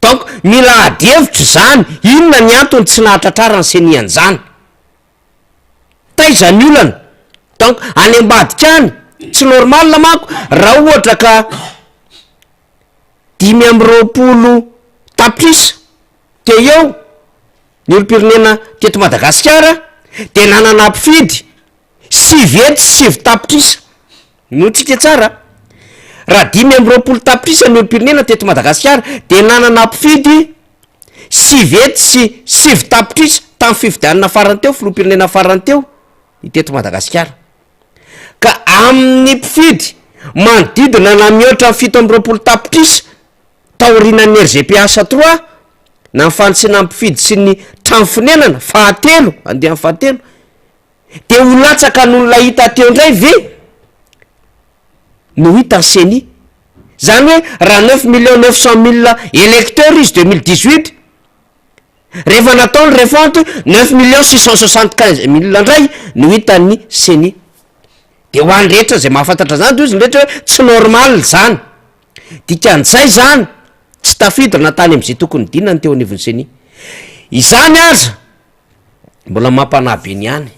donc mila adihevitra zany inona ny antony tsy nahatratrarany seniany zany taizany olana donc any ambadika any tsy normal manko raha ohatra ka 520 tapitrisa te eo ny olo-pirenena teto Madagasikara de nanana mpifidy 7 sivy tapitrisa notsika tsara raha 5 tapitrisa ny olo-pirenena teto Madagasikara de nanana mpifidy 7 sy 7 tapitrisa tamin'ny fifidianana farany teo filoha-pirenena farany teo teto Madagasikara ka amin'ny mpifidy manodidina na mihoatra 7 tapitrisa taorinan'ny RGPH 3 na mifanitsina mpifidy sy ny trano finenana fahatelo andeha fahatelo de ho latsaka n'olona hita teo indray ve no hita ny CENI zany hoe raha 9 900 000 électeurs izy 2018 rehefa natao ny refonte 9 675 000 indray no hita ny CENI de ho any rehetra zay mahafantatra zany de izy rehetra hoe tsy normal zany dikan'izay zany tsy tafiditra tany am'izay tokony dinany teo anivon'ny CENI izany aza mbola mampanabe ny any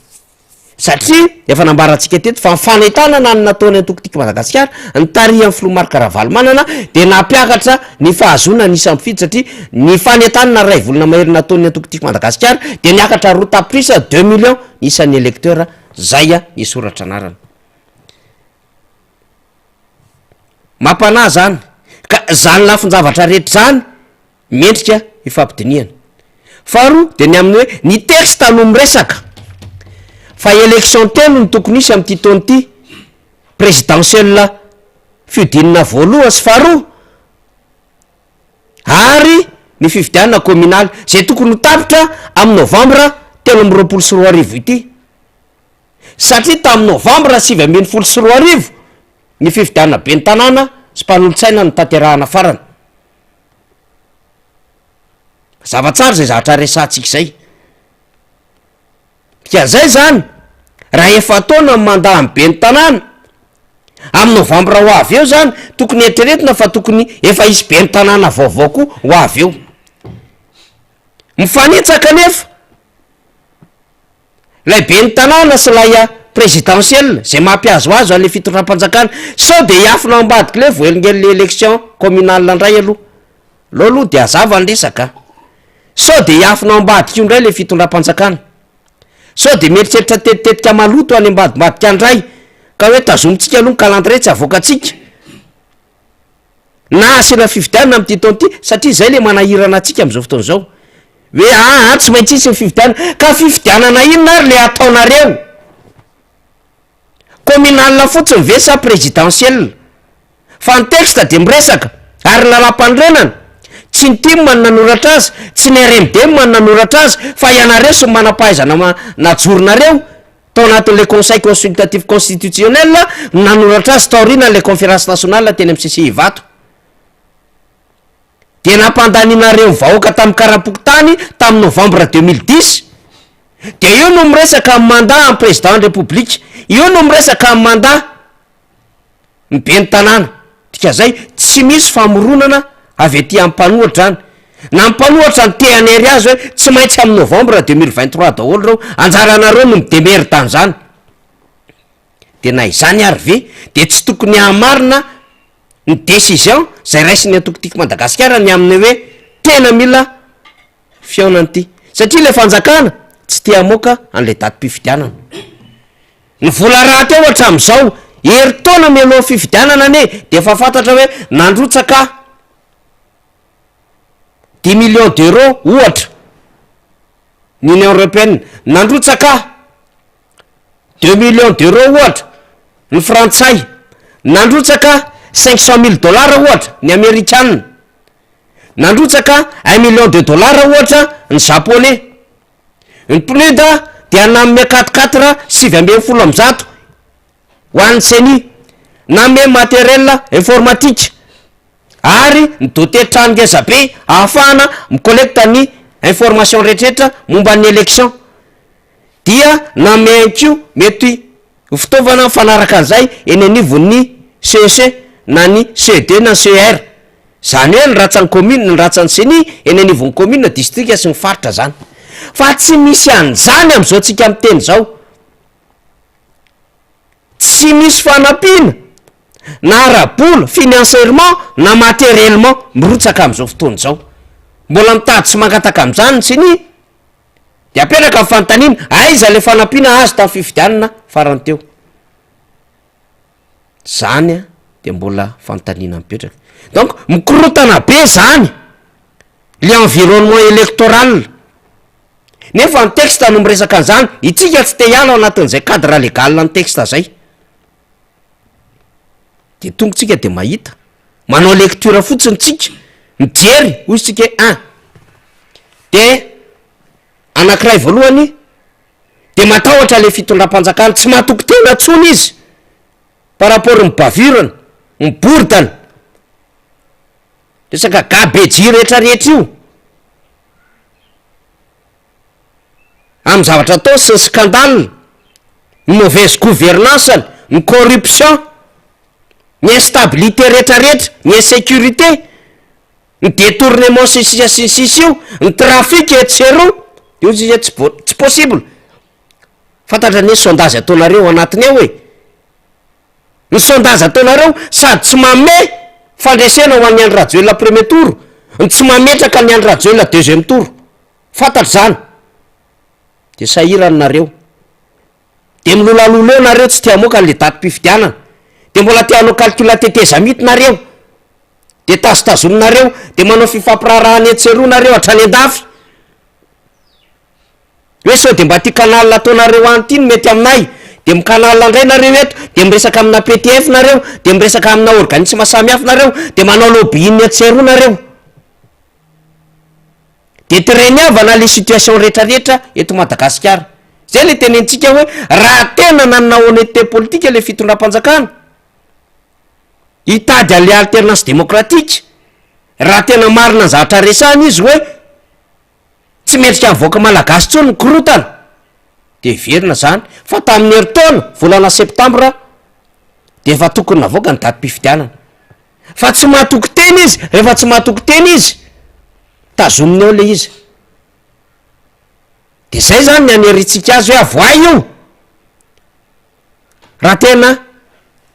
satria efa nambarantsika teto fa mifanaitanana ny nataony antokotika Madagasikara ny tarihan'ny filoha Marc Ravalomanana de nampiakatra ny fahazona nisy ampifidy satria ny fanaitanana ray volana mahery nataony antokotika Madagasikara de niakatra 2 tapitrisa 2 millions isan'ny électeur zay ny soratra anarany mampana zany ka zany lafin-javatra rehetra zany mendrika ifampidiniana faharoa de ny amin'ny hoe ny texte no miresaka fa élection telo ny tokony isy am'ty taona ty présidentielle fiodinana voaloha sy faharoa ary ny fifidianana communal zay tokony ho tapitra amin'ny novambra 2024 ity satria tamin'ny novambra 2024 ny fifidianana be ny tanàna sy mpanolontsaina ny tanterahana farany zavatsara zay zavatra resantsika zay ka zay zany raha efa taona mandaha ny be ny tanàna amin'ny novambra ho avy eo zany tokony etreretina fa tokony efa isy be ny tanàna vaovao koa ho avy eo mifanitsaka nefa lay be ny tanàna sy lay présidentielle zay mampiazo azo ale fitondram-panjakana sao de hiafina ambadiky le voelingely élection communal ndray aloha de azava ny resaka sao de hiafina ambadiky io ndray le fitondram-panjakana sao de mieritreritra tetitetika maloto any ambadimbadika andray ka hoe tazomitsika aloha ny calendrier tsy avoakatsika na asina fifidianana am'ty taona ty satria zay le manahirana atsika am'izao fotoana zao hoe tsy maintsy isy ny fifidianana ka fifidianana inona ary le ataonareo communal fotsiny ve sa présidentielle fa ny texte de miresaka ary lalam-panorenana tsy ny tim man nanoratra azy tsy ny RMD man nanoratra azy fa ianareo sy manam-pahaizana najoronareo tao anatin'le conseil consultatif constitutionnel nanoratra azy taorina le conférence nationale teny amin'ny CCI Vato de nampandaninareo vahoaka tamin'ny karapoky tany tamin'ny novembre 2010 de io no miresaka amin'ny mandat en président de république io no miresaka amin'ny mandat mibe ny tanàna dika zay tsy misy famoronana avy aty amin'ny mpanohatra zany na mpanohatra ny tehanery azy hoe tsy maintsy amin'ny novembre 2023 daholo reo anjaranareo no midemery tany zany de na izany ary ve de tsy tokony hamarina ny décision zay raisiny atokotika Madagasikara ny amin'ny hoe tena mila fiaonany ty satria le fanjakana tsy tia moka an'le datim-pifidianana ny vola raha teo hatram'izao heritaona mialoha fifidianana ane de efa fantatra hoe nandrotsaka 10 millions d'euros ohatra ny Union européenne nandrotsaka 2 millions d'euros ohatra ny frantsay nandrotsaka 500 000 $ ohatra ny américaine nandrotsaka 1 million de dollars ohatra ny japonais ny pnuda dia nanome 4 7 amzato ho an'ny CENI nanome matériel informatique ary ny doté trano ngeza be ahafahana micollecta ny information rehetrarehetra momba ny élection dia nanome ankio mety fitaovana mifanaraka an'izay eny anivon'ny CEC na ny CD na ny CR zany hoe ny ratsan'ny commune ny ratsan'ny CENI eny anivon'ny commune district sy ny faritra zany fa tsy misy an'izany am'izao tsika amin'ny teny zao tsy misy fanampiana na arabola financièrement na matériellement mirotsaka am'izao fotoana zao mbola mitady sy mangataka am'izany ny CENI de apetraka ny fanontaniana aiza le fanampiana azy tamin'ny fifidianana farany teo zany a de mbola fanontaniana mipetraka donc mikorotana be zany le environnement électoral nefa ny texte no miresaka an'izany itsika tsy te hiala anatin'izay cadre légal ny texte zay de tongotsika de mahita manao lecture fotsiny tsika mijery hoy tsika 1 de anankiray voalohany de matahotra le fitondram-panjakana tsy mahatoky tena tsony izy par rapport mibavirana mibordana resaka gabeji rehetrarehetra io amin'ny zavatra atao sy ny scandale ny mauvaise gouvernance ny corruption ny instabilité rehetrarehetra ny insécurité ny détournement sisiasisisy io ny trafic etsero de ozy izy tsy possible fantatra ny sondage ataonareo anatiny ao hoe ny sondage ataonareo sady tsy mame fandresena ho an'ny andro rajoelona premier tour ny tsy mametraka ny andro rajoelona deuxième tour fantatra zany de sahiranareo de milolaloleo nareo tsy tia moka le daty mpifidianana de mbola tianao calculateteza mitinareo de tazitazoninareo de manao fifampirarahany etseronareo hatrany an-dafy hoe sao de mba ty canal ataonareo anytiny mety aminay de micanal indray nareo eto de miresaka amina PTF nareo de miresaka amina organisme samy hafa nareo de manao lobbying etseronareo de tereniavana le situation rehetrarehetra eto Madagasikara zay le tenentsika hoe raha tena nanana honnêteté politique le fitondram-panjakana hitady ale alternance démocratique raha tena marina ny zavatra resahana izy hoe tsy metrika mivoaka malagasy tsony mikorotana de verina zany fa tamin'ny heritaona volana septambra de efa tokony navoaka ny daty mpifidianana fa tsy mahatoky teny izy rehefa tsy mahatoky teny izy tazominy eo le izy de zay zany ny aneritsika azy hoe avoay io raha tena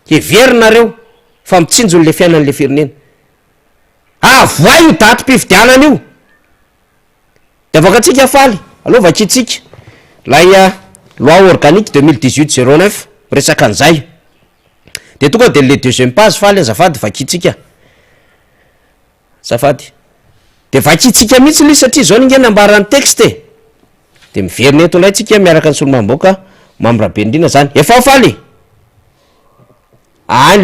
heverinareo fa mitsinjony le fiainan'le firenena avoay io daty mpifidianana io de avoaka atsika faly aloha vakitsika lay loi organique 2018-09 resaka an'izay de tonga de le deuxième page faly azafady vakitsika azafady de vakitsika mihitsy li satria zao ningena ambaran'ny texte de miverina eto lay tsika miaraka ny solomamboka mamrabe indrina zany efa faly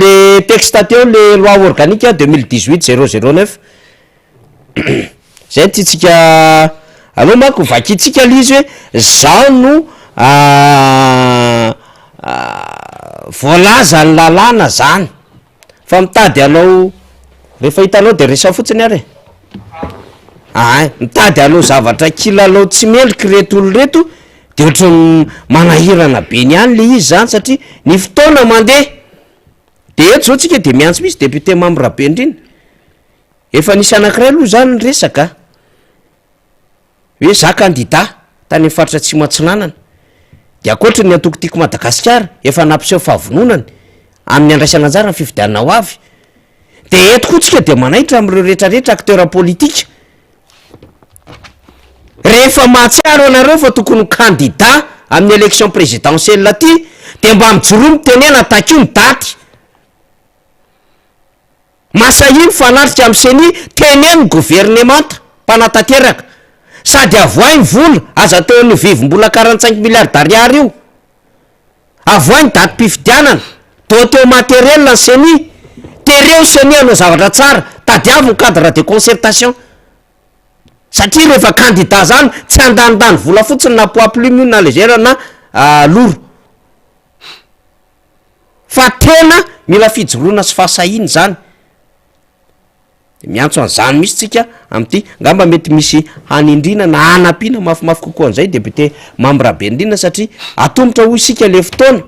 le texte teo le loi organique 2018-009 zay ty tsika aloha manko vakitsika le izy hoe zao no voalaza ny lalàna zany fa mitady anao rehefa hitanao de resa fotsiny ary mitady anao zavatra kilalao tsy meliky reto olo reto de ohatry manahirana be ny any le izy zany satria ny fotoana mandeha de eto zao tsika de miantso misy député mamrabe indriny efa nisy anankiray aloha zany ny resaka hoe za candidat tany amin'ny faritra tsy matsinanana de akoatra ny atokotiako Madagasikara efa nampiseho fahavononany amin'ny andraisana anjara ny fifidianana ho avy de eto koa tsika de manaitra am'ireo rehetrarehetra acteur politique rehefa mahatsiaro anareo fa tokony candidat amin'ny élection présidentielle ty de mba mijoro mitenena takio ny daty masahiny fanatrika amin'ny seni teneny gouvernemanta mpanatanteraka sady avoay ny vola aza teo ny vivim-bola 45 milliards d'ariary io avoay ny daty mpifidianana teo matériel ny seni tereo seni anao zavatra tsara tadiavo ny cadre de concertation satria rehefa candidat zany tsy andanindany vola fotsiny na poids plume na légère na loro fa tena mila fijoroana sy fahasahiny zany de miantso an'izany misy tsika am'ty ngamba mety misy hanindrina na hanampiana mafimafy kokoa an'izay député mamrabe indrina satria atombotra hoy isika le fotoana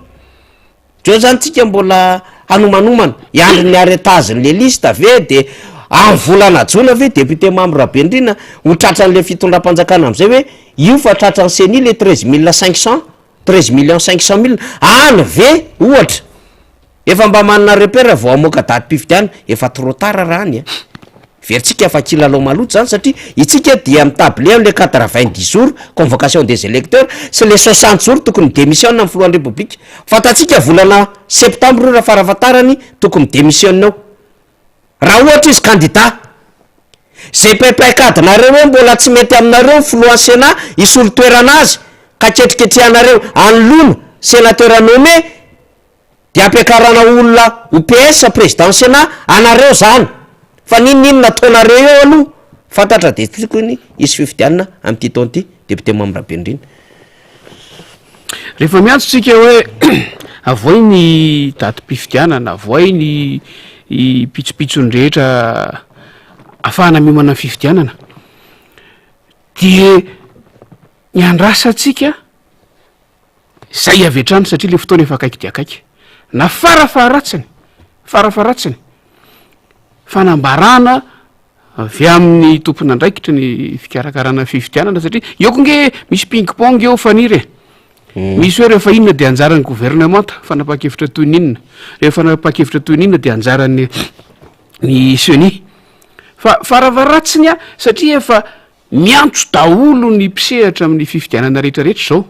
teo zany tsika mbola hanomanomana iandro ny arretaziny le liste ave de amin'ny volana jona ave député mamrabe indrina ho tratran'le fitondram-panjakana am'izay hoe io fa tratran'ny seni le 13 500 000 any ve ohatra efa mba manana repère vao amoaka daty mpifidiana efa trop tard raha any veritsika fa kilalao maloto zany satria itsika dia mitable am'le 80 jours convocation des électeurs sy le 60 jours tokony démissionna amin'ny filohan'ny république fatatsika volana septembre io raha farafatarany tokony démissionnao raha ohatra izy candidat zay paipainkadinareo hoe mbola tsy mety aminareo filohan'ny sénat isolo toerana azy ka ketriketrehanareo anolona sénateur nommé de ampiakarana olona OPS président sénat anareo zany fa ninninona ataonareo eo aloha fantatra de tokony isy fifidianana am'ty taonty député Mamirabe indrindra rehefa miantotsika hoe avoy ny datim-pifidianana avoy ny pitsopitsony rehetra afahana miomana fifidianana de ny andrasatsika zay avetrany satria le fotoana efa akaiky de akaiky na farafaharatsiny fanambarana avy amin'ny tompona andraikitra ny fikarakarana fifidianana satria eokonge misy ping-pong eo faniry misy hoe rehefa inona de anjaran'ny gouvernement fanapa-kevitra toy ninona rehefa fanapa-kevitra toy ninona de anjaran'ny seni fa faravaratsiny a satria efa miantso daholo ny mpisehatra amin'ny fifidianana rehetrarehetra zao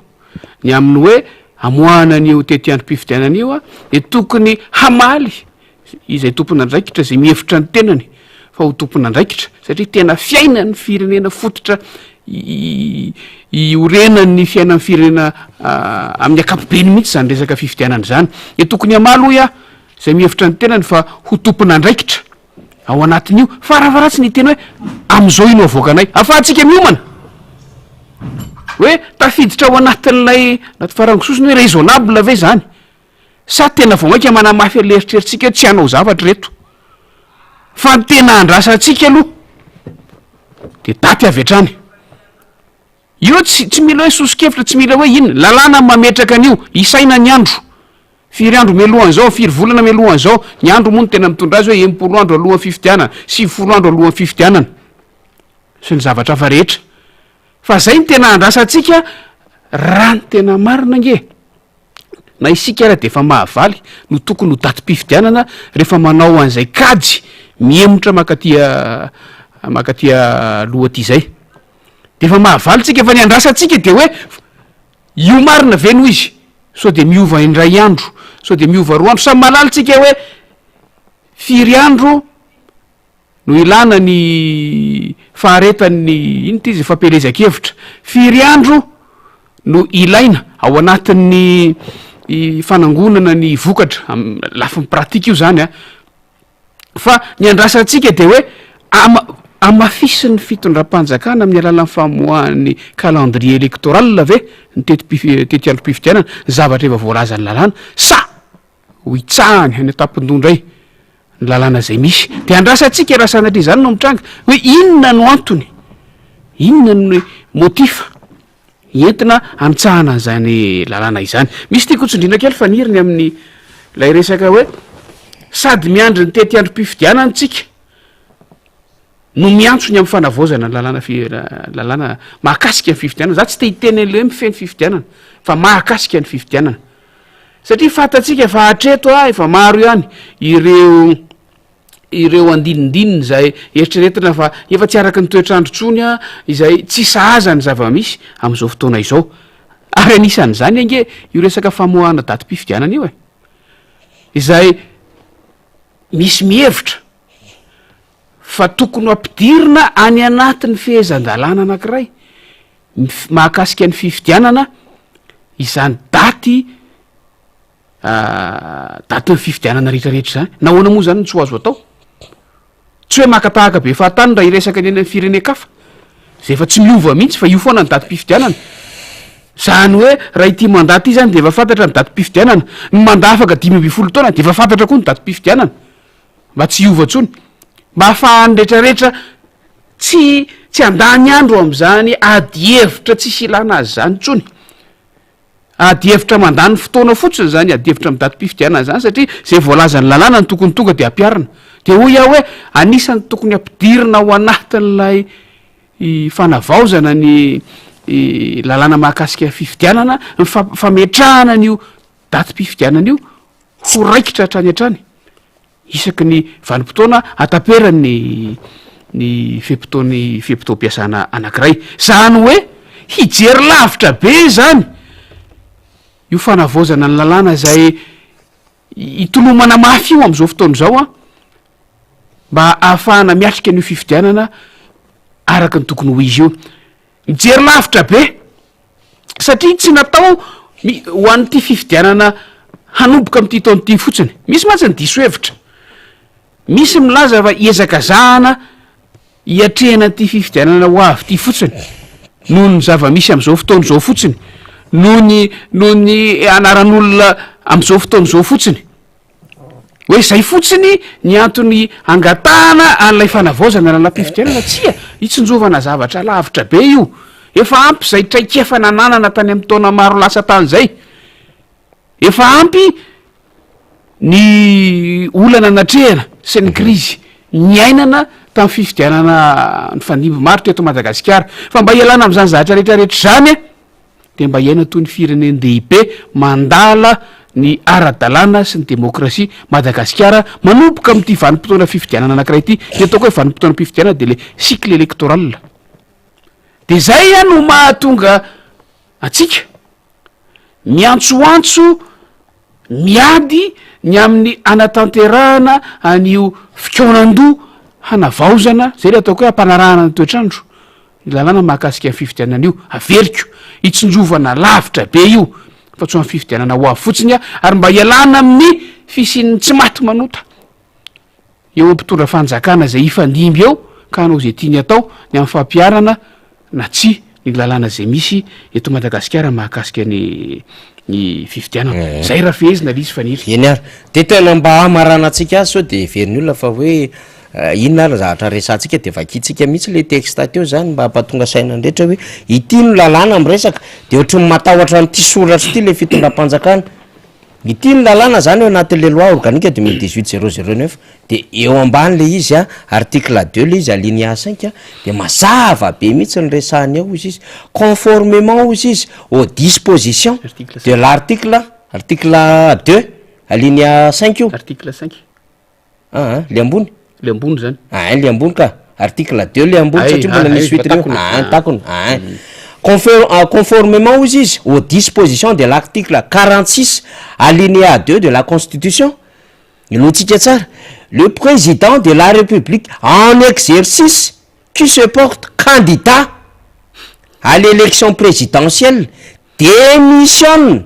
ny amin'ny hoe amoahana an'io tetiandrom-pifidianana io a de tokony hamaly izay tompona andraikitra zay mihevitra ny tenany fa ho tompona andraikitra satria tena fiaina ny firenena fototra iorenan'ny fiainan'ny firenena amin'ny akapobeny mihitsy zany resaka fifidianana zany de tokony hamaly hoy a zay mihevitra ny tenany fa ho tompona andraikitra ao anatin'io faravaratsy ny tena hoe am'izao ino avoakanay afahantsika miomana hoe tafiditra ao anatin'lay naty farangososiny hoe raisonnable ve zany sa tena vao maika manamafy aleritrerittsika tsy hanao zavatra reto fa ny tena andrasantsika aloha de daty avy atrany io tsy mila hoe sosikevitra tsy mila hoe inona lalàna mametraka an'io isaina ny andro firy andro mialohan'zao firy volana mialohan'zao ny andro moa no tena mitondra azy hoe 80 andro alohan'ny fifidianana 70 andro alohan'ny fifidianana sy ny zavatra hafa rehetra fa zay ny tena andrasantsika raha ny tena marina nge na isika raha de efa mahavaly no tokony ho datim-pifidianana rehefa manao an'izay kajy miemotra makatia lohaty zay de efa mahavaly tsika efa ny andrasantsika de hoe io marina ve no izy so de miova indray andro so de miova roa andro samy malalitsika hoe firy andro no ilana ny faharetan'ny ino ty izy fampelezan-kevitra firy andro no ilaina ao anatin'ny fanangonana ny vokatra lafin'ny pratika io zany a fa ny andrasantsika de hoe amafisy ny fitondram-panjakana amin'ny alalan'ny famoahan'ny calendrier électoral ve ny tety androm-pifidianana zavatra efa voalaza ny lalàna sa ho itsahany any atapindondray ny lalàna zay misy de andrasantsika raha sanatria zany no mitranga hoe inona no antony inona ny motifa entina anitsahana an'izany lalàna izany misy tiako tsindrina kely faniriny amin'ny lay resaka hoe sady miandry ny tety androm-pifidianana tsika no miantsony amin'ny fanavaozana ny lalàna mahakasika ny fifidianana za tsy te hiteny an'le hoe mifeny fifidianana fa mahakasika ny fifidianana satria fatatsika efa hatreto efa maro ihany ireo andinindininy zay eritreretina fa efa tsy araka ny toetrandro tsony a izay tsy sahaza ny zava-misy am'izao fotoana izao ary anisan'zany ange io resaka famoahana datim-pifidianana io izay misy mihevitra fa tokony ampidirina any anatin'ny fehezan-dalàna anankiray mahakasika ny fifidianana izany daty ny fifidianana rehetrarehetra zany nahoana moa zany ny tsy ho azo atao tsy hoe makatahaka be fahatany raha iresaka ny eny amin'ny firenen-kafa zay efa tsy miova mihitsy fa io foana ny datim-pifidianana zany hoe raha ity mandat ty zany de efa fantatra ny datim-pifidianana ny mandat afaka 10 taona de efa fantatra koa ny datim-pifidianana mba tsy iova ntsony mba ahafahany rehetrarehetra tsy andany andro am'zany adihevitra tsisy ilana azy zany ntsony adihevitra mandany fotoana fotsiny zany adihevitra amy datim-pifidianana zany satria zay voalazany lalàna ny tokony tonga de ampiarina de hoy aho hoe anisany tokony ampidirina ao anatin'lay fanavaozana ny lalàna mahakasika fifidianana fametrahana an'io datim-pifidianana io ho raikitra hatrany hatrany isaky ny vanimpotoana ataperany ny fempotoam-piasana anankiray zany hoe hijery lavitra be zany io fanavaozana ny lalàna zay hitolomana mafy io am'izao fotoana zao a mba ahafahana miatrika an'io fifidianana araka ny tokony ho izy io mijery lavitra be satria tsy natao ho an'ity fifidianana hanomboka am'ty taonyity fotsiny misy matsy ny diso hevitra misy milaza fa iezaka zahana hiatrehana ty fifidianana ho avy ty fotsiny noho ny zava-misy am'izao fotoana zao fotsiny noho ny anaran'olona am'izao fotoana zao fotsiny hoe zay fotsiny ny antony angatahana an'ilay fanavaozana lalam-pifidianana tsia hitsinjovana zavatra lavitra be io efa ampy zay traikefa nananana tany amin'ny taona maro lasa tany zay efa ampy ny olana natrehana sy ny krizy ny ainana tamin'ny fifidianana ny fanimby maro teto Madagasikara fa mba ialana am'izany zavatra rehetrarehetra zany de mba iaina toy ny firenendehibe mandala ny ara-dalàna sy ny demokrasia Madagasikara manomboka am'ty vanim-potoana fifidianana anankiray ity de ataoko hoe vanim-potoana fifidianana de le cycle électoral de zay a no mahatonga atsika miantsoantso miady ny amin'ny anatanterahana an'io fikaonan-doha hanavaozana zay le ataoko hoe ampanarahana ny toetrandro ny lalàna mahakasika ny fifidianana io averiko hitsinjovana lavitra be io fa tsy ho amin'ny fifidianana ho avy fotsiny a ary mba ialana amin'ny fisin'ny tsy maty manota eo ampitondra fanjakana zay ifandimby eo ka hanao zay tiany atao ny amin'ny fampiarana na tsy ny lalàna zay misy eto Madagasikara mahakasika ny fifidianana zay raha fehezina lizy faniry eny ary de tena mba hamarana atsika azy sao de veriny olona fa hoe inona ary zavatra resantsika de vakitsika mihitsy le texte teo zany mba hampatonga saina andrehetra hoe ity no lalàna amresaka de ohatrany matahotra n'ity soratra ity le fitondram-panjakana ity ny lalàna zany eo anatin'le loi organique de 18/009 de eo ambany le izy a article 2 le izy alinéa 5 de mazava be mihitsy ny resahany ao izy izy conformément ozy izy aux dispositions de l'article 2 alinéa 5 io article 5 le ambony zany le ambony ka article 2 le ambony satria mbola misy huitreo takony conformément aux aux dispositions de l'article 46 alinéa 2 de la Constitution, le président de la République en exercice qui se porte candidat à l'élection présidentielle démissionne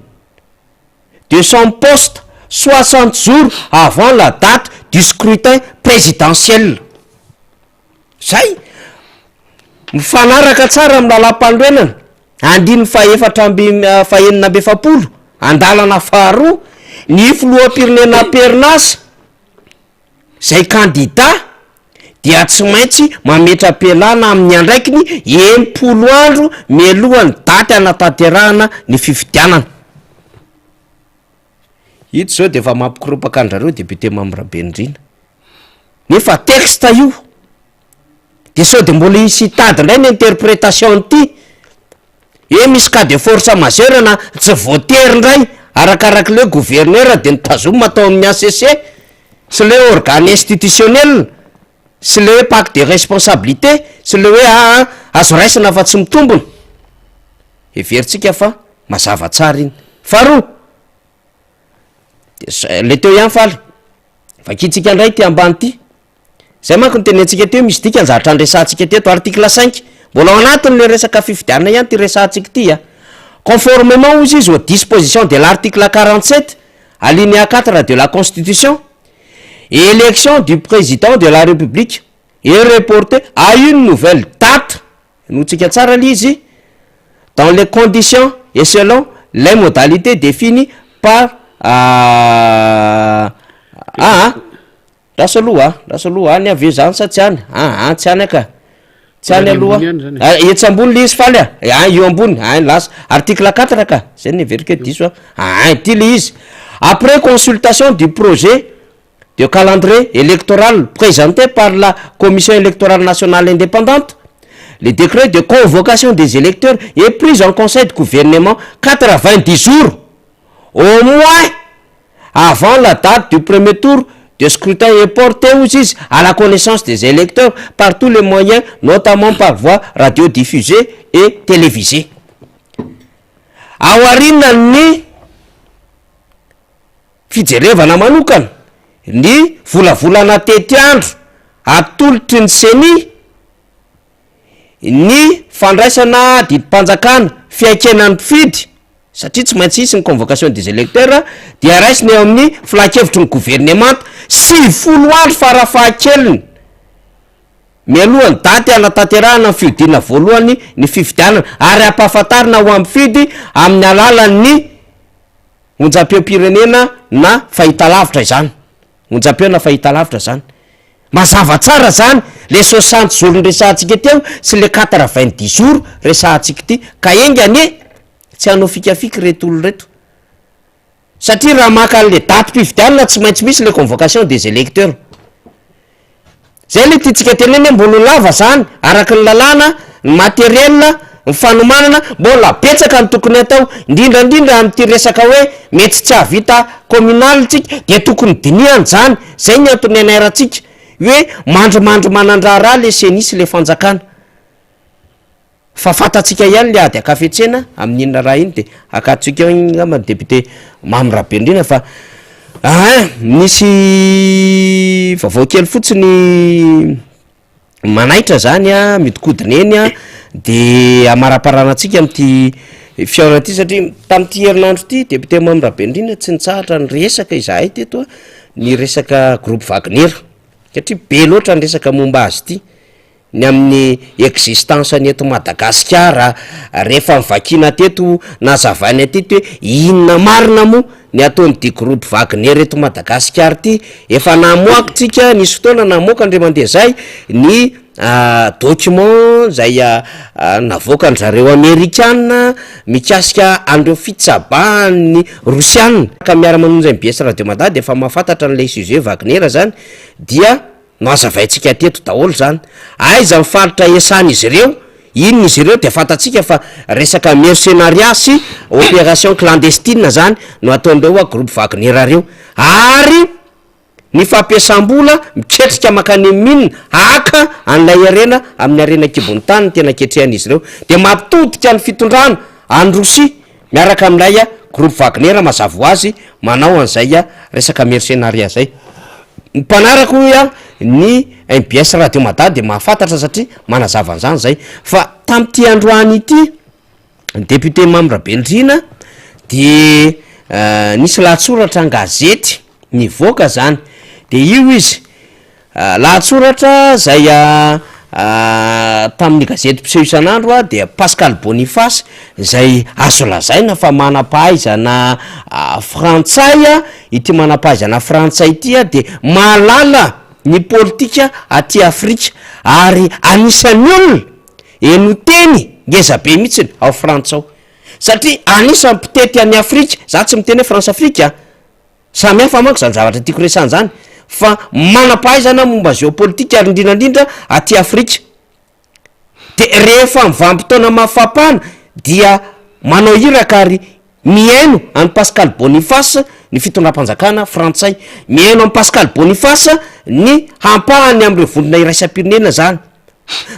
de son poste 60 jours avant la date du scrutin présidentiel. Zay mifanaraka tsara amin'ny lalam-pandroenana andiny fahenina amby efapolo andalana faharoa ny filoham-pirenena Pernas zay candidat dia tsy maintsy mametra-pialana amin'ny andraikiny 80 andro mialohan'ny daty anatanterahana ny fifidianana. Ito zao de efa mampikorapaka andrareo député Mambrabendrina nefa texte io de sao de mbola isy tady indray ny interprétation ty misy cas de force majeure na tsy voatery ndray arakaraka le gouverneur de nitazoma atao amin'ny ACC sy le organe institutionnel sy le pacte de responsabilité sy le hoe azo raisina fa tsy mitombona everitsika fa mazava tsara iny faharoa le teo ihany faly vakitsika indray ty ambany ty zay manko ny tenentsika teo misy dika nzatra andresantsika teto article 5 mbola ao anatiny le resaka fifidianana ihany ty resantsika ty conformément aux aux dispositions de l'article 47 alinéa 4 de la Constitution, élection du président de la République est reportée à une nouvelle date dans les conditions et selon les modalités définies par rasoloha any avy zany sa tsy any tsy any aka tsy any aloha etsy ambony le izy faly io ambony lasa article 4 ka zay ny everika diso ty le izy après consultation du projet de calendrier électoral présenté par la Commission électorale nationale indépendante, le décret de convocation des électeurs est pris en conseil de gouvernement 90 jours au moins avant la date du premier tour de scrutin est porté aux izy à la connaissance des électeurs par tous les moyens, notamment par voie radiodiffusée et télévisée. Aoarina ny fijerevana manokana ny volavolana tety andro atolotry ny seni ny fandraisana didimpanjakana fiaikenany mpifidy satria tsy maintsy isy ny convocation des électeurs dia raisiny eo amin'ny filakevitry ny gouvernement 90 andro farafahakeliny mialohany daty anatanterahana ny fiodina voalohany ny fifidianana ary ampahafantarina ho amin'ny fidy amin'ny alalan'ny onjam-peo-pirenena na fahitalavitra izany onjam-peo na fahitalavitra zany mazava tsara zany le 60 jours resahantsika teo sy le 90 jours resahantsika ty ka engany tsy hanao fikafiky reto olo reto satria raha maka an'le daty mpifidianana tsy maintsy misy le convocation des électeurs zay le tiatsika teneny mbolo lava zany araky ny lalàna ny materiel ny fanomanana mbola betsaka ny tokony atao indrindrandrindra am'ty resaka hoe mety tsy havita communal tsika de tokony diniany zany zay ny antony anaratsika hoe mandromandro manandrara le senisy le fanjakana fa fatatsika ihany le ady akafetsena amin'inona raha iny de akatsika ngamba ny député Mamyrabendrina fa misy vaovao kely fotsiny manaitra zany a midikodina eny a de amaraparanatsika am'ty fiaona ty satria tam'ty herinandro ty député Mamyrabendrina tsy nitsahatra ny resaka izahay teto ny resaka groupe Wagner satria be loatra ny resaka momba azy ty ny amin'ny existence ny eto Madagasikara rehefa mivakina teto nazavainy ateto hoe inona marina mo ny ataony ty groupe Wagner eto Madagasikara ty efa namoaka tsika nisy fotoana namoaka andre mandeha zay ny document zay navoakany zareo Amerikana mikasika andreo fitsabany Rosiana ka miara-manonjy MBS Radio Mada de efa mahafantatra n'le sujet Wagner zany dia no azavaintsika teto daholo zany aiza mifalitra esany izy ireo inony izy ireo de fantatsika fa resaka mercenariat sy opération clandestine zany no ataondreo a groupe Wagner reo ary ny fampiasam-bola miketrika makany minina aka an'lay arena amin'ny arena kibony tany tena ketrehan'izy ireo de mampitodika ny fitondrana any Rosia miaraka amin'ilay groupe Wagner mazava ho azy manao an'izay resaka mercenariat zay ny mpanarako ny MBS Radio Mada de mahafantatra satria manazava an'izany zay fa tam'ty androany ity député Mamyrabendrina de nisy lahatsoratra an-gazety nivoaka zany de io izy lahatsoratra zay tamin'ny gazety mpiseho isan'andro de Pascal Boniface zay azo lazaina fa manampahaizana frantsay ity manampahaizana frantsay ity de malala ny politika aty Afrika ary anisan'ny olona eno teny ngeza be mihitsy ao Frantsa ao satria anisan'ny mpitety any Afrika za tsy miteny hoe France Afrika samy hafa manko zany zavatra tiako resany zany fa manampahaizana momba géopolitika ary indrindrandrindra aty Afrika de rehefa mivampitona mafapana dia manao iraka ary miaino any Pascal Boniface ny fitondram-panjakana frantsay miaino amin'ny Pascal Boniface ny hampahany am'ireo vondrona iraisam-pirenena zany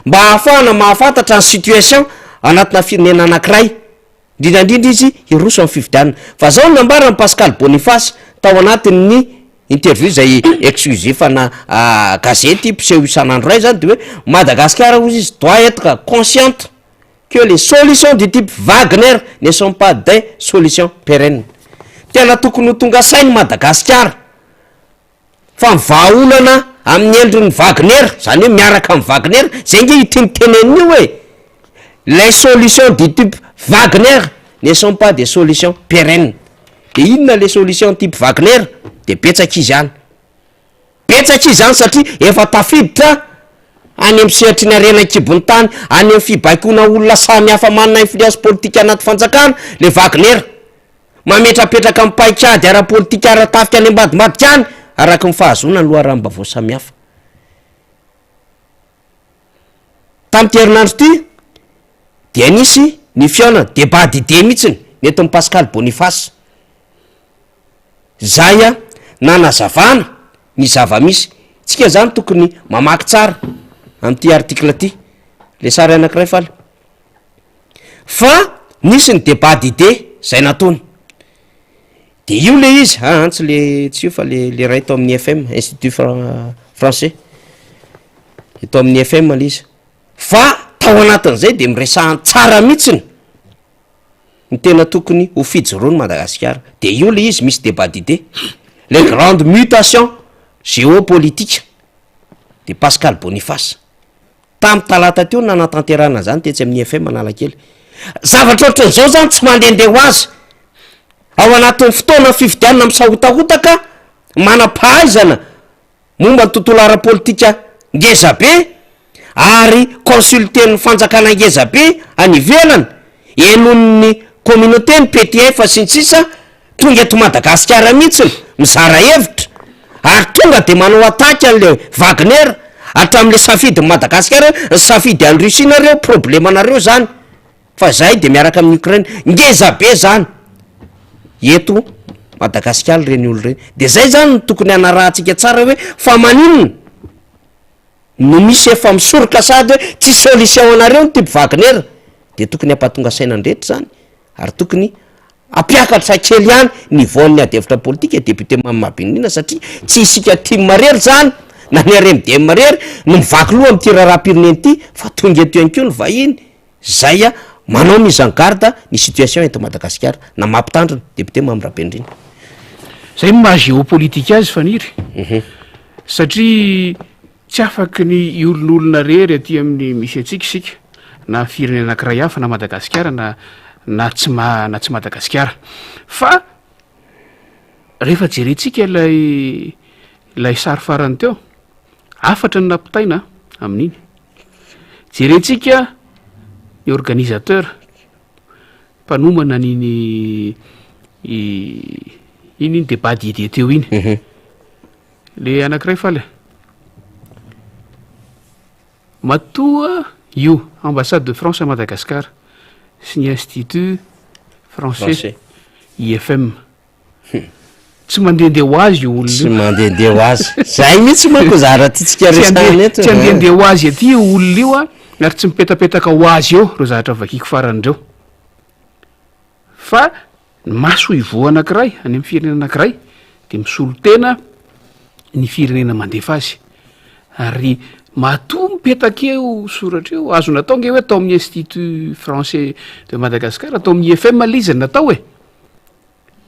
mba ahafahana mahafantatra ny situation anatina firenena anankiray indrindrandrindra izy iroso amin'ny fifidianana fa zao nambara ny Pascal Boniface tao anatin'ny interview zay exclusif na gazety mpiseho isan'andro ray zany de hoe Madagascar ozy izy doit être consciente que les solutions du type Wagner ne sont pas des solutions pérennes tena tokony ho tonga sainy Madagascar fa mivahaolana amin'ny endriny Wagner zany hoe miaraka amin'ny Wagner zay nge iteniteneniny hoe les solutions du type Wagner ne sont pas des solutions pérennes de inona les solutions type Wagner de betsaka izy any betsaka izy any satria efa tafiditra any amin'ny sehatry ny arena kibony tany any amin'ny fibaikona olona samy hafa manana influence politique anaty fanjakana le Wagner mametrapetraka amin'ny paikady ara-politika ara-tafika any ambadimbadika any araky ny fahazona ny loharambavao samy hafa tam'ty herinandro ty dia nisy ny fiaona débat d'idée mihitsiny neto Pascal Boniface zay nanazavana ny zava-misy tsika zany tokony mamaky tsara am'ty artikla ty le sary anankiray fala fa nisy ny débat d'idée zay nataony de io le izy antsy le tsy io fa le ray tao amin'ny FM institut français eto amin'ny FM le izy fa tao anatin'izay de miresahan tsara mihitsiny ny tena tokony ho fijoroany Madagasikara de io le izy misy débat d'idée les grandes mutations géopolitiques de Pascal Boniface tamy talata teo nanatanterana zany tetsy amin'ny FM Analakely zavatra ohatran'izao zany tsy mandehandeha ho azy ao anatin'ny fotoana fifidianana misahotahotaka manam-pahaizana momba ny tontolo ara-politika ngeza be ary consulten'ny fanjakana ngeza be any ivelany enon'ny communauté ny PTF sy ny sisa tonga eto Madagasikara mihitsiny mizara hevitra ary tonga de manao ataky an'le Wagner hatramin'le safidy Madagasikara ny safidy any Russie nareo problema nareo zany fa zay de miaraka amin'ny Ukraine ngeza be zany eto Madagasikara reny olo reny de zay zany ny tokony anarahantsika tsara hoe fa maninona no misy efa misoroka sady hoe tsy solution anareo ny type Wagner de tokony ampatonga sainandretra zany ary tokony ampiakatra kely ihany nivaon'ny adevitra politika député Mamabinina satria tsy isika tia marery zany na ny RMD marery no mivaky loha am'ty raharam-pireneny ty fa tonga eto ihany keo ny vahiny zay a manao mise en garde ny situation eto Madagasikara na mampitandrina député Mamabinina zay maha géopolitika azy faniry satria tsy afaky ny olon'olona rery aty amin'ny misy atsika isika na firenena anankiray hafa na Madagasikara na tsy Madagasikara fa rehefa jerentsika ilay sary farany teo afatra ny nampitaina amin'iny jerentsika ny organisateur mpanomana iny débat d'idée teo iny le anankiray fa le matoa io ambassade de France à Madagascar sy ny institut français IFM tsy mandehandeha ho azy io olona tsy mandehandeha ho azy zay mihitsy manko zara titsika resahany eto tsy andehandeha ho azy aty olona io a ary tsy mipetapetaka ho azy eo reo zavatra vakiko faran'ireo fa maso ivoa anankiray any amin'ny firenena anankiray de misolo tena ny firenena mandefa azy ary matoa mipetaka eo soratra eo azo natao nge hoe atao amin'ny institut français de Madagascar atao amin'ny IFM lizany natao hoe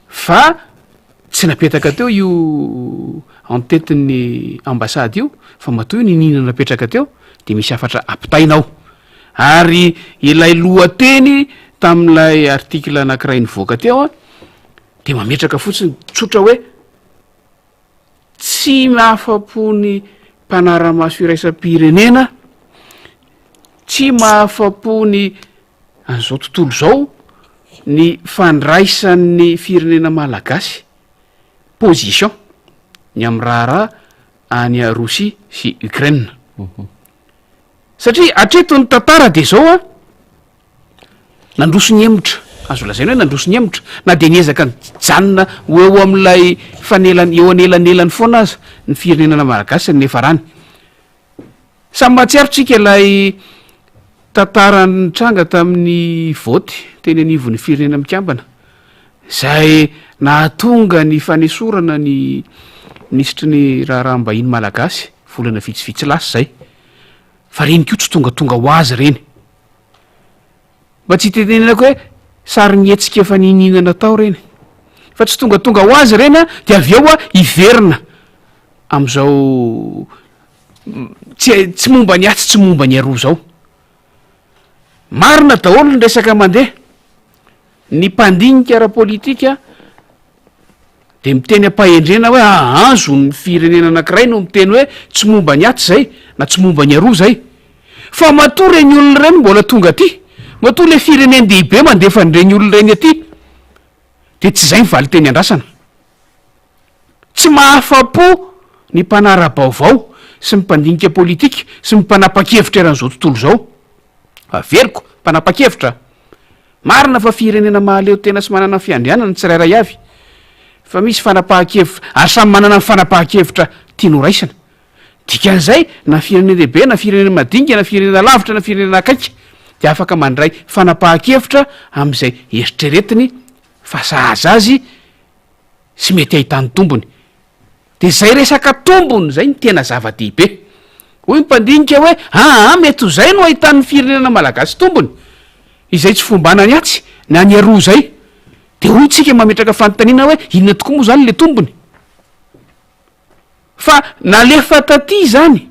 fa tsy napetaka teo io en-tetin'ny ambassady io fa matoa io ninina napetraka teo de misy afatra ampitainao ary ilay lohateny tamin'ilay artikla anankiray nivoaka teo a de mametraka fotsiny tsotra hoe tsy mahafapo ny mpanara-maso iraisam-pirenena tsy mahafapo ny an'izao tontolo zao ny fandraisan'ny firenena malagasy position ny amin'ny raharaha any a Rosia sy Ukraine satria atreto ny tantara de zao a nandroso ny emotra azo lazaina hoe nandroso ny emotra na de niezaka ny janona eo amin'ilay fanelany eo anelanelany foana aza ny firenena malagasy ny nefa rany samy mahatsiarotsika ilay tantarany tranga tamin'ny voty teny anivon'ny firenena mikambana zay nahatonga ny fanesorana ny ministry ny raharaham-bahiny malagasy volana vitsivitsy lasy zay fa reny ko tsy tongatonga ho azy reny mba tsy tenenako hoe sary nietsika efa nininana tao reny fa tsy tongatonga ho azy reny a de avy eo a iverina am'izao tsy momba ny atsy tsy momba ny aroa zao marina daholo ny resaka mandeha ny mpandinika ara-politika de miteny ampahendrena hoe ahazo ny firenena anankiray no miteny hoe tsy momba ny atsy zay na tsy momba ny aroa zay fa matoa reny olona reny mbola tonga aty matoa le fireneny dehibe mandefa nyreny olona reny aty de tsy zay mivaly teny andrasana tsy mahafapo ny mpanara-baovao sy mimpandinika politika sy mimpanapa-kevitra eran'izao tontolo zao averiko mpanapa-kevitra marina fa firenena mahaleo tena sy manana fiandrianana ny tsirairay avy fa misy fanapaha-kevitra ary samy manana ny fanapaha-kevitra tiano raisana dikan'izay na firenena lehibe na firenena madinga na firenena lavitra na firenena akaiky de afaka mandray fanapahan-kevitra amin'izay eritreretiny fa sahaza azy sy mety ahitany tombony de zay resaka tombony zay ny tena zava-dehibe hoy mpandinika hoe mety ho zay no ahitan'ny firenena malagasy tombony izay tsy fombanany atsy na ny aroa zay de hoy tsika mametraka fanontaniana hoe inona tokoa moa zany le tombony fa nalefa taty zany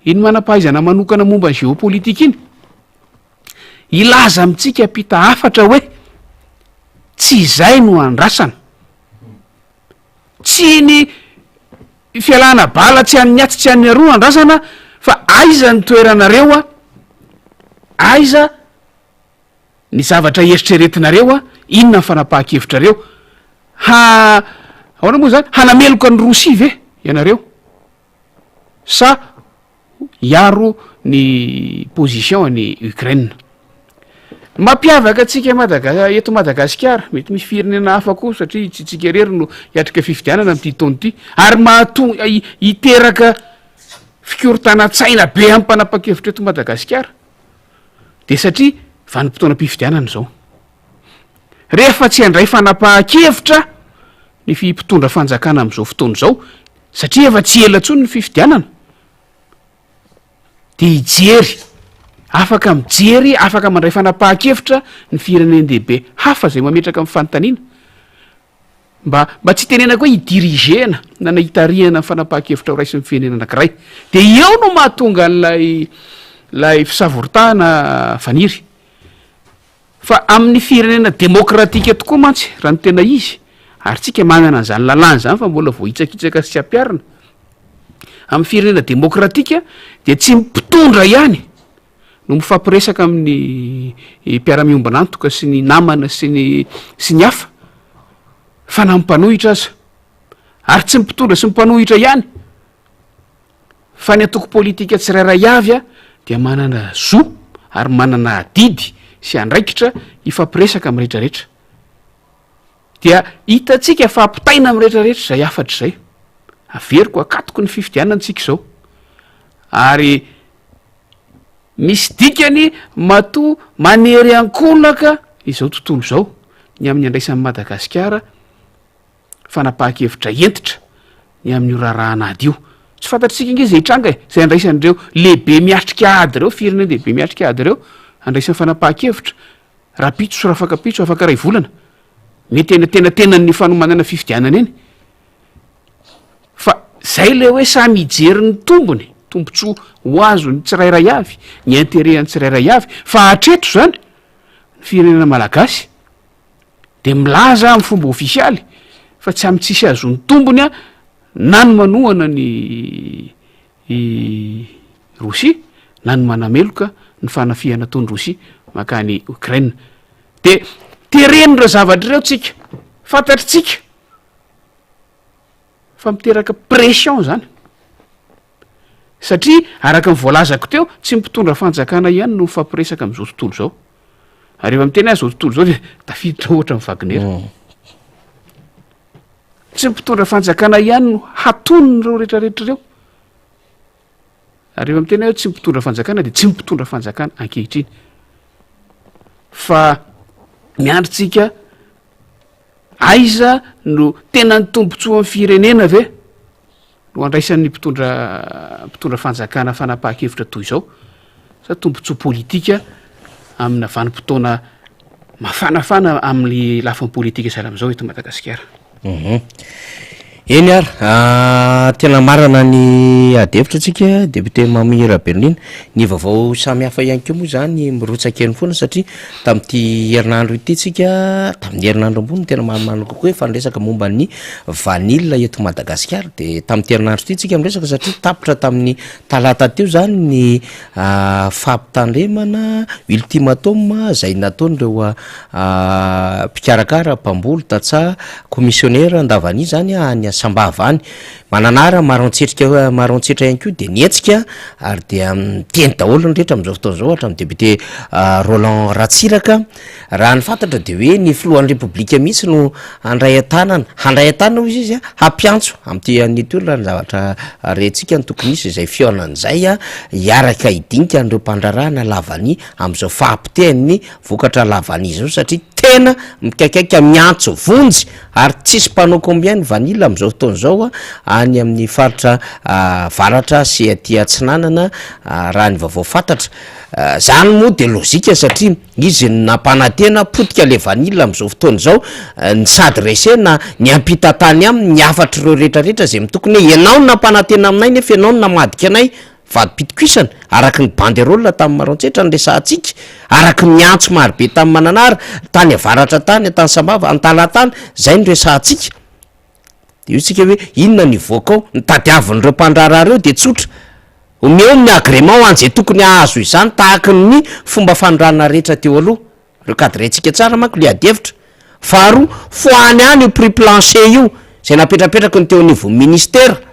iny manam-pahaizana manokana momba ny geopolitika iny ilaza amitsika pita afatra hoe tsy zay no andrasana tsy ny fialana bala tsy an'ny atsy tsy an'ny aroa andrasana fa aiza ny toeranareo a aiza ny zavatra eritreretinareo a inona ny fanapahan-kevitrareo ahoana moa zany hanameloka ny Rosia ve ianareo sa hiaro ny position ny Ukraine mampiavaka atsika eto Madagasikara mety misy firenena hafa koa satria tsy tsika rery no hiatrika fifidianana am'ty taony ty ary mahatonga hiteraka fikorotana-tsaina be amin'ny mpanapa-kevitra eto Madagasikara de satria vanim-potoana mpifidianana zao rehefa tsy handray fanapahan-kevitra ny mpitondra fanjakana am'izao fotoana zao satria efa tsy ela ntsony ny fifidianana de hijery afaka mijery afaka mandray fanapahan-kevitra ny firenena lehibe hafa zay mametraka amin'ny fanontaniana mba tsy tenenako hoe hidirigena na hitarihana ny fanapahan-kevitra ho raisy ny firenena anankiray de eo no mahatonga an'lay fisavoritahana faniry fa amin'ny firenena demokratika tokoa mantsy raha ny tena izy ary tsika manana an'izany lalàna zany fa mbola voahitsakitsaka sy tsy ampiarina amin'ny firenena demokratika de tsy mipitondra ihany no mifampiresaka amin'ny mpiara-miombana antoka sy ny namana sy ny hafa fa na mimpanohitra aza ary tsy mipitondra sy mimpanohitra ihany fa ny atoko politika tsirairay avy a dia manana zo ary manana adidy sy andraikitra ifampiresaka amin'ny rehetrarehetra dia hitatsika fa ampitaina amin'ny rehetrarehetra zay afatra zay averiko akatoko ny fifidianantsika zao ary misy dikany matoa manery ankolaka izao tontolo zao ny amin'ny andraisan'ny Madagasikara fanapahan-kevitra entitra ny amin'ny raharahanady io tsy fantatritsika inge zay hitranga zay andraisan'ireo lehibe miatrika ady reo firenena lehibe miatrika ady reo andraisan'ny fanapahan-kevitra raha pitso sy raha afaka pitso afaka ray volana mety tenatenany fanomanana fifidianana eny fa zay le hoe samy hijery ny tombony tombotsoa ho azo ny tsirairay avy ny intéret ny tsirairay avy fa hatreto zany ny firenena malagasy de milaza amin'ny fomba ofisialy fa tsy amy tsisy azony tombony a na ny manohana ny Rosia na ny manameloka ny fanafihana tony Rosia makany Ukraine de terenindreo zavatra reo tsika fantatritsika fa miteraka pression zany satria araka ny voalazako teo tsy mipitondra fanjakana ihany no mifampiresaka am'izao tontolo zao ary efa miteny azy zao tontolo zao de tafiditra ohatra ny Wagner tsy mipitondra fanjakana ihany no hatonony reo rehetrarehetra reo ary efa miteny hoe tsy mipitondra fanjakana de tsy mipitondra fanjakana ankehitriny fa miandritsika aiza no tena ny tombontsoa amin'ny firenena ve no andraisan'ny mpitondra fanjakana fanapahan-kevitra toy izao sa tombontsoa politika amina vanim-potoana mafanafana amin'ny lafin'ny politika zala am'izao eto Madagasikara. Eny ary tena marana ny adevitra atsika député Mamira Berlin ny vaovao samy hafa ihany koa moa zany mirotsaka eny foana satria tamin'ity herinandro ity tsika tamin'ny herinandro ambony tena mamano kokoa hoe fanresaka momba ny vanille eto Madagasikara de tamin'ity herinandro ity tsika miresaka satria tapitra tamin'ny talata teo zany ny fampitandremana ultimatum zay nataon'ireo mpikarakara mpamboly tatsa commissionnaire andavany zany any sambava any mananara marontsetra ihany ko de nietsika ary dia teny daholo ny rehetra am'izao fotoan'izao ohatra amin'ny député Roland Ratsiraka raha ny fantatra de hoe ny filohan'ny repoblika mihitsy no handray an-tanana izy a hampiantso am'ty an'ity olona ny zavatra rentsika ny tokony isy izay fionan'izay a hiaraka hidinika an'ireo mpandrarahana lavany am'izao fahampitehan'ny vokatra lavany zao satria tena mikaikiaika miantso vonjy ary tsisy mpanao combien ny vanila am'izao fotoan'izao a any amin'ny faritra varatra sy aty atsinanana raha ny vaovao fantatra zany moa de lozika satria izy nampanantena potika le vanila am'izao fotoan'izao ny sady resena ny ampita tany aminy ny afatra ireo rehetrarehetra zay mitokony hoe ianao no nampanantena aminay nefa ianao no namadika anay vadipitikoisana araky ny banderolina tamin'ny marontsetra ny resantsika araky ny antso marobe tamin'ny mananara tany avaratra tany tany sambava antalatany zay ny resantsika de io tsika hoe inona ny voakao ny tadiavin'ireo mpandrara reo de tsotra omeo amin'ny agrément an'izay tokony ahazo izany tahaka ny fomba fandrana rehetra teo aloha reo cadretsika tsara manko le adevitra faharoa foany any io prix plancher io zay napetrapetraka ny teo niveau ministère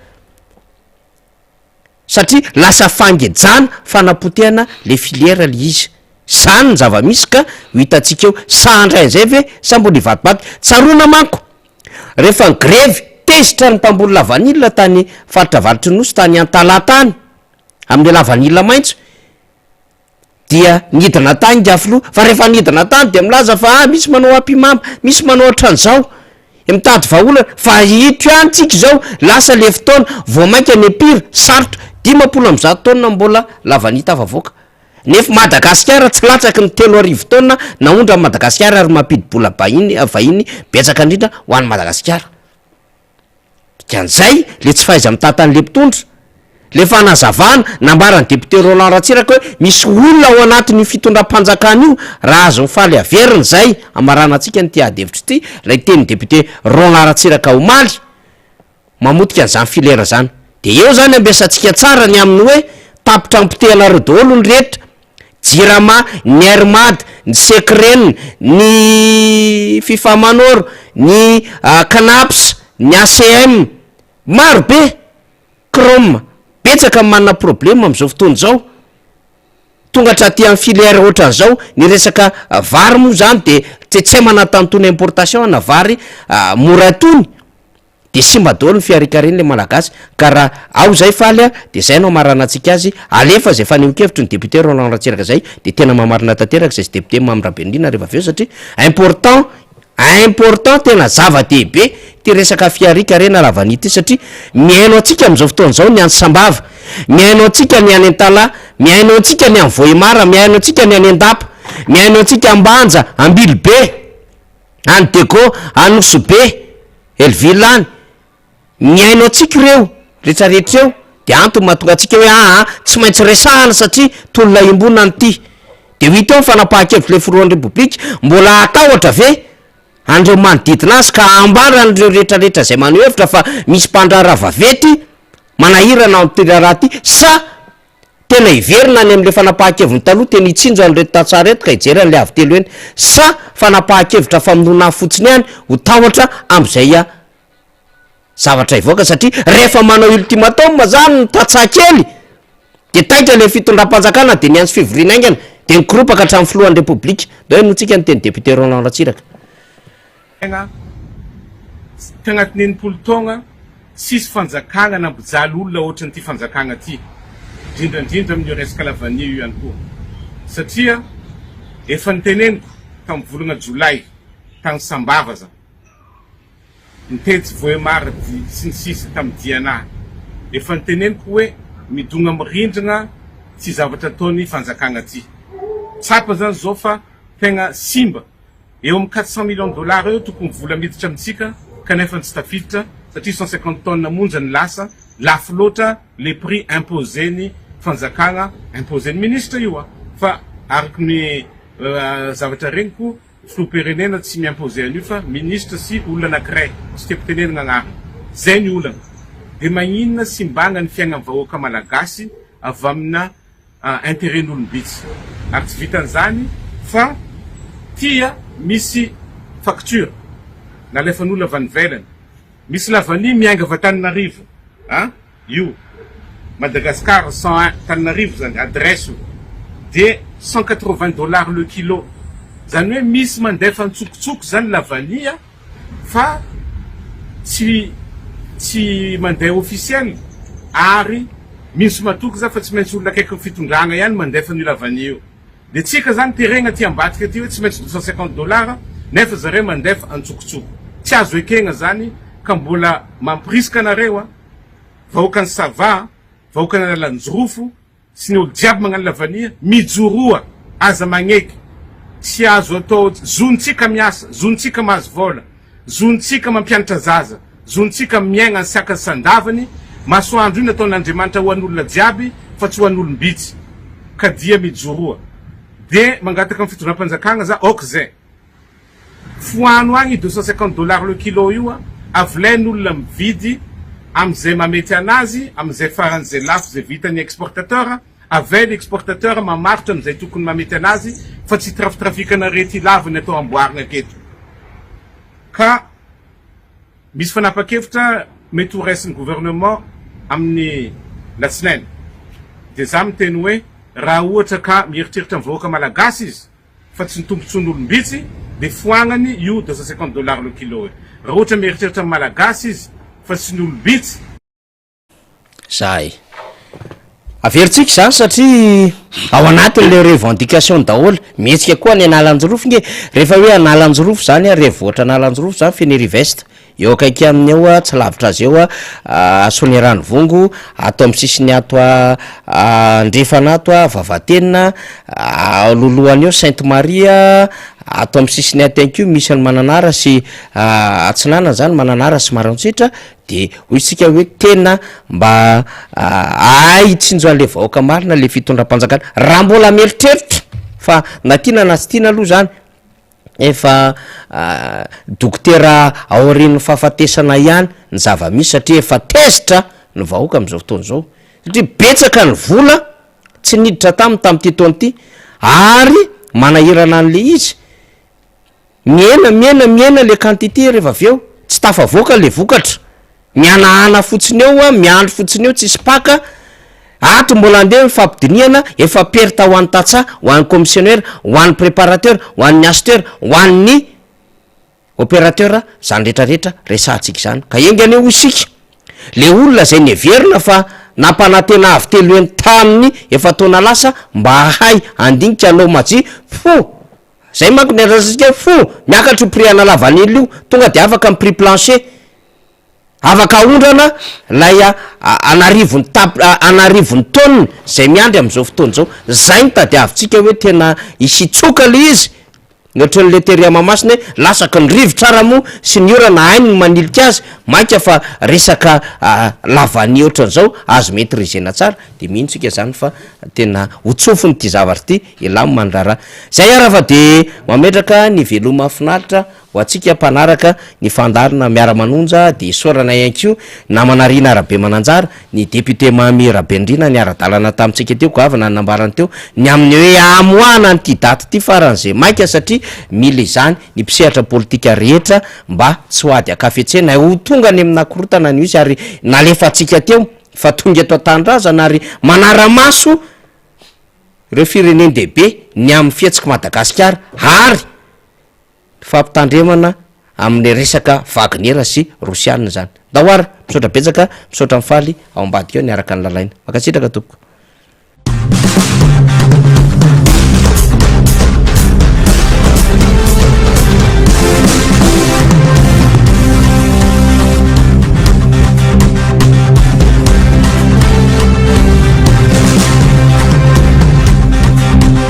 satria lasa fangejana fanapotehana le filière le izy zany ny zava-misy ka hitantsika eo sandrain'izay ve sa mbola ivatibaty tsaroana manko rehefa ny grevy tezitra ny mpamboly lavanila tany faritravalitry nosy tany antalatany amin'ny lavanila maintso dia nidina tany diafoloha fa rehefa nidina tany de milaza fa misy manao ampimamba misy manao atran'izao mitady vaolana fa ito ihany tsika zao lasa le fotoana vao mainka any empira sarotra 10 taona mbola lavanita avavoaka nefa Madagasikara tsy latsaky ny 3 taona naondra Madagasikara ary mampidi-bola vahiny betsaka indrindra ho an'ny Madagasikara kan'izay le tsy fahaiza mitantan'le mpitondra le fanazavana nambarany député Roland Ratsiraka hoe misy olona ao anatin'ny fitondram-panjakana io raha azo mifaly averiny zay amaranantsika ny ty adevitra ity lay teny député Roland Ratsiraka omaly mamotika an'izany filera zany de eo zany ambesantsika tsara ny amin'ny hoe tapitra ampitehanareo daholo ny rehetra jirama ny armade ny secrene ny FIFA manoro ny CNAPS ny ACM maro be chrome betsaka manana problema am'izao fotoan'izao tonga hatraty amin'ny filière ohatran'izao ny resaka vary moa zany de tsetsay manatantony importation na vary moratony de simba daholo ny fiarikareny le malagasy ka raha ao zay faly a de zay no amaranantsika azy alefa zay faneho-kevitry ny député Roland Ratsiraka zay de tena mamarina tanteraka zay sy député Mamirabenindrina rehefa aveo satria important tena zava-dehibe ty resaka fiarikarena lavanity satria miaino atsika am'izao fotoan'izao ny any sambava miaino atsika ny any antala miaino atsika ny any vohimara miaino atsika ny any andapa miaino atsika ambanja ambily be any deco anoso be elvillany miaino atsika ireo rehetrarehetra eo de antony mahatonga atsika hoe tsy maintsy resahana satria tolona imbona anyty de ho iteo fanapahan-kevitry le firoan'ny repoblika mbola atahotra ve andreo manodidina azy ka ambara an'ireo rehetrarehetra zay maneho hevitra fa misy mpandrara vavety manahirana am'ty raha ty sa tena hiverina any am'le fanapahan-kevitry taloha tena hitsinjo an'reto tatsareto ka hijery an'le avy telo eny sa fanapahan-kevitra famonona fotsiny ihany ho tahotra am'izay zavatra ivoaka satria rehefa manao ultimatum zany ny tatsakely de taitra le fitondram-panjakana de niantsy fivoriana aingana de nikropaka hatramin'ny filohan'ny repoblika da hoe notsika ny teny député Roland Ratsiraka tagnaty enimpolo taona sisy fanjakana nambojaly olona ohatrany ty fanjakana ty indrindrandrindra amin'io resaka lavania io ihany koa satria efa niteneniko tamin'ny volana jolay tagny sambava za nitetsy voemara sy ny sisy tamin'ny dianahy efa niteneniko hoe midogna mirindrina tsy zavatra ataony fanjakana ty tsapa zany zao fa tegna simba eo amin'ny 400 millions de dollars eo tokony vola miditra amitsika kanefa tsy tafiditra satria 150 tonnes monja ny lasa lafo loatra le prix imposeny fanjakana imposeny ministre io fa araky ny zavatra regniko filoam-pirenena tsy miimpose an'io fa ministre sy olona anankiray tsy tepitenenana agnariny zay ny olana de magnina simbagna ny fiainan'ny vahoaka malagasy avy amina intérêtn'olombitsy ary tsy vitan'izany fa tia misy facture nalefan'olona avy any velany misy lavani miaingava Tananarivo io Madagascar 101 Tananarivo zany adresse de $180 le kilo zany hoe misy mandefa ntsokitsoko zany lavania fa tsy mandeha officiel ary misy matoky za fa tsy maintsy olona akaiky fitondragna ihany mandefa ny lavania io de tsika zany teregna ty ambadika ty hoe tsy maintsy $250 nefa zareo mandefa antsokitsoko tsy azo ekegna zany ka mbola mampirisika anareo vahoakany sava vahoakany lalanjorofo sy ny olo jiaby magnano lavania mijoroa aza magneky tsy azo atao zontsika miasa zontsika mahazo vola zontsika mampianatra zaza zontsika miaigna ny siaka sandavany masoandro iny ataon'Andriamanitra ho an'olona jiaby fa tsy ho an'olom-bitsy ka dia mijoroa de mangataka amin'ny fitondram-panjakana za zay foano agny $250 le kilo io avlain'olona mividy am'izay mamety anazy am'izay faran'izay lafo zay vitany exportateur avay l'exportateur mamaritra am'izay tokony mamety anazy fa tsy trafikana rety laviny atao amboarina aketo ka misy fanapa-kevitra mety ho raisin'ny gouvernement amin'ny latsinainy de za miteny hoe raha ohatra ka mieritreritra mivahoaka malagasy izy fa tsy nitombotson'olombitsy de foagnany io $250 le kilo raha ohatra mieritreritra malagasy izy fa tsy ny olombitsy zay averitsika zany satria ao anatin'le revendication daholo mihetsika koa ny analanjorofo nge rehefa hoe analanjorofo zany rehevoatra analanjorofo zany Feneri-Vest eo akaiky amin'ny eo tsy lavitra azy eo asony rano vongo atao amin'ny sisiny ato andrefana ato Vavatenina loloany eo Sainte Maria atao amin'ny sisiny atenko misy ny Mananara sy Atsinana zany Mananara sy Marantsitra de hoy isika hoe tena mba itsinjoan'le vahoaka marina le fitondram-panjakana raha mbola mieritreritra fa na tiana na tsy tiana aloha zany efa dokotera aorin'ny fahafatesana ihany ny zava-misy satria efa tezitra ny vahoaka am'izao fotoana zao satria betsaka ny vola tsy niditra tamin'ty taona ty ary manahirana an'le izy miena le quantité rehefa aveo tsy tafavoaka le vokatra mianahana fotsiny eo miandro fotsiny eo tsisy paka atro mbola andeha mifampidiniana efa perta ho an'ny tatsa ho an'ny commissionnaire ho an'ny préparateur ho an'ny acheteur ho an'ny opérateur zany rehetrarehetra resantsika zany ka engy aneo isika le olona zay neverina fa nampanantena avy telo eny taminy efa taona lasa mba ahay andinika anao majy zay manko ny arasika miakatro prix analavany io tonga de afaka amin'ny prix plancher afaka aondrana lay anarivony taonina zay miandry am'izao fotoana zao zay nitady avitsika hoe tena isitsoka le izy ohatran'le teria mamasina hoe lasaka ny rivo tsara mo sy ny orana hainy ny manilika azy mainka fa resaka lavany ohatran'izao azo maîtrisena tsara de mihitsika zany fa tena hotsofony ty zavatra ty ilamy mandrara zay ara fa de mametraka ny veloma finaritra ho atsika mpanaraka ny fandarina miara-manonja de sorana ianko namanarina arabe mananjara ny député Mamy Rabendrina ny ara-dalana tamintsika teo ko avy nanambarany teo ny amin'ny hoe amoana ny ty daty ty faran'izay mainka satria mila izany ny mpisehatra politika rehetra mba tsy ho ady akafetsena ho tonga any aminakorotana ny izy ary nalefa atsika teo fa tonga eto an-tanindrazana ary manara-maso reo fireneny dehibe ny amin'ny fiatsika Madagasikara ary fampitandremana amin'ny resaka Wagner sy Rosiana zany dahoara misaotra betsaka misaotra mifaly ao ambadika eo niaraka ny lalaina makasitraka tompoko